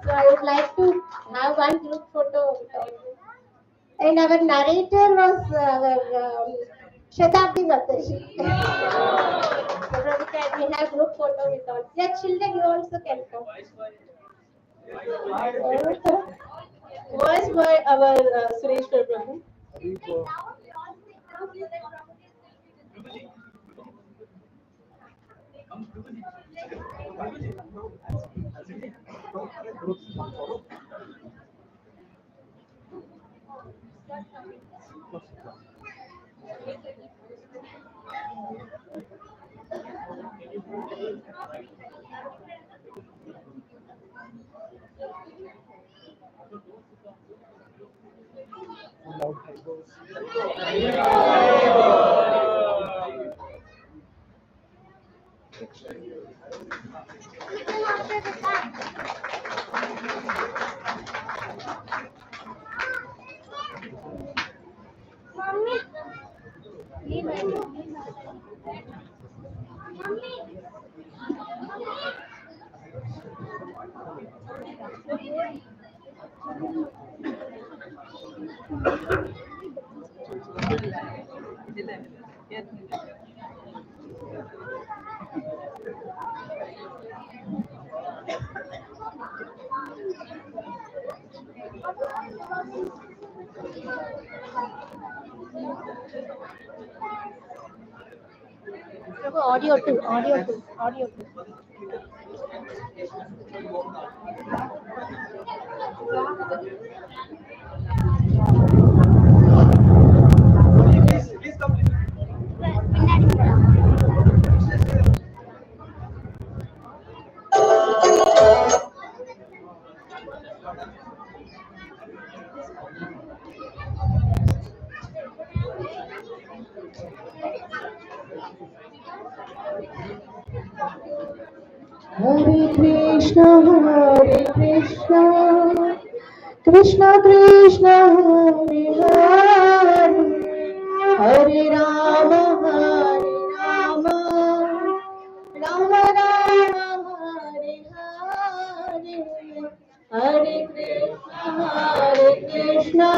So I would like to have one group photo with all this. And our narrator was our Shatabdi Mataji. So can we have group photo with all? Yeah, children, you also can come. Voice by our Suresh Prabhu. Audio too, audio too, audio too. Hare Krishna, Krishna Krishna, Hare Hare, Hare Rama, Rama Rama, Hare Hare, Hare Krishna,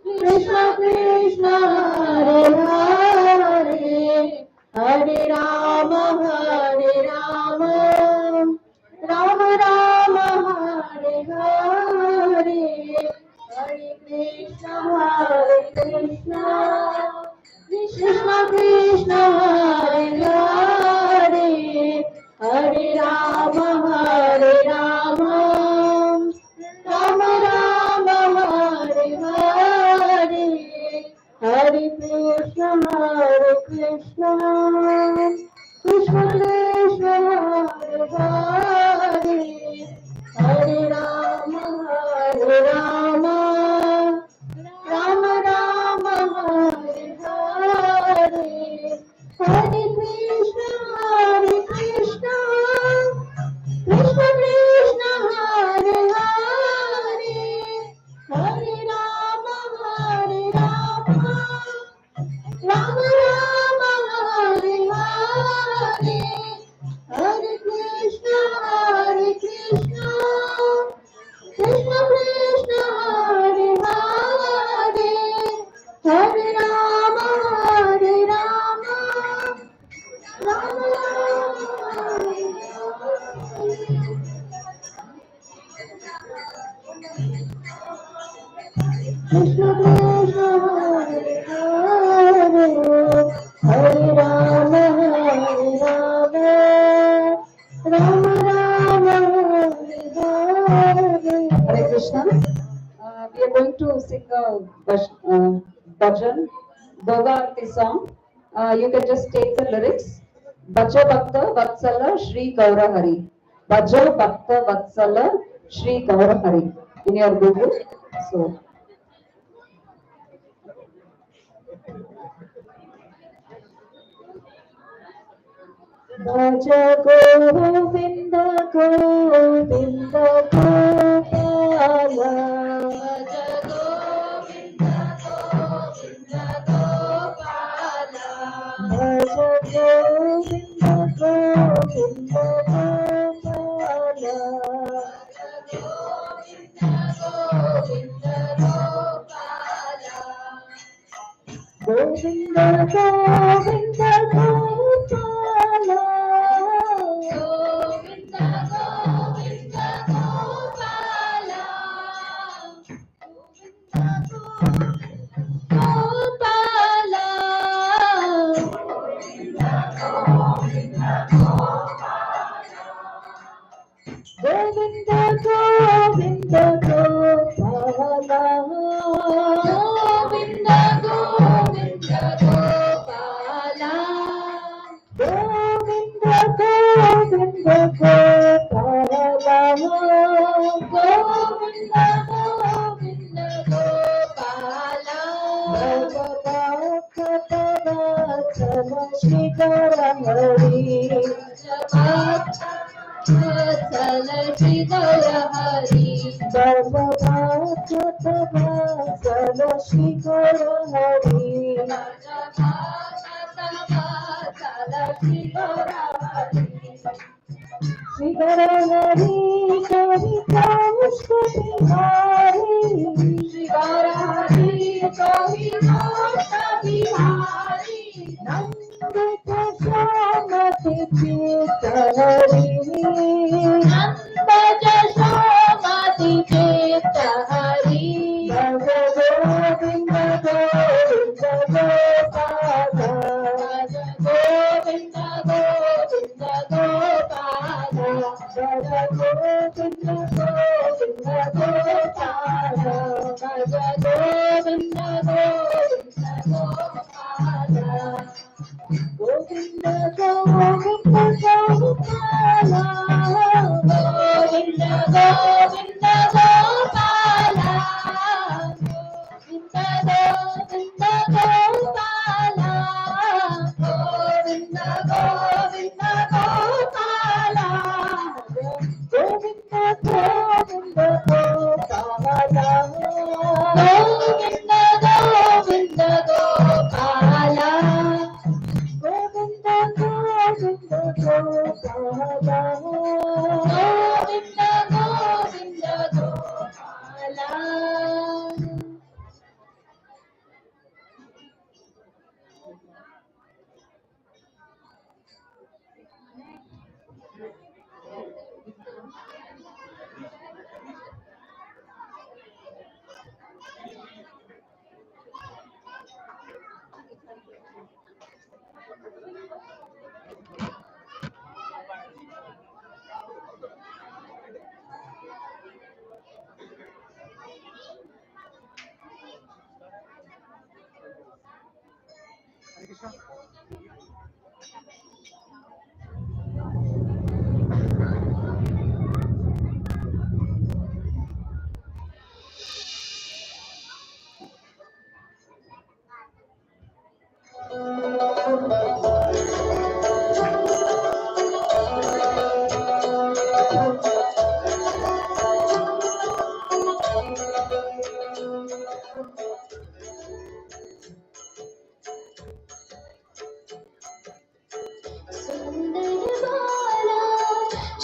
Krishna Krishna, Hare Hare, Hare Rama, Rama Rama, Hare Hare, Hare Krishna, Krishna Krishna, Hare Hare, Hare Rama, Rama Rama, Hare Hare, Hare Krishna, Krishna Krishna, Hare Hare, Hare Rama, Rama Rama, Hare Hare, Hare Krishna, Krishna Krishna, Hare Hare, Hare Rama, Rama Rama, Hare Hare, Hare Krishna, Krishna Krishna, Hare Hare, Hare Rama, Rama Rama, Krishna Krishna, Hare Hare, Hare Rama, Rama Rama, Hare Krishna. We are going to sing a bhajan, Doga Arti song. You can just take the lyrics. Bhaja Bhakta Vatsala Shri Gaura Hari. Bhaja Bhakta Vatsala Shri Gaura Hari. In your Google. So. Bhaja Govinda Govinda Gopala. Bhaja Govinda Govinda Gopala. Govinda Govinda Gopala. Govinda Govinda Gopala. Gopala. Govinda Govinda Shri Gaura Hari Shri Gaura Hari Shri Gaura Hari Shri Gaura Hari Shri Gaurahari, Kavita Mushkari, Shri Gaurahari, Kavita Mushkari, Nanda Jashamati Chitahari, Nanda Jashamati Chitahari, Bhava Govinda Govinda Gopala, Govinda Govinda Gopala, Bhava Govinda Govinda Gopala, Bhava Govinda Govinda Gopala, Govinda Govinda Gopala, Govinda Govinda Gopala, Govinda Govinda Gopala, Govinda Govinda Gopala, Govinda Govinda Gopala, Govinda Govinda Gopala, Govinda Govinda Gopala, Govinda Govinda Gopala.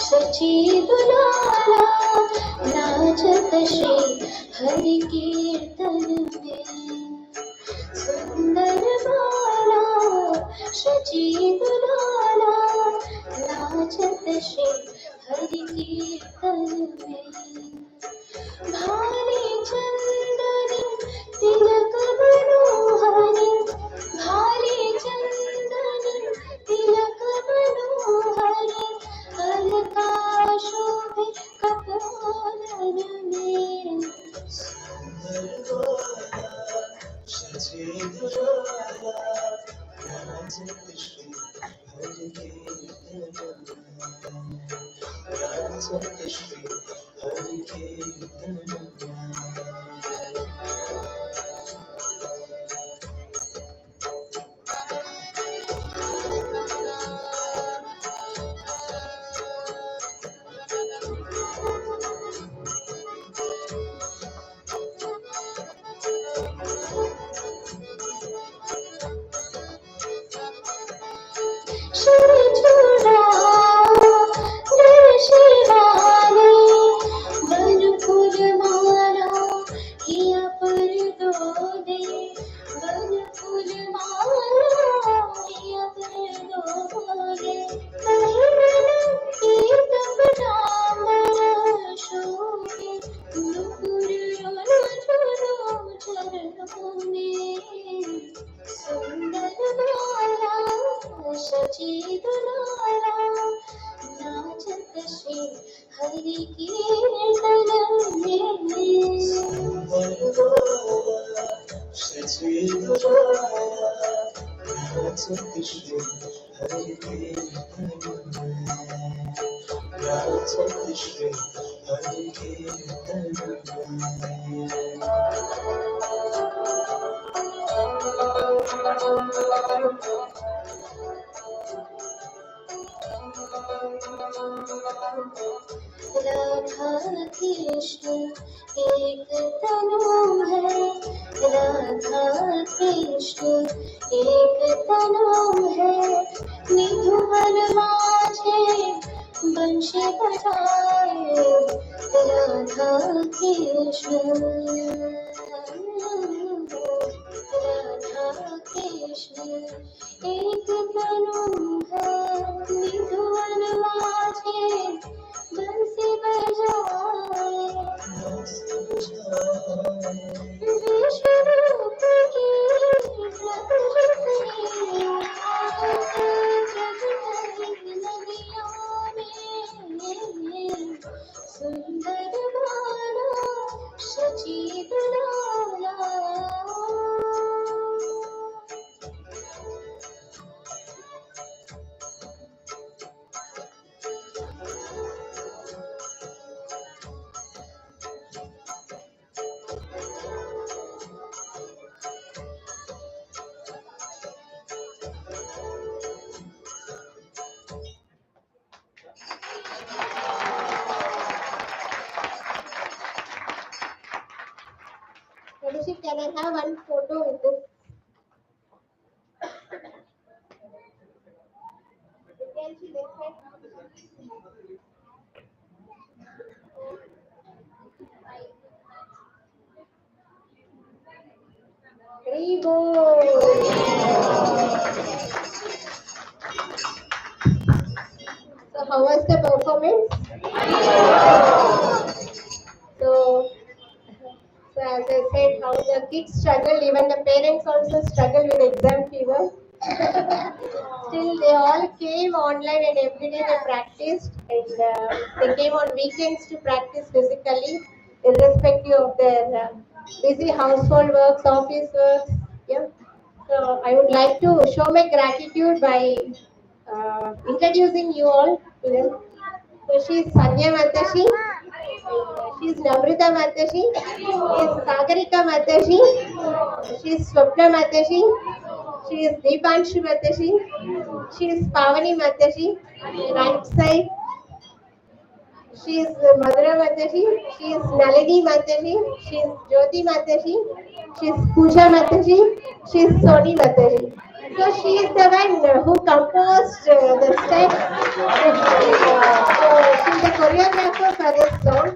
सची दुलारा नाचत श्री हरि कीर्तन में सुंदर बाला सची दुलारा नाचत श्री हरि कीर्तन में भाले चंदन तिलक मनोहरी भाले चंदन तिलक मनोहरी अलका शोभे कपोलर में सची दुलारा नाचत श्री हरि कीर्तन नाचत श्री हरि कीर्तन राधा कृष्ण एक तनु है, राधा कृष्ण एक तनु है, निधुवन माझे बंशी बजाए, राधा कृष्ण, राधा कृष्ण एक तनु है, निधुवन माझे बंसी बजाए, विश्व रूप की नदियों में सुंदर माला सजीव लाला। Abhishek, can I have one photo with this? So how was the performance? So as I said, how the kids struggle, even the parents also struggle with exam fever. Still, they all came online and every day they practiced, and they came on weekends to practice physically, irrespective of their busy household works, office works. Yeah. So I would like to show my gratitude by introducing you all to them. So she is Sanya Matashi, she is Namrita Matashi, she is Sagarika Matashi, she is Swapna Matashi, she is Deepanshu Matashi, she is Pavani Matashi, right side. She is Madhura Matashi, she is Nalini Matashi, she is Jyoti Matashi, she is Pooja Matashi, she is Soni Matashi. So she is the one who composed the steps. So she is the choreographer for this song.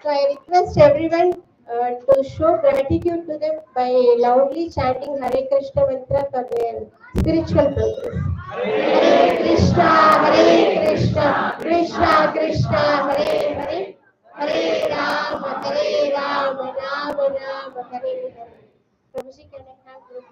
So I request everyone to show gratitude to them by loudly chanting Hare Krishna mantra for their spiritual progress. Hare Krishna, Krishna Krishna, Hare Hare, Hare Rama, Rama Rama, Hare Hare. Prabhuji, can I have this?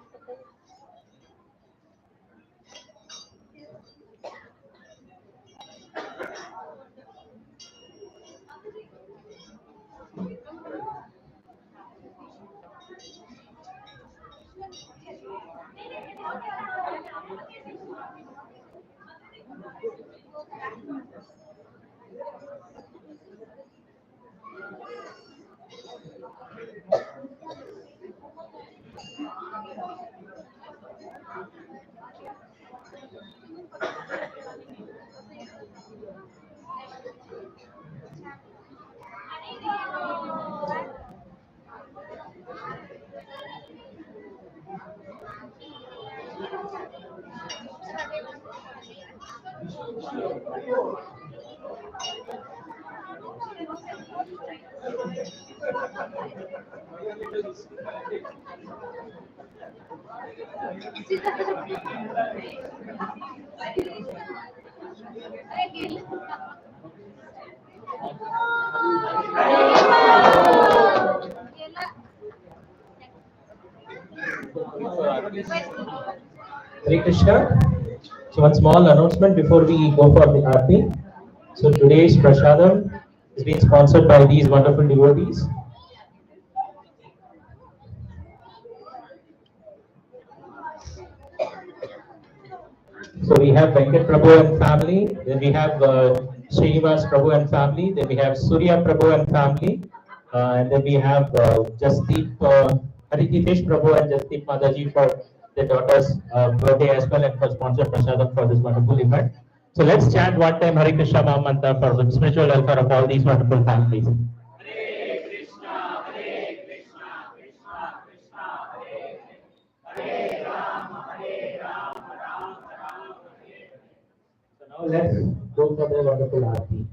Hare Krishna. So one small announcement before we go for the aarti. So today's prasadam is being sponsored by these wonderful devotees. So we have Venkat Prabhu and family, then we have Srinivas Prabhu and family, then we have Surya Prabhu and family, and then we have Jasdeep, Harititesh Prabhu and Jasdeep Mataji for their daughter's birthday as well and for sponsored prasadam for this wonderful event. So let's chant one time Hare Krishna Mahamantra for the spiritual welfare of all these wonderful families. So now let's go for the wonderful aarti.